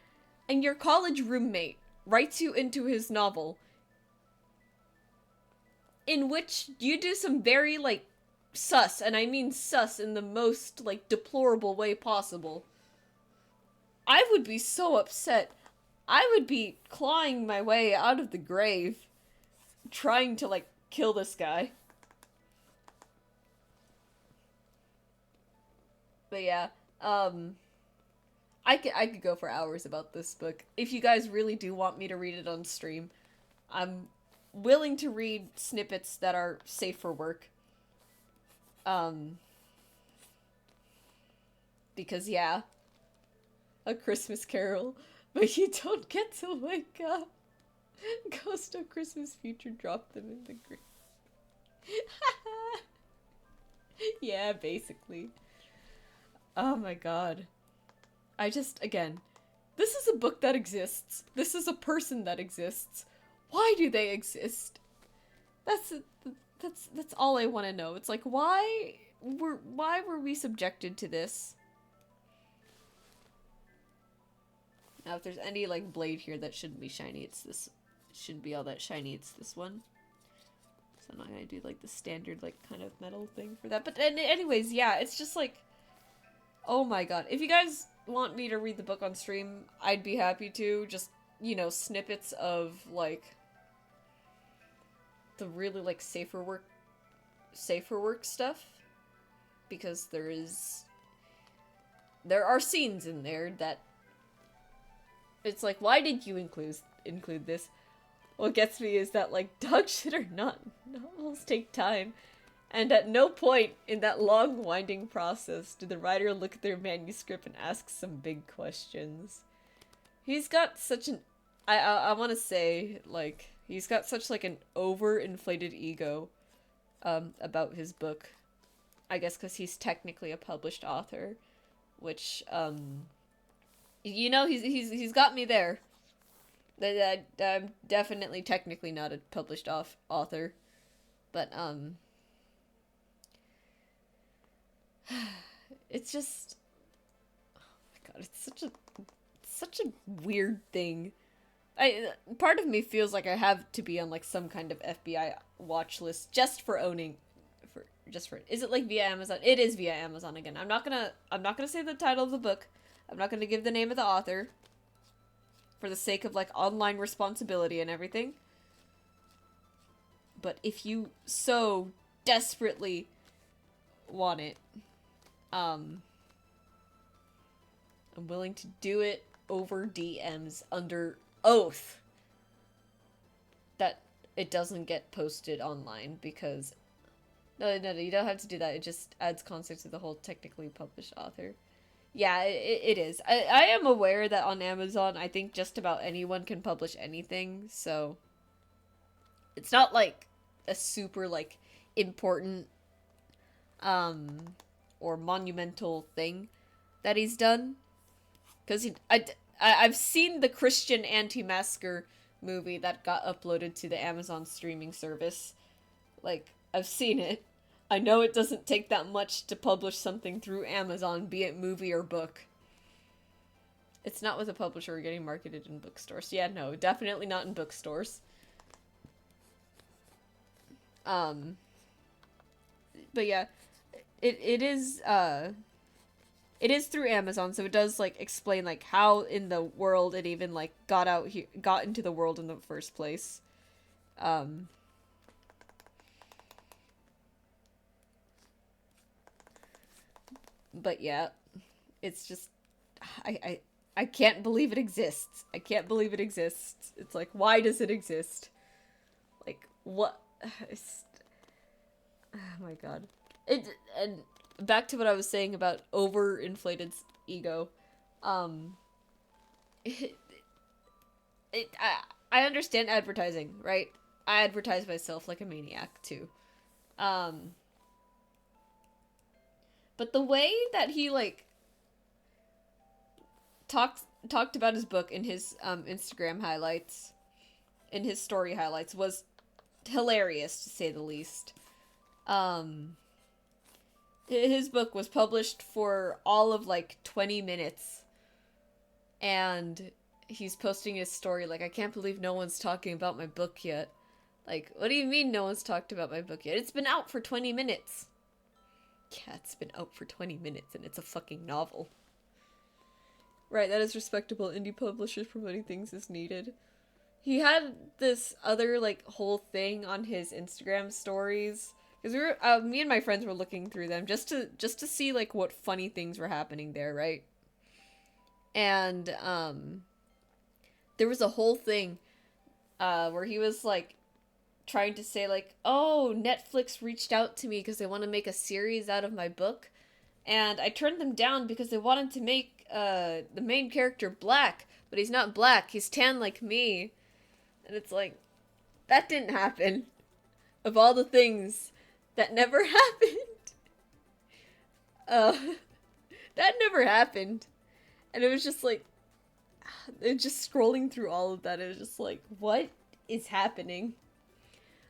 and your college roommate writes you into his novel, in which you do some very, sus, and I mean sus in the most, deplorable way possible. I would be so upset. I would be clawing my way out of the grave, trying to, kill this guy. But yeah, I could go for hours about this book. If you guys really do want me to read it on stream, I'm willing to read snippets that are safe for work. Because yeah, A Christmas Carol, but you don't get to wake up. Ghost of Christmas Future dropped them in the grave. Yeah, basically. Oh my god. Again, this is a book that exists. This is a person that exists. Why do they exist? That's all I want to know. It's like, why were we subjected to this? Now, if there's any, blade here that shouldn't be shiny, it's this. It shouldn't be all that shiny, it's this one. So I'm not gonna do, the standard, kind of metal thing for that. But anyways, yeah, it's just, oh my god. If you guys want me to read the book on stream, I'd be happy to. Just, snippets of, the really, safer work stuff. Because there are scenes in there that it's like, why did you include this? What gets me is that, dog shit or not, novels take time. And at no point in that long, winding process did the writer look at their manuscript and ask some big questions. He's got such an... I want to say, he's got such, an overinflated ego about his book. I guess because he's technically a published author. Which, he's got me there. I'm definitely technically not a published author. But, it's just, oh my god, it's such a weird thing. Part of me feels like I have to be on some kind of FBI watch list just for owning, is it via Amazon? It is via Amazon again. I'm not gonna say the title of the book. I'm not gonna give the name of the author for the sake of online responsibility and everything. But if you so desperately want it, I'm willing to do it over DMs under oath that it doesn't get posted online because no, you don't have to do that. It just adds context to the whole technically published author. Yeah, it is. I am aware that on Amazon, I think just about anyone can publish anything, so it's not like a super like important um or monumental thing that he's done because I've seen the Christian Anti-Masker movie that got uploaded to the Amazon streaming service. Like, I've seen it. I know it doesn't take that much to publish something through Amazon, be it movie or book. It's not with a publisher getting marketed in bookstores. Yeah, no, definitely not in bookstores. But yeah, it is it is through Amazon, so it does like explain like how in the world it even like got into the world in the first place. Um but yeah, it's just I can't believe it exists. I can't believe it exists. It's like, why does it exist? Like, what? Oh my god. And back to what I was saying about overinflated ego. Um, it, I understand advertising, right? I advertise myself like a maniac too. Um, but the way that he like talked about his book in his Instagram highlights, in his story highlights, was hilarious to say the least. Um, his book was published for all of like 20 minutes, and he's posting his story like, I can't believe no one's talking about my book yet. Like, what do you mean no one's talked about my book yet? It's been out for 20 minutes. Yeah, it's been out for 20 minutes and it's a fucking novel. Right, that is respectable. Indie publishers promoting things is needed. He had this other like whole thing on his Instagram stories because me and my friends were looking through them just to see like what funny things were happening there, right? And there was a whole thing where he was like trying to say like, oh, Netflix reached out to me because they want to make a series out of my book, and I turned them down because they wanted to make the main character black, but he's not black, he's tan like me. And it's like, that didn't happen. Of all the things that never happened. Uh, that never happened. And it was just like, just scrolling through all of that, it was just like, what is happening?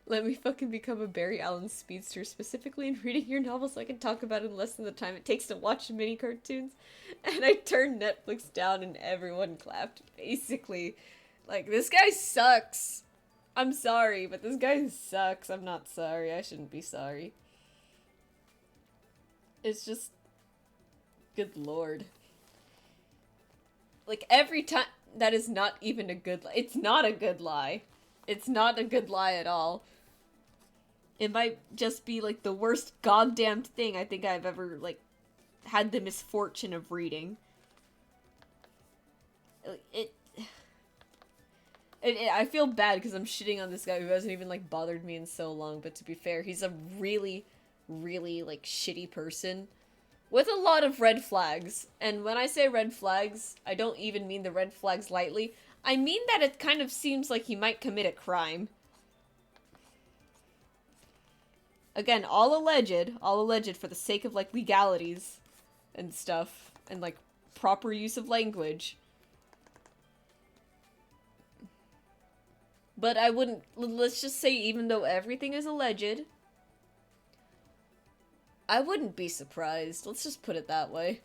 Let me fucking become a Barry Allen speedster, specifically in reading your novel so I can talk about it in less than the time it takes to watch mini cartoons. And I turned Netflix down and everyone clapped, basically. Like, this guy sucks. I'm sorry, but this guy sucks. I'm not sorry. I shouldn't be sorry. It's just... Good lord. Like, every time... That is not even a good lie. It's not a good lie. It's not a good lie at all. It might just be, like, the worst goddamn thing I think I've ever, like, had the misfortune of reading. I feel bad because I'm shitting on this guy who hasn't even, like, bothered me in so long, but to be fair, he's a really, really, like, shitty person with a lot of red flags. And when I say red flags, I don't even mean the red flags lightly. I mean that it kind of seems like he might commit a crime. Again, all alleged for the sake of, like, legalities and stuff, and, like, proper use of language. But I wouldn't, let's just say, even though everything is alleged, I wouldn't be surprised. Let's just put it that way.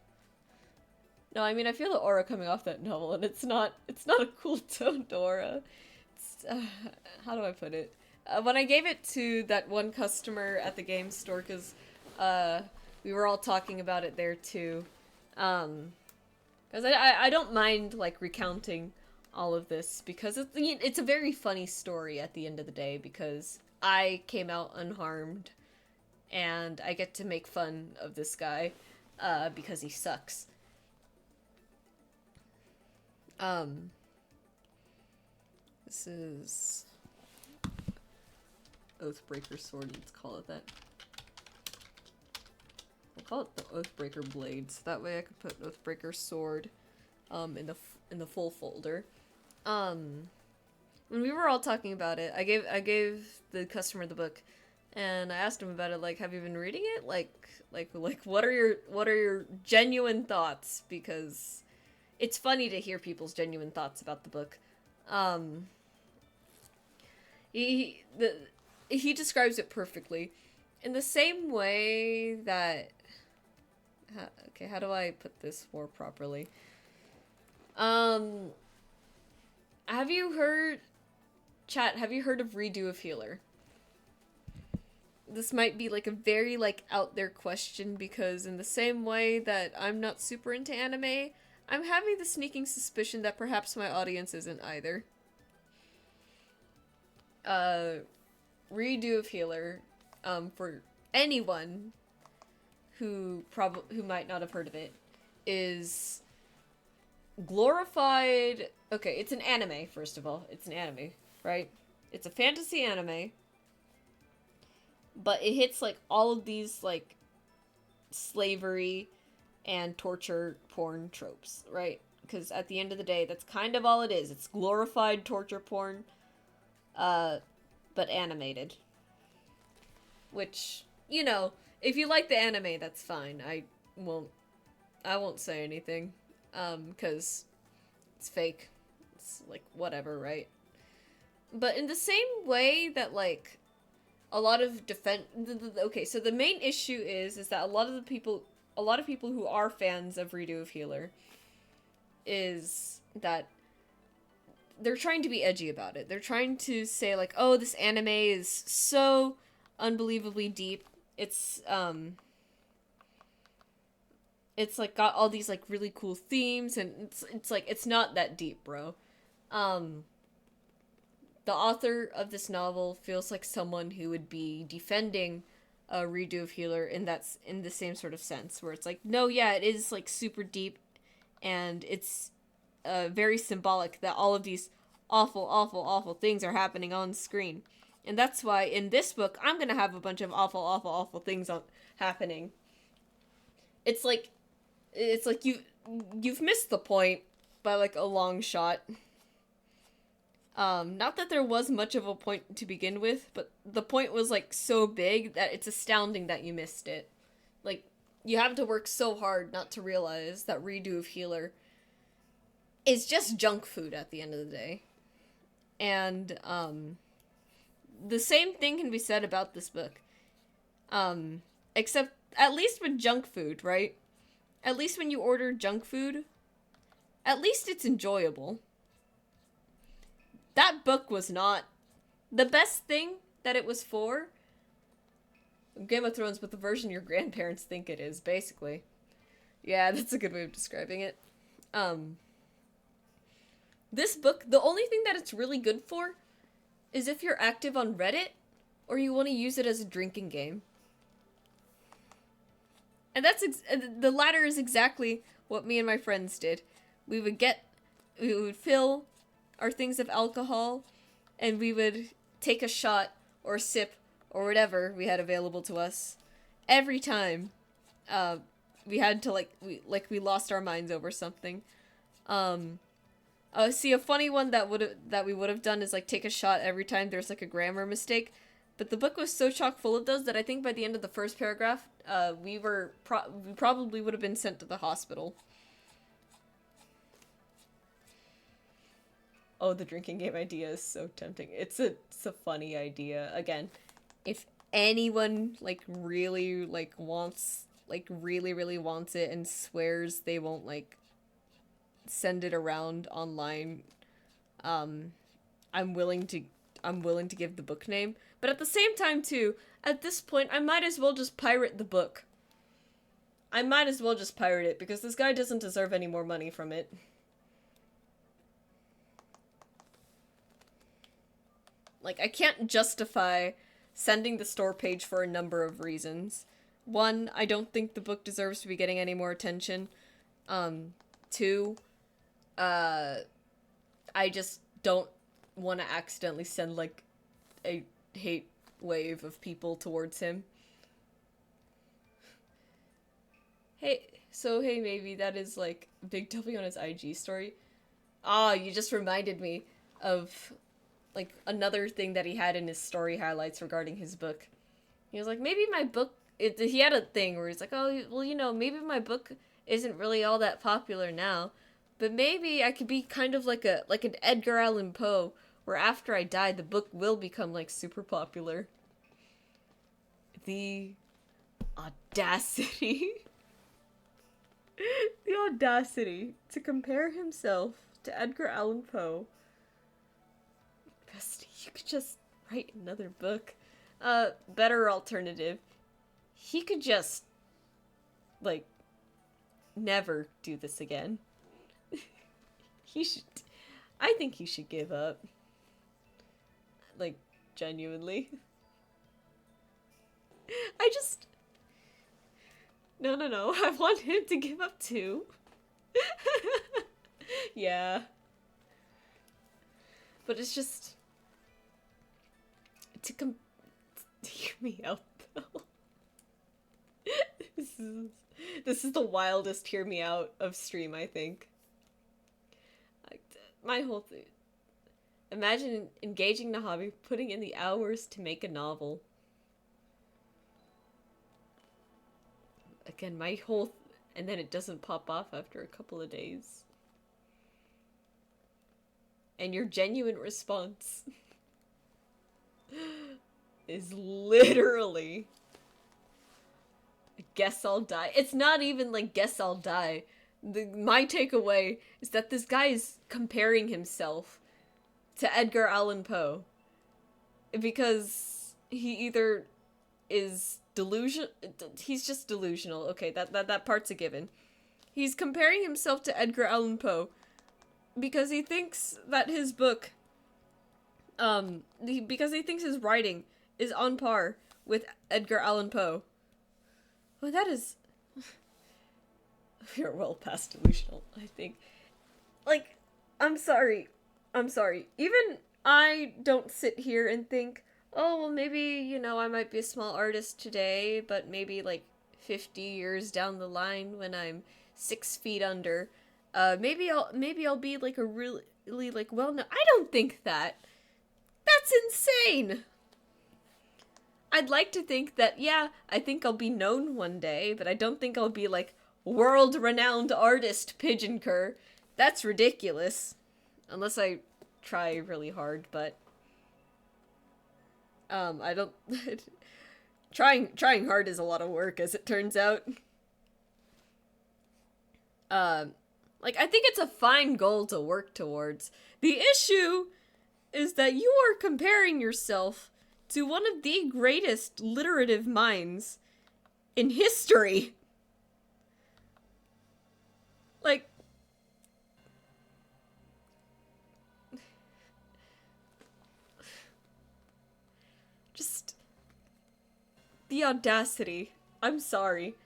No, I mean, I feel the aura coming off that novel, and it's not a cool toned aura. It's, how do I put it? When I gave it to that one customer at the game store, because, we were all talking about it there, too. Because I don't mind, like, recounting all of this, because it's a very funny story at the end of the day, because I came out unharmed, and I get to make fun of this guy, because he sucks. Um, this is Oathbreaker sword. Let's call it that. I'll call it the Oathbreaker blade, so that way I could put Oathbreaker sword, in the full folder. When we were all talking about it, I gave the customer the book, and I asked him about it. Like, have you been reading it? Like, what are your genuine thoughts? Because it's funny to hear people's genuine thoughts about the book. He describes it perfectly, in the same way that. Okay, how do I put this more properly? Have you heard, chat? Have you heard of Redo of Healer? This might be like a very like out there question, because in the same way that I'm not super into anime, I'm having the sneaking suspicion that perhaps my audience isn't either. Redo of Healer, for anyone who might not have heard of it, is glorified. Okay, it's an anime, first of all. It's an anime, right? It's a fantasy anime, but it hits like all of these like slavery and torture porn tropes, right? Because at the end of the day, that's kind of all it is. It's glorified torture porn, but animated. Which, you know, if you like the anime, that's fine. I won't say anything, because it's fake. It's like whatever, right? But in the same way that like a lot of okay, so the main issue is that a lot of people who are fans of Redo of Healer is that they're trying to be edgy about it. They're trying to say like, oh, this anime is so unbelievably deep. It's like got all these like really cool themes, and it's like it's not that deep, bro. The author of this novel feels like someone who would be defending a Redo of Healer in the same sort of sense, where it's like, no, yeah, it is like super deep, and it's very symbolic that all of these awful, awful, awful things are happening on screen. And that's why in this book, I'm gonna have a bunch of awful, awful, awful things happening. It's like you've missed the point by like a long shot. Not that there was much of a point to begin with, but the point was like so big that it's astounding that you missed it. Like, you have to work so hard not to realize that Redo of Healer is just junk food at the end of the day. And, the same thing can be said about this book. Except, at least with junk food, right? At least when you order junk food, at least it's enjoyable. That book was not. The best thing that it was for, Game of Thrones, but the version your grandparents think it is, basically. Yeah, that's a good way of describing it. This book, the only thing that it's really good for is if you're active on Reddit, or you want to use it as a drinking game. And the latter is exactly what me and my friends did. We would fill our things of alcohol, and we would take a shot or a sip or whatever we had available to us every time we had to we lost our minds over something. See, a funny one that we would have done is like take a shot every time there's like a grammar mistake, but the book was so chock full of those that I think by the end of the first paragraph, we probably would have been sent to the hospital. Oh, the drinking game idea is so tempting. It's a funny idea. Again, if anyone like really like wants really wants it and swears they won't like send it around online, I'm willing to give the book name. But at the same time too, at this point I might as well just pirate the book. I might as well just pirate it because this guy doesn't deserve any more money from it. Like, I can't justify sending the store page for a number of reasons. One, I don't think the book deserves to be getting any more attention. Two, Uh, I just don't want to accidentally send like a hate wave of people towards him. Hey, maybe that is like Big W on his IG story. Ah, you just reminded me of like another thing that he had in his story highlights regarding his book. He was like, maybe my book. He had a thing where he's like, oh, well, maybe my book isn't really all that popular now, but maybe I could be kind of like an Edgar Allan Poe, where after I die, the book will become like super popular. The audacity. The audacity to compare himself to Edgar Allan Poe. Bestie, you could just write another book. Better alternative. He could just, like, never do this again. He should. I think he should give up. Like, genuinely. I just. No. I want him to give up too. Yeah. But it's just. Hear me out, though. This is the wildest hear me out of stream, I think. My whole thing. Imagine engaging in a hobby, putting in the hours to make a novel. Again, and then it doesn't pop off after a couple of days. And your genuine response is literally, guess I'll die. It's not even like, guess I'll die. My takeaway is that this guy is comparing himself to Edgar Allan Poe. Because he either is he's just delusional. Okay, that part's a given. He's comparing himself to Edgar Allan Poe because he thinks that his book, because he thinks his writing is on par with Edgar Allan Poe. Well, that is... You're well past delusional, I think. Like, I'm sorry. Even I don't sit here and think, oh, well, maybe, I might be a small artist today, but maybe, like, 50 years down the line when I'm 6 feet under, maybe I'll be, like, a really, like, well-known... I don't think that. That's insane! I'd like to think that, yeah, I think I'll be known one day, but I don't think I'll be, like, world-renowned artist Pigeon Cur. That's ridiculous. Unless I try really hard, but... I don't... trying hard is a lot of work, as it turns out. Like, I think it's a fine goal to work towards. The issue is that you are comparing yourself to one of the greatest literative minds in history. Like... Just... The audacity. I'm sorry.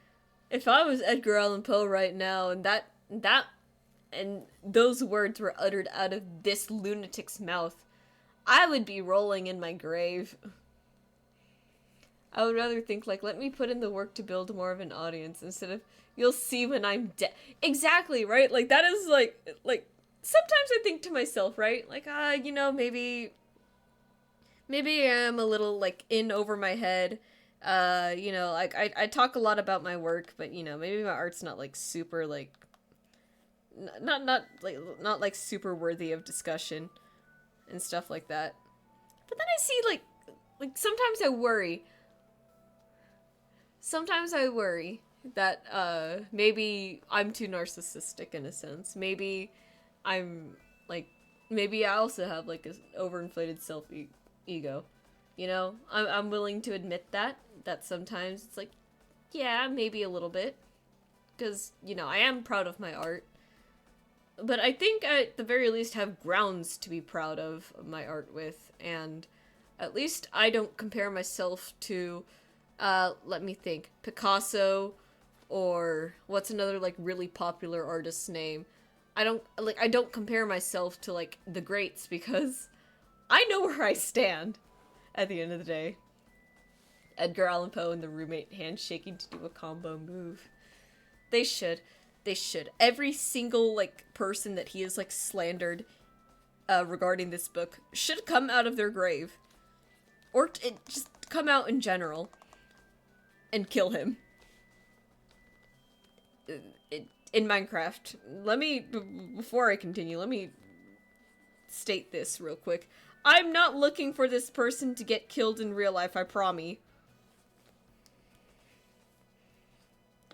If I was Edgar Allan Poe right now, and and those words were uttered out of this lunatic's mouth, I would be rolling in my grave. I would rather think, like, let me put in the work to build more of an audience, instead of, you'll see when I'm dead. Exactly, right? Like, that is, like, sometimes I think to myself, right? Like, maybe I am a little, like, in over my head. Like, I talk a lot about my work, but, maybe my art's not, like, super, like, not like super worthy of discussion and stuff like that. But then I see, like sometimes I worry that maybe I'm too narcissistic in a sense. Maybe I'm like, maybe I also have like an overinflated ego. I'm willing to admit that sometimes it's like, yeah, maybe a little bit, because I am proud of my art. But I think I, at the very least, have grounds to be proud of my art with, and at least I don't compare myself to, let me think, Picasso, or what's another, like, really popular artist's name? I don't compare myself to like the greats because I know where I stand at the end of the day. Edgar Allan Poe and the roommate handshaking to do a combo move. They should. They should. Every single like person that he has like slandered regarding this book should come out of their grave. Or just come out in general and kill him. In Minecraft. Before I continue, let me state this real quick. I'm not looking for this person to get killed in real life, I promise.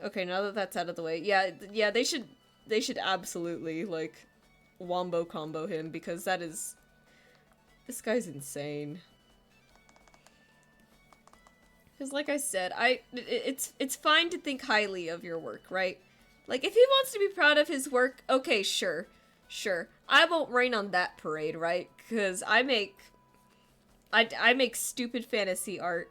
Okay, now that that's out of the way. Yeah, they should absolutely, like, wombo combo him, because that is... This guy's insane. Because like I said, it's fine to think highly of your work, right? Like, if he wants to be proud of his work, okay, sure. Sure. I won't rain on that parade, right? Because I make stupid fantasy art,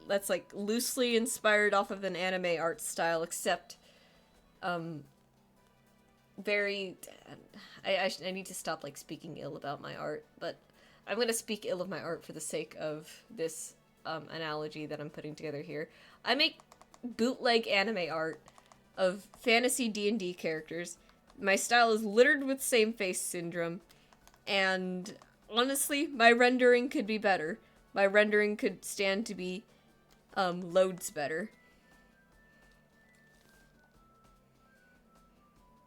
that's like loosely inspired off of an anime art style, except, very, I need to stop, like, speaking ill about my art, but I'm gonna speak ill of my art for the sake of this, analogy that I'm putting together here. I make bootleg anime art of fantasy D&D characters. My style is littered with same-face syndrome, and honestly, my rendering could be better. My rendering could stand to be, loads better.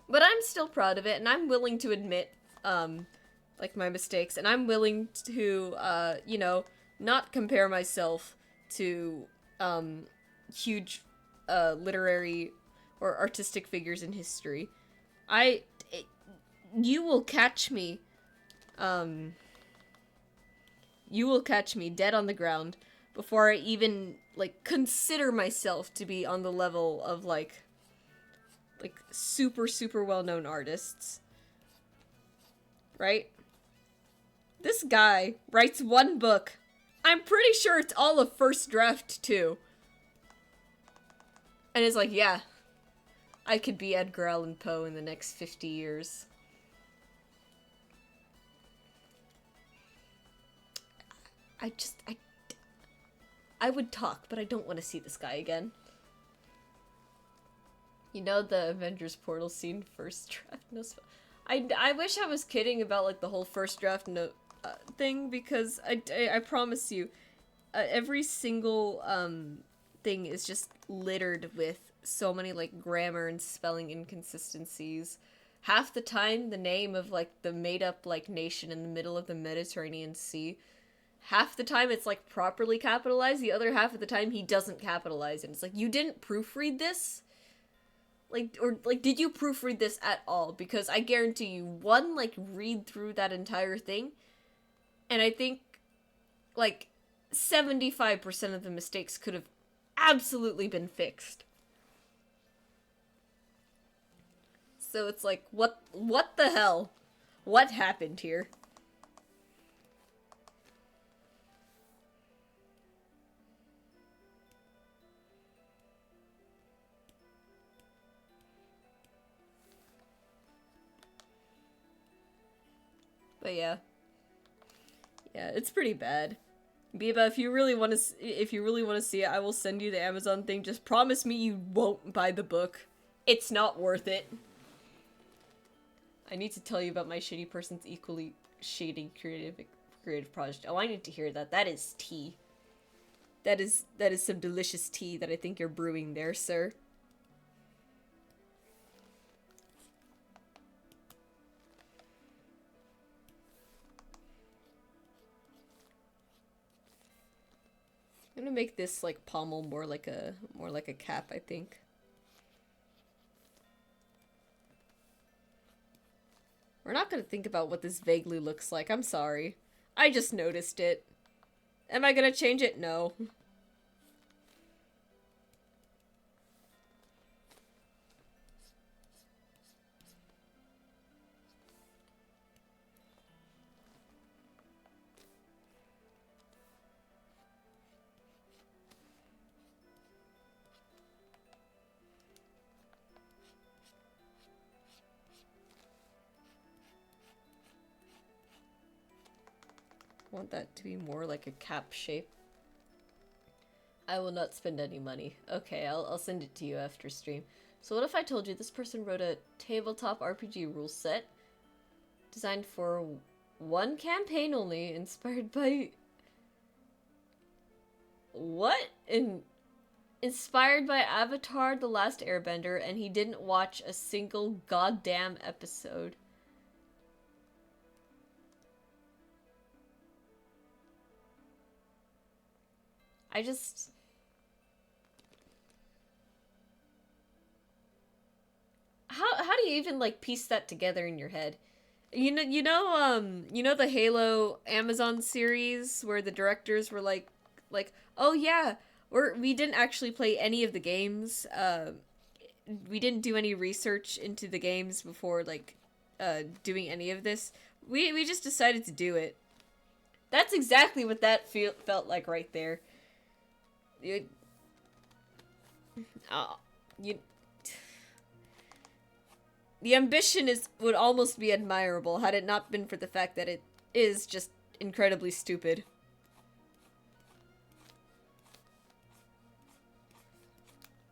But I'm still proud of it, and I'm willing to admit, like, my mistakes, and I'm willing to, you know, not compare myself to, huge, literary or artistic figures in history. You will catch me, you will catch me dead on the ground before I even, like, consider myself to be on the level of, like, super, super well-known artists. Right? This guy writes one book. I'm pretty sure it's all a first draft, too. And it's like, yeah, I could be Edgar Allan Poe in the next 50 years. I would talk, but I don't want to see this guy again. You know the Avengers Portal scene first draft? No, I wish I was kidding about, like, the whole first draft note thing, because I promise you, every single, thing is just littered with so many, like, grammar and spelling inconsistencies. Half the time, the name of, like, the made-up, like, nation in the middle of the Mediterranean Sea, half the time it's, like, properly capitalized, the other half of the time he doesn't capitalize it. It's like, you didn't proofread this? Like, or, like, did you proofread this at all? Because I guarantee you, one, like, read through that entire thing, and I think, like, 75% of the mistakes could have absolutely been fixed. So it's like, what the hell? What happened here? But yeah. Yeah, it's pretty bad. Biba, if you really want to see it, I will send you the Amazon thing. Just promise me you won't buy the book. It's not worth it. I need to tell you about my shitty person's equally shady creative project. Oh, I need to hear that. That is tea. That is some delicious tea that I think you're brewing there, sir. I'm gonna make this, like, pommel more like a cap, I think. We're not gonna think about what this vaguely looks like. I'm sorry. I just noticed it. Am I gonna change it? No. I want that to be more like a cap shape. I will not spend any money. Okay, I'll send it to you after stream. So what if I told you this person wrote a tabletop RPG rule set designed for one campaign only, inspired by... What? Inspired by Avatar: The Last Airbender, and he didn't watch a single goddamn episode. I just... How do you even, like, piece that together in your head? You know the Halo Amazon series where the directors were like, oh yeah, we didn't actually play any of the games. We didn't do any research into the games before, like, doing any of this. We just decided to do it. That's exactly what that felt like right there. You, you the ambition would almost be admirable had it not been for the fact that it is just incredibly stupid.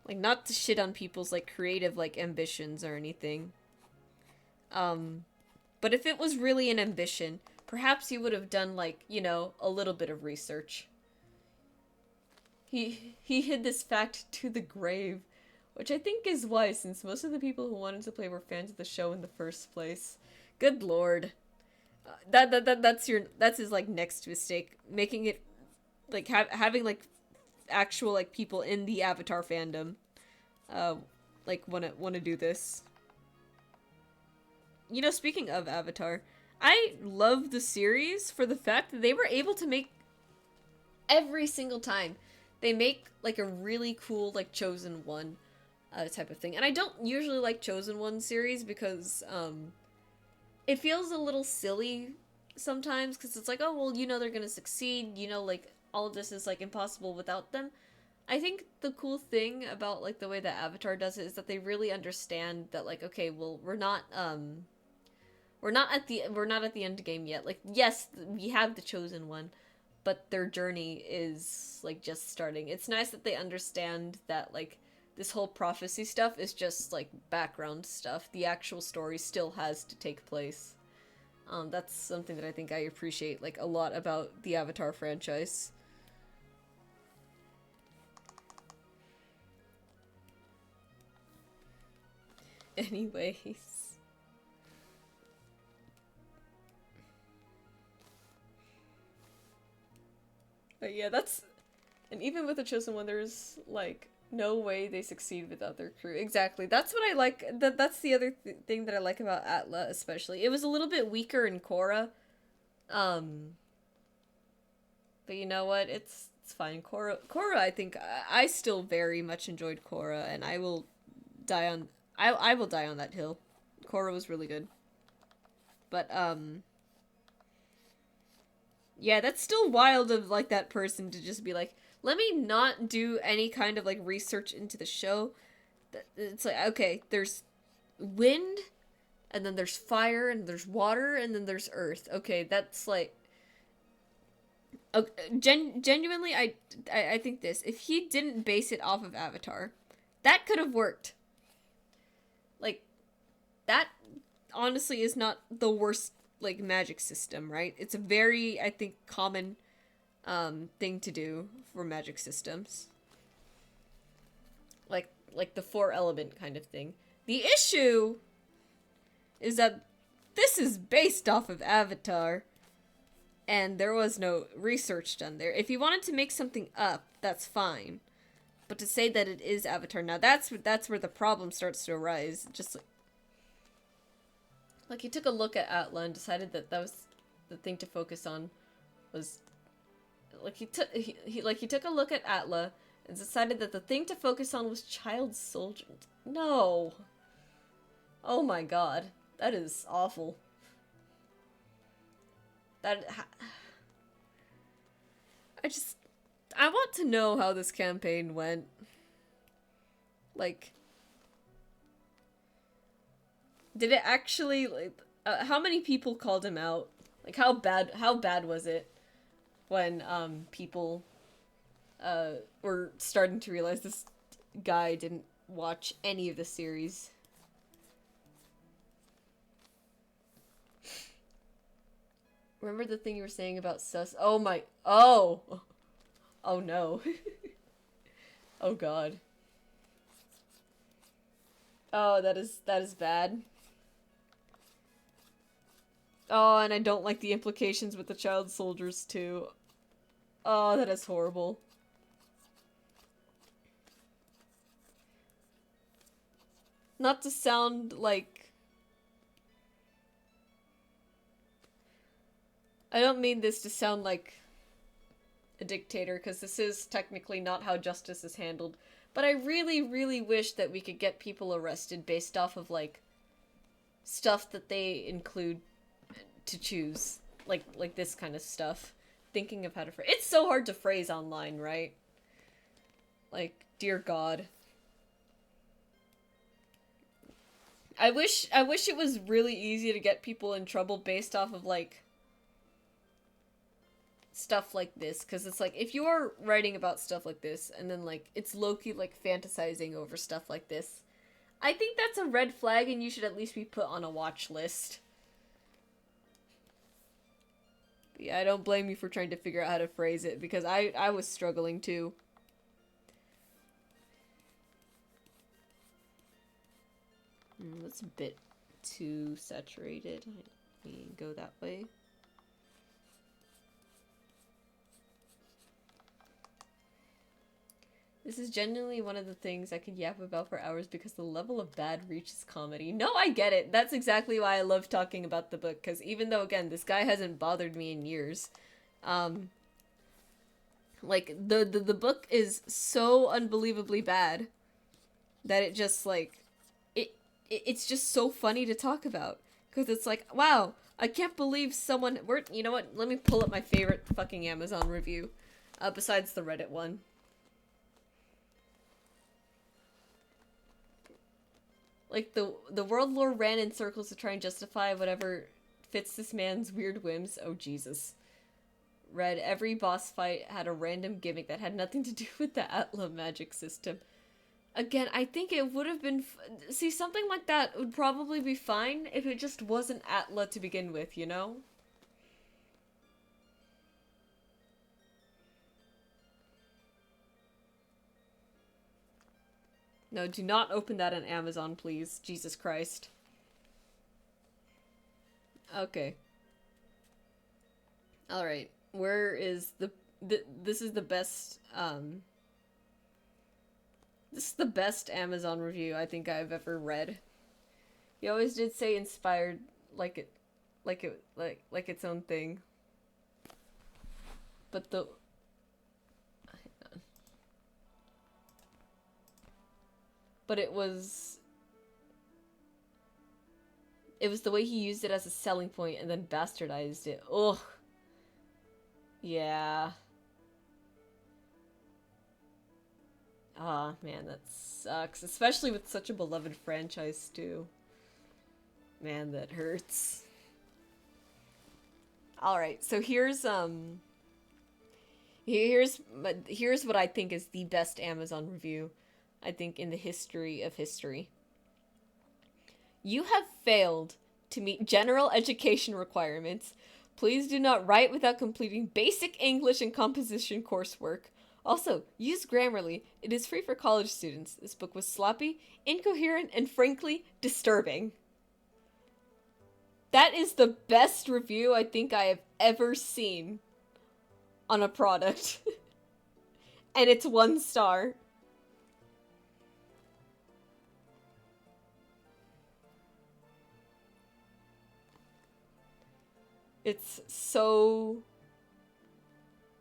Like, not to shit on people's, like, creative, like, ambitions or anything. But if it was really an ambition, perhaps he would have done, like, you know, a little bit of research. He hid this fact to the grave. Which I think is wise, since most of the people who wanted to play were fans of the show in the first place. Good lord. That's his, like, next mistake. Making it, like, having, like, actual, like, people in the Avatar fandom, like, wanna do this. You know, speaking of Avatar, I love the series for the fact that they were able to make every single time. They make, like, a really cool, like, Chosen One type of thing. And I don't usually like Chosen One series because it feels a little silly sometimes, because it's like, oh, well, you know they're gonna succeed, you know, like, all of this is, like, impossible without them. I think the cool thing about, like, the way that Avatar does it is that they really understand that, like, okay, well, we're not at the end game yet. Like, yes, we have the Chosen One, but their journey is, like, just starting. It's nice that they understand that, like, this whole prophecy stuff is just, like, background stuff. The actual story still has to take place. That's something that I think I appreciate, like, a lot about the Avatar franchise. Anyways. But yeah, that's... And even with the Chosen One, there's, like, no way they succeed without their crew. Exactly. That's what I like. That's the other thing that I like about Atla, especially. It was a little bit weaker in Korra. But you know what? It's fine. Korra, I think, I still very much enjoyed Korra, and I will die on... I will die on that hill. Korra was really good. But, yeah, that's still wild of, like, that person to just be like, let me not do any kind of, like, research into the show. It's like, okay, there's wind, and then there's fire, and there's water, and then there's earth. Okay, that's, like... Okay, genuinely, I think this. If he didn't base it off of Avatar, that could have worked. Like, that, honestly, is not the worst, like, magic system, right? It's a very, I think, common thing to do for magic systems. Like the 4-element kind of thing. The issue is that this is based off of Avatar, and there was no research done there. If you wanted to make something up, that's fine. But to say that it is Avatar, now that's where the problem starts to arise. Just like he took a look at Atla and decided that that was the thing to focus on. Was like he took a look at Atla and decided that the thing to focus on was child soldiers. No. Oh my god, that is awful. I want to know how this campaign went. Like, did it actually, like, how many people called him out? Like, how bad was it? when people were starting to realize this guy didn't watch any of the series. Remember the thing you were saying about sus? Oh my. Oh! Oh no. Oh god. Oh, that is bad. Oh, and I don't like the implications with the child soldiers too. Oh, that is horrible. Not to sound like... I don't mean this to sound like a dictator, because this is technically not how justice is handled. But I really, really wish that we could get people arrested based off of, like, stuff that they include to choose. Like this kind of stuff. Thinking of how to phrase... It's so hard to phrase online, right? Like, dear God. I wish it was really easy to get people in trouble based off of, like, stuff like this, because it's like, if you're writing about stuff like this, and then, like, it's low-key, like, fantasizing over stuff like this, I think that's a red flag, and you should at least be put on a watch list. But yeah, I don't blame you for trying to figure out how to phrase it, because I was struggling too. That's a bit too saturated. Let me go that way. This is genuinely one of the things I could yap about for hours because the level of bad reaches comedy. No, I get it. That's exactly why I love talking about the book, because even though, again, this guy hasn't bothered me in years, like, the book is so unbelievably bad that it just, like, it's just so funny to talk about. Because it's like, wow, I can't believe someone... You know what? Let me pull up my favorite fucking Amazon review, besides the Reddit one. Like, the world lore ran in circles to try and justify whatever fits this man's weird whims. Oh, Jesus. Read, every boss fight had a random gimmick that had nothing to do with the Atla magic system. Again, I think it would have been... See, something like that would probably be fine if it just wasn't Atla to begin with, you know? No, do not open that on Amazon, please. Jesus Christ. Okay. Alright. Where is this is the best, this is the best Amazon review I think I've ever read. He always did say inspired like its own thing. But the... Hang on. But it was the way he used it as a selling point and then bastardized it. Ugh. Yeah. Ah, man, that sucks. Especially with such a beloved franchise, too. Man, that hurts. Alright, so here's what I think is the best Amazon review, I think, in the history of history. You have failed to meet general education requirements. Please do not write without completing basic English and composition coursework. Also, use Grammarly. It is free for college students. This book was sloppy, incoherent, and frankly, disturbing. That is the best review I think I have ever seen on a product. And it's 1 star. It's so...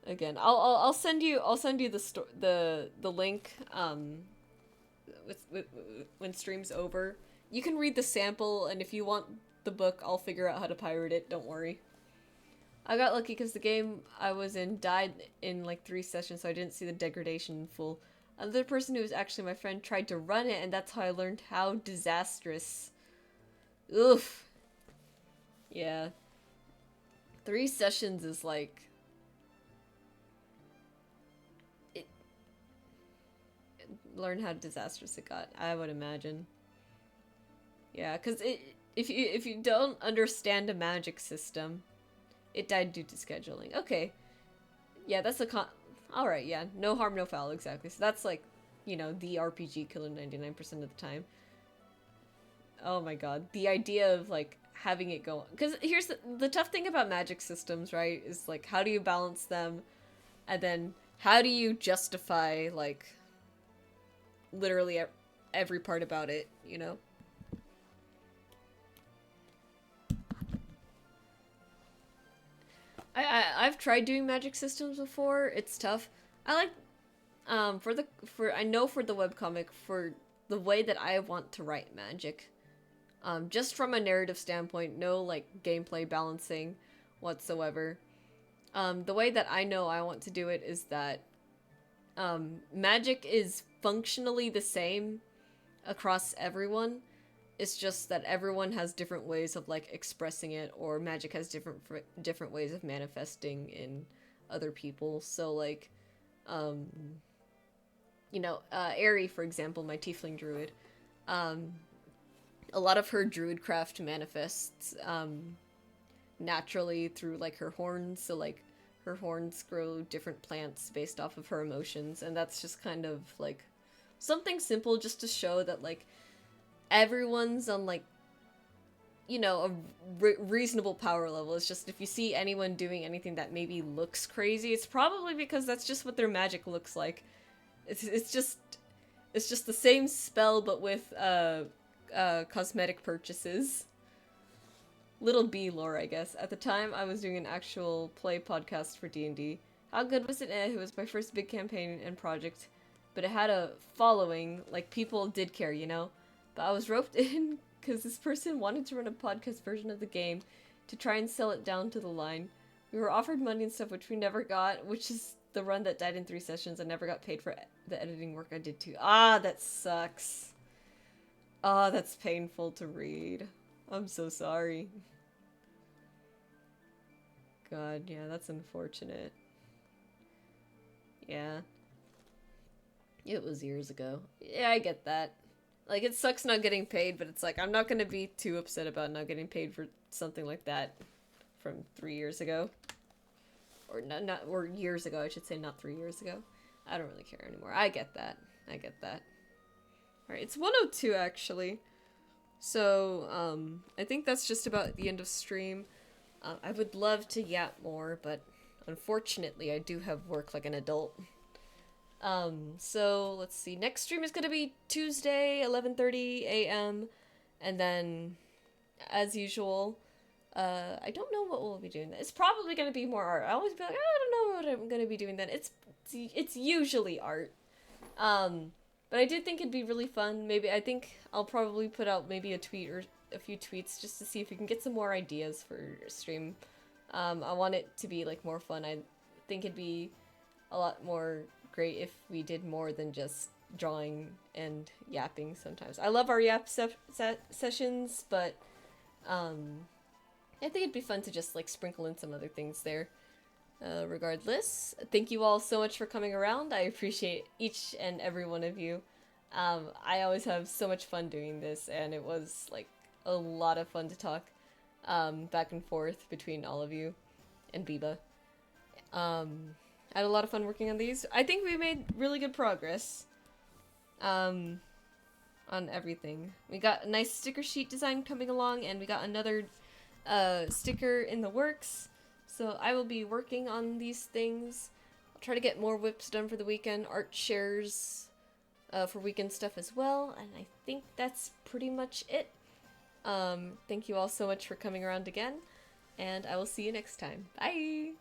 Again, I'll send you the link when stream's over. You can read the sample, and if you want the book, I'll figure out how to pirate it. Don't worry. I got lucky because the game I was in died in like 3 sessions, so I didn't see the degradation in full. Another person who was actually my friend tried to run it, and that's how I learned how disastrous. Oof. Yeah. 3 sessions is like... learn how disastrous it got. I would imagine. Yeah, because if you don't understand a magic system, it died due to scheduling. Okay, yeah, that's a con. All right, yeah, no harm, no foul, exactly. So that's like, you know, the RPG killer 99% of the time. Oh my god, the idea of like having it go, because here's the tough thing about magic systems, right? Is like how do you balance them, and then how do you justify like literally every part about it, you know? I've tried doing magic systems before. It's tough. I like for I know for the webcomic, for the way that I want to write magic, just from a narrative standpoint, no like gameplay balancing whatsoever. The way that I know I want to do it is that magic is functionally the same across everyone. It's just that everyone has different ways of like expressing it, or magic has different ways of manifesting in other people. So like, um, you know, Aerie, for example, my tiefling druid, um, a lot of her druid craft manifests naturally through like her horns. So like, her horns grow different plants based off of her emotions, and that's just kind of like something simple just to show that like everyone's on like, you know, a reasonable power level. It's just if you see anyone doing anything that maybe looks crazy, it's probably because that's just what their magic looks like. It's just the same spell but with cosmetic purchases. Little B lore, I guess. At the time, I was doing an actual play podcast for D&D. How good was it? It was my first big campaign and project, but it had a following. Like, people did care, you know? But I was roped in because this person wanted to run a podcast version of the game to try and sell it down to the line. We were offered money and stuff, which we never got, which is the run that died in 3 sessions. I never got paid for the editing work I did too. Ah, that sucks. Ah, that's painful to read. I'm so sorry. God, yeah, that's unfortunate. Yeah. It was years ago. Yeah, I get that. Like, it sucks not getting paid, but it's like, I'm not gonna be too upset about not getting paid for something like that from 3 years ago. Or or years ago, I should say, not 3 years ago. I don't really care anymore. I get that. I get that. Alright, it's 1:02 actually. So, I think that's just about the end of stream. I would love to yap more, but unfortunately I do have work like an adult. So let's see. Next stream is gonna be Tuesday, 11:30 a.m. And then, as usual, I don't know what we'll be doing. It's probably gonna be more art. I always be like, I don't know what I'm gonna be doing then. It's usually art. But I did think it'd be really fun. Maybe I think I'll probably put out maybe a tweet or a few tweets just to see if we can get some more ideas for a stream. I want it to be like more fun. I think it'd be a lot more great if we did more than just drawing and yapping sometimes. I love our yap sessions, but I think it'd be fun to just like sprinkle in some other things there. Regardless, thank you all so much for coming around. I appreciate each and every one of you. I always have so much fun doing this, and it was like a lot of fun to talk back and forth between all of you and Biba. I had a lot of fun working on these. I think we made really good progress on everything. We got a nice sticker sheet design coming along, and we got another sticker in the works. So I will be working on these things. I'll try to get more whips done for the weekend. Art shares for weekend stuff as well. And I think that's pretty much it. Thank you all so much for coming around again. And I will see you next time. Bye!